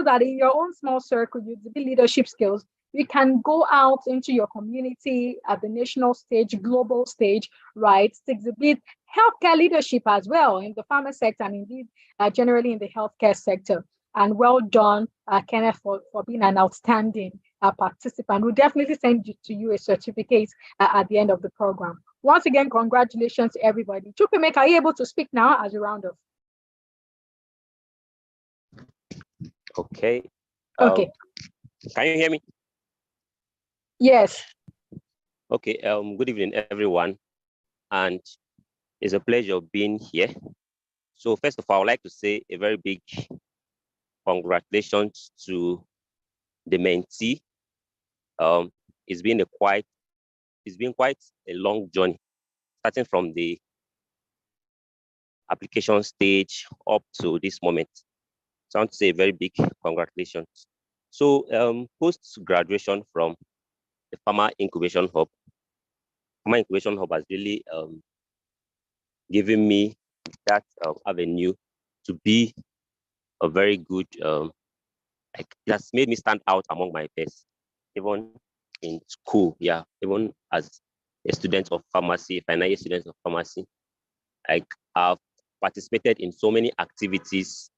that in your own small circle, you develop leadership skills. You can go out into your community at the national stage, global stage, right, to exhibit healthcare leadership as well in the pharma sector, and indeed generally in the healthcare sector. And well done, Kenneth, for being an outstanding participant. We'll definitely send to you a certificate at the end of the program. Once again, congratulations to everybody. Chukwemeka, are you able to speak now as a round off? Okay. Okay. Can you hear me? Yes. Okay. Good evening, everyone, and it's a pleasure being here. So first of all, I would like to say a very big congratulations to the mentee. It's been quite a long journey, starting from the application stage up to this moment. So I want to say a very big congratulations. So post-graduation from the Pharma Incubation Hub, Pharma Incubation Hub has really given me that avenue to be a very good, like it has made me stand out among my peers, even in school, yeah, even as a student of pharmacy, final year student of pharmacy. Like I've participated in so many activities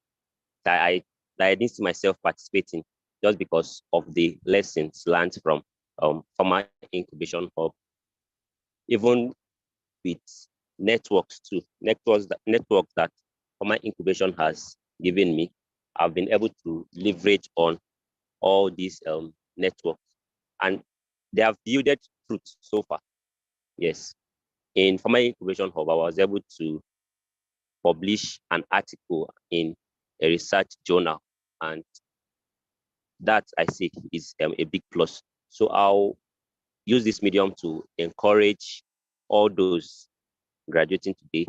that I didn't see myself participating just because of the lessons learned from Pharma Incubation Hub, even with networks too, networks that Pharma Incubation has given me. I've been able to leverage on all these networks, and they have yielded fruit so far. Yes, in Pharma Incubation Hub, I was able to publish an article in a research journal, and that I see is a big plus. So I'll use this medium to encourage all those graduating today.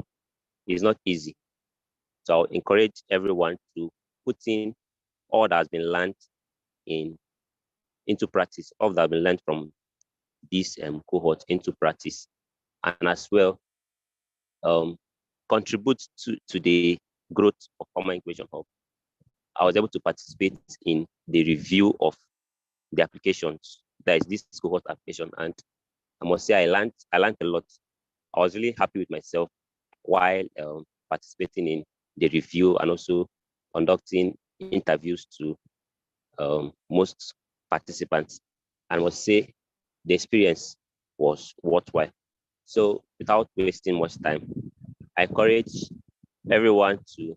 It's not easy. So I'll encourage everyone to put in all that has been learned into practice, all that has been learned from this cohort into practice, and as well contribute to the growth of Pharma Incubation Hub. I was able to participate in the review of the applications, that is this cohort application, and I must say I learned a lot. I was really happy with myself while participating in the review and also conducting interviews to most participants. And I must say the experience was worthwhile. So without wasting much time, I encourage everyone to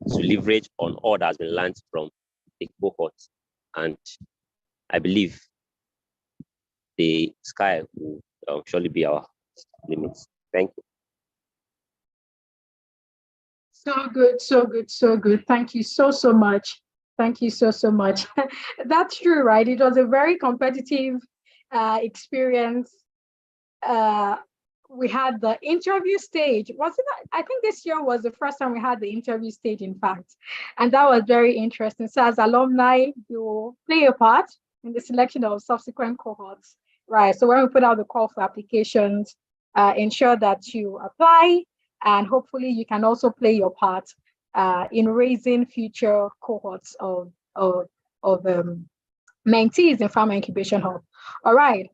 leverage on all that has been learned from the cohort, and I believe the sky will surely be our limits. Thank you. So good, so good, so good. Thank you so much. Thank you so much. That's true, right? It was a very competitive experience. We had the interview stage. I think this year was the first time we had the interview stage, in fact. And that was very interesting. So as alumni, you play a part in the selection of subsequent cohorts, right? So when we put out the call for applications, ensure that you apply, and hopefully you can also play your part in raising future cohorts of mentees in Pharma Incubation Hub. All right.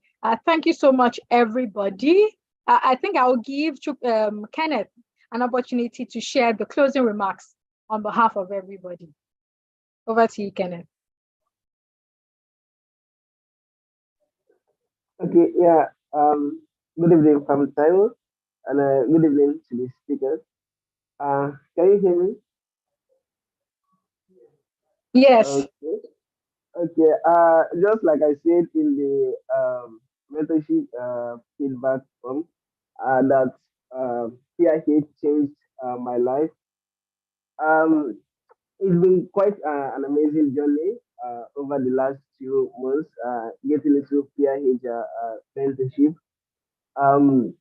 Thank you so much, everybody. I think I'll give Kenneth an opportunity to share the closing remarks on behalf of everybody. Over to you, Kenneth. Okay, yeah. Good evening from Taiwan, and good evening to the speakers. Can you hear me? Yes. Okay. Okay. Just like I said in the mentorship feedback form, that PIH changed my life. It's been quite an amazing journey over the last few months, getting into PIH mentorship. Um,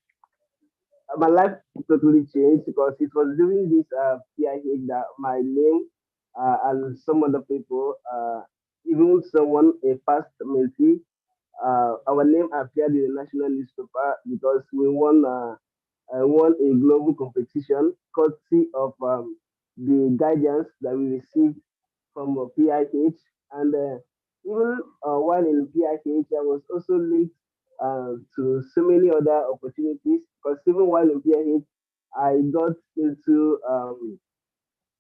my life totally changed because it was during this PIH that my name and some other people, even someone, a past mentee, our name appeared in the national newspaper because we won a global competition courtesy of the guidance that we received from PIH. And even while in PIH, I was also linked to so many other opportunities because even while in PIH, I got into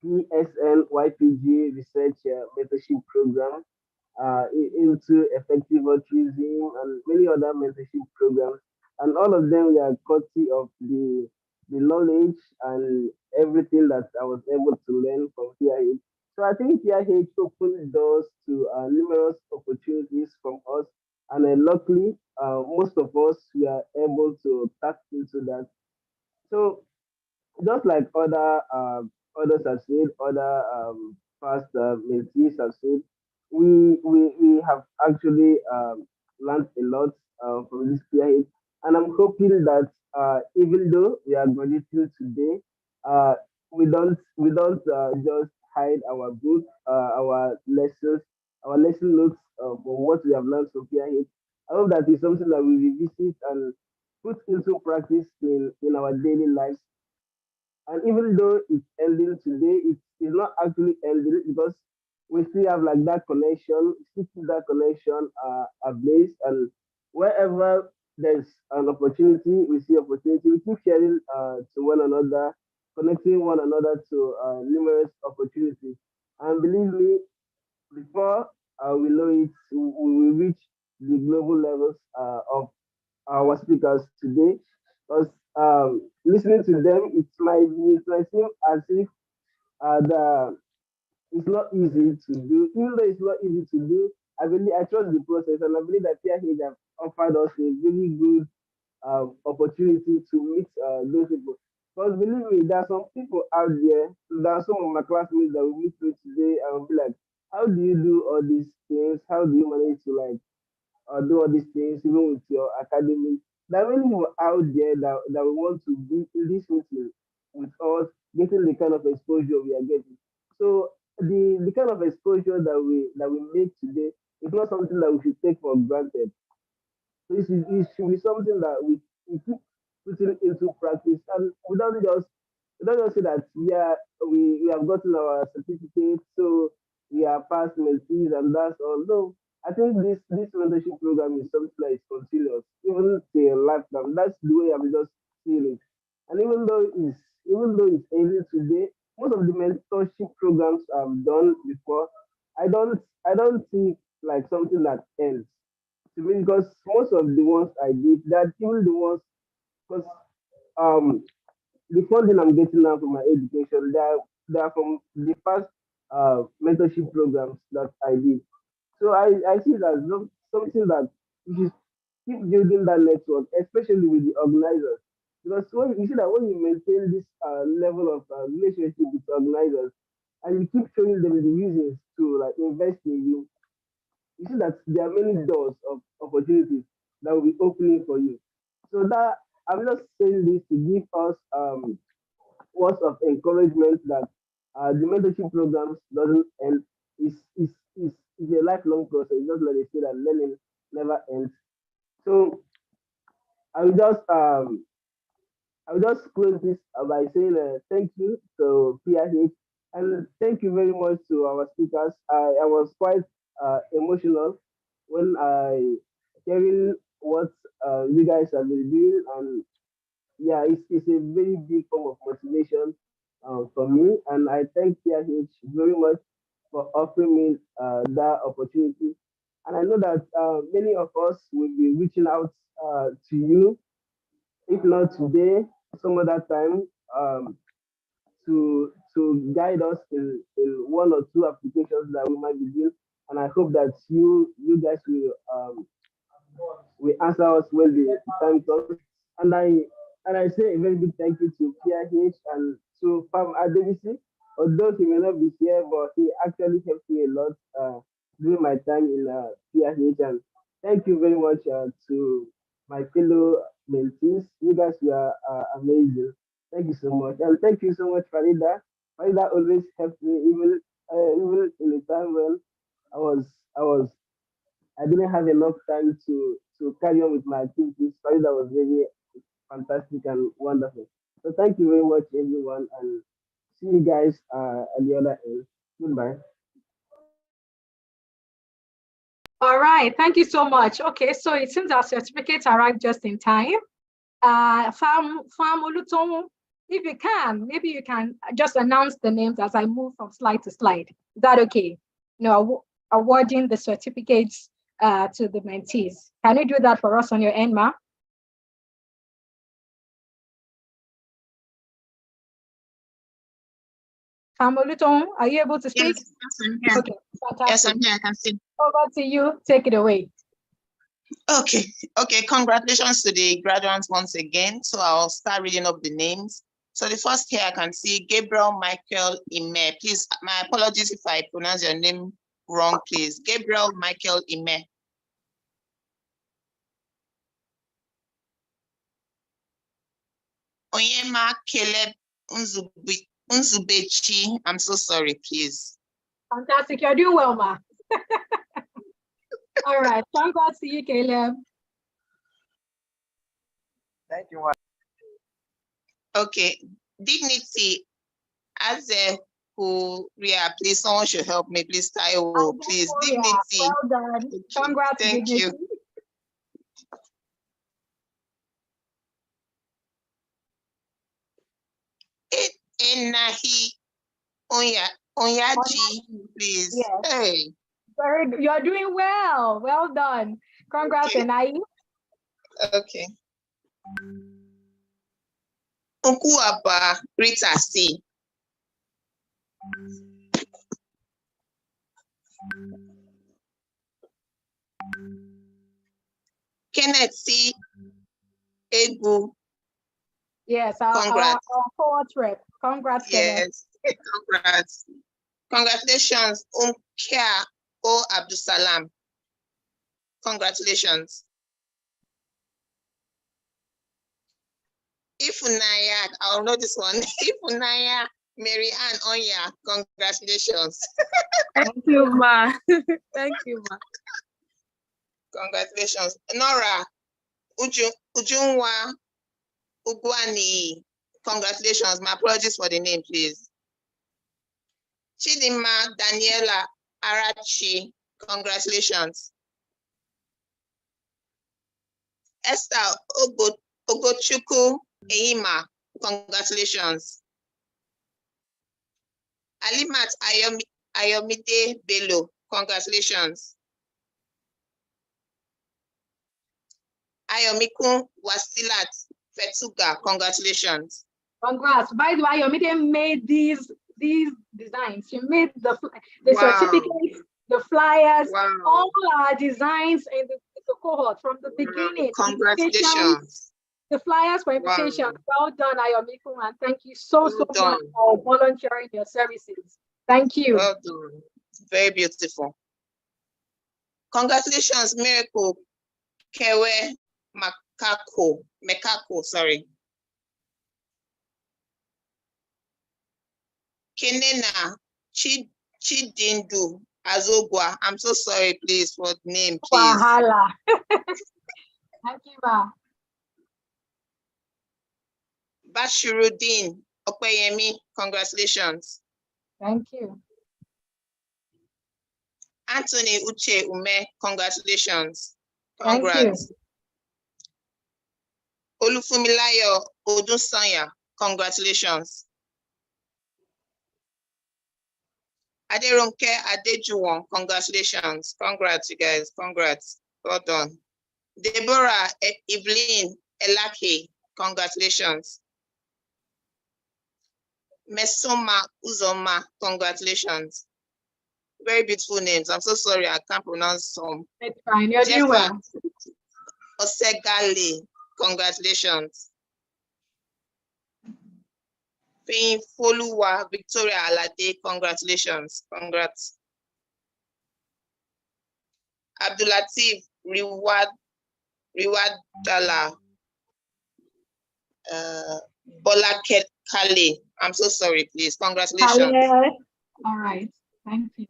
PSN YPG research mentorship program, into effective altruism and many other mentorship programs. And all of them were courtesy of the knowledge and everything that I was able to learn from PIH. So I think PIH opened doors to numerous opportunities from us. And luckily, most of us were able to tap into that. So just like others have said, other past mentees have said, we have actually learned a lot from this period, and I'm hoping that even though we are graduating today, uh, we don't just hide our book, our lesson notes for what we have learned from PIH. I hope that is something that we revisit and put into practice in our daily lives. And even though it's ending today, it's not actually ending because we still have like that connection, still keep that connection ablaze. And wherever there's an opportunity, we see opportunity, we keep sharing to one another, connecting one another to numerous opportunities. And believe me, before we know it, we will reach the global levels of our speakers today. Because listening to them, it might seem as if it's not easy to do. Even though it's not easy to do, I trust the process, and I believe that Pierre have offered us a really good opportunity to meet those people. Because believe me, there are some people out there. There are some of my classmates that we meet with today, and will be like, "How do you do all these things? How do you manage to like do all these things, even with your academics?" There are many people out there that we want to be in this meeting with us, getting the kind of exposure we are getting. So the kind of exposure that we make today is not something that we should take for granted. So it should be something that we keep putting into practice, and we don't just say that, yeah, we have gotten our certificate, so we are past mentees and that's all. No, I think this mentorship program is something that is continuous, even till lifetime. That's the way I'm just feeling. And even though it's ending today, most of the mentorship programs I've done before, I don't see like something that ends to me, because most of the ones I did, that even the ones, because um the funding I'm getting now for my education, they are from the past mentorship programs that I did. So I see that something that we should keep building that network, especially with the organizers. Because when you see that when you maintain this level of relationship with organizers, and you keep showing them the reasons to like invest in you, you see that there are many doors of opportunities that will be opening for you. So that I'm just saying this to give us words of encouragement that the mentorship programs doesn't end. Is a lifelong process. Just like they say that learning never ends. So I will just um I will just close this by saying thank you to PIH, and thank you very much to our speakers. I was quite emotional when I hearing what you guys have been doing, and yeah, it's a very big form of motivation for me, and I thank PIH very much for offering me that opportunity. And I know that many of us will be reaching out to you, if not today, some other time, to guide us in one or two applications that we might be doing. And I hope that you guys will answer us when the time comes. And I say a very big thank you to PIH and to Pam Adebisi. Although he may not be here, but he actually helped me a lot during my time in PIH. And thank you very much to my fellow mentees. You guys were amazing. Thank you so much. And thank you so much, Farida. Farida always helped me, even in the time when I was I was I didn't have enough time to carry on with my activities. Farida was very fantastic and wonderful. So thank you very much, everyone, and see you guys at the other end. Goodbye. All right, thank you so much. Okay, so it seems our certificates arrived just in time. Farm Oluton if you can, maybe you can just announce the names as I move from slide to slide. Is that okay? Awarding the certificates to the mentees. Can you do that for us on your end, Ma? Kamoluton, are you able to speak? Yes, I'm here. Okay, fantastic. Yes, I'm here. I can see. Over to you. Take it away. Okay. Congratulations to the graduates once again. So I'll start reading up the names. So the first here I can see Gabriel Michael Ime. Please, my apologies if I pronounce your name wrong, please. Gabriel Michael Ime. Onyema Caleb Unzubechi. I'm so sorry, please. Fantastic. You're doing well, Ma. All right. Congrats to you, Caleb. Thank you, Ma. Okay. Dignity. As a please, someone should help me. Please, Taiwo, please. Dignity. Well done. Congrats, Thank Dignity. you. Enahi Onyaji, please. Yes. Hey. You're doing well. Well done. Congrats, Okay. Enai. Okay. Unkuaba Rita C. Kenneth C. Egu. Yes, our cohort rep. Congrats, Kenneth. Yes, congrats. Congratulations, Umkia O. Abdusalam. Congratulations. Ifunaya, I'll know this one. Ifunaya Mary Ann Onya, congratulations. Thank you, Ma. Thank you, Ma. Congratulations. Nora Ujunwa Ugwani, congratulations. My apologies for the name, please. Chidima Daniela Arachi, congratulations. Esther Ogochukwu Eima, congratulations. Alimat Ayomide Bello, congratulations. Ayomikun Wasilat Fetuga, congratulations. Congrats. By the way, Ayomide made these designs. She made the Wow. certificates, the flyers, wow. all our designs in the cohort from the beginning. Congratulations. The flyers for invitation. Wow. Well done, Ayomiku, and thank you so Well much done. for volunteering your services. Thank you. Well done. Very beautiful. Congratulations, Miracle Kewe Mekako, sorry. Kenena Chidindu Azogwa. I'm so sorry, please, for the name, please. Wahala. Thank you, Ma. Bashiruddin Okweyemi, congratulations. Thank you. Anthony Uche Ume, congratulations. Congrats. Thank you. Olufumilayo Odunsanya, congratulations. Aderonke Adejuwon, congratulations. Congrats, you guys. Congrats. Well done. Deborah Evelyn Elake, congratulations. Mesoma Uzoma, congratulations. Very beautiful names. I'm so sorry, I can't pronounce some. It's fine. You're doing well. Osegali, congratulations. Fain Foluwa Victoria Alade, congratulations. Congrats. Abdulatif Riwadala Bola Kale. I'm so sorry, please. Congratulations. All right. Thank you.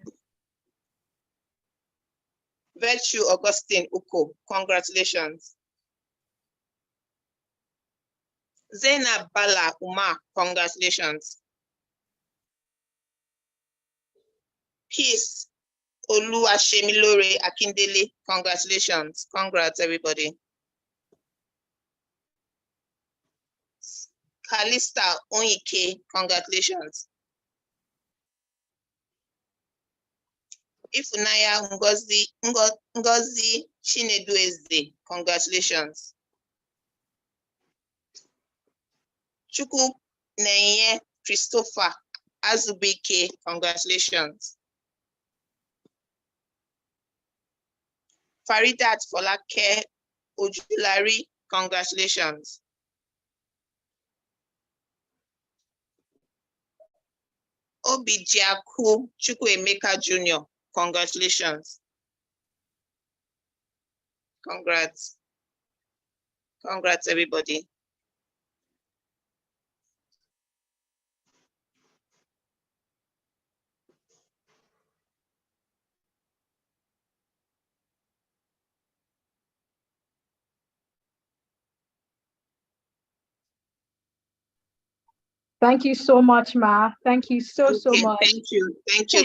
Virtue Augustine Uko, congratulations. Zena Bala Uma, congratulations. Peace Oluwashemilore Akindele, congratulations. Congrats, everybody. Kalista Onyike, congratulations. Ifunaya Ngozi Chinedueze, congratulations. Chukwu Nenye Christopher Azubike, congratulations. Faridat Folake Ojulari, congratulations. Obijiaku Chukwuemeka Jr., congratulations. Congrats. Congrats, everybody. Thank you so much, Ma. Thank you so much. Thank you,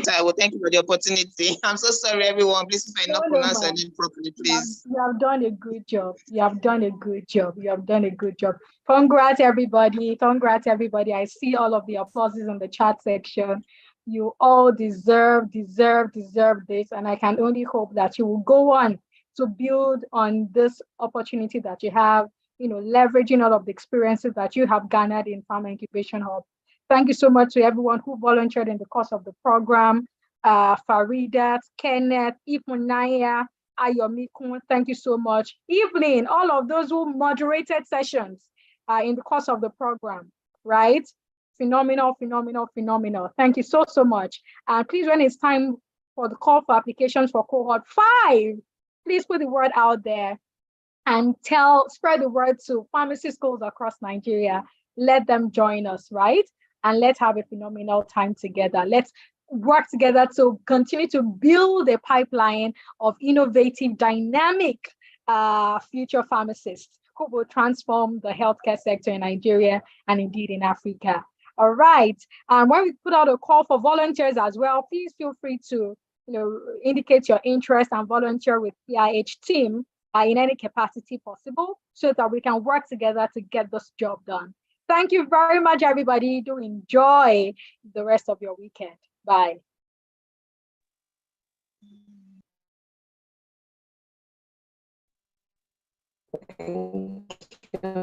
Taiwo. Thank you for the opportunity. I'm so sorry, everyone. Please, if I not pronounce your name properly, please. You have done a good job. You have done a good job. You have done a good job. Congrats, everybody. Congrats, everybody. I see all of the applauses in the chat section. You all deserve this, and I can only hope that you will go on to build on this opportunity that you have, leveraging all of the experiences that you have garnered in Pharma Incubation Hub. Thank you so much to everyone who volunteered in the course of the program. Faridat, Kenneth, Ifunaya, Ayomikun, thank you so much. Evelyn, all of those who moderated sessions in the course of the program, right? Phenomenal. Thank you so much. And please, when it's time for the call for applications for cohort 5, please put the word out there and spread the word to pharmacy schools across Nigeria. Let them join us, right? And let's have a phenomenal time together. Let's work together to continue to build a pipeline of innovative, dynamic future pharmacists who will transform the healthcare sector in Nigeria and indeed in Africa. All right. And when we put out a call for volunteers as well, please feel free to indicate your interest and volunteer with PIH team in any capacity possible so that we can work together to get this job done. Thank you very much, everybody. Do enjoy the rest of your weekend. Bye. Thank you.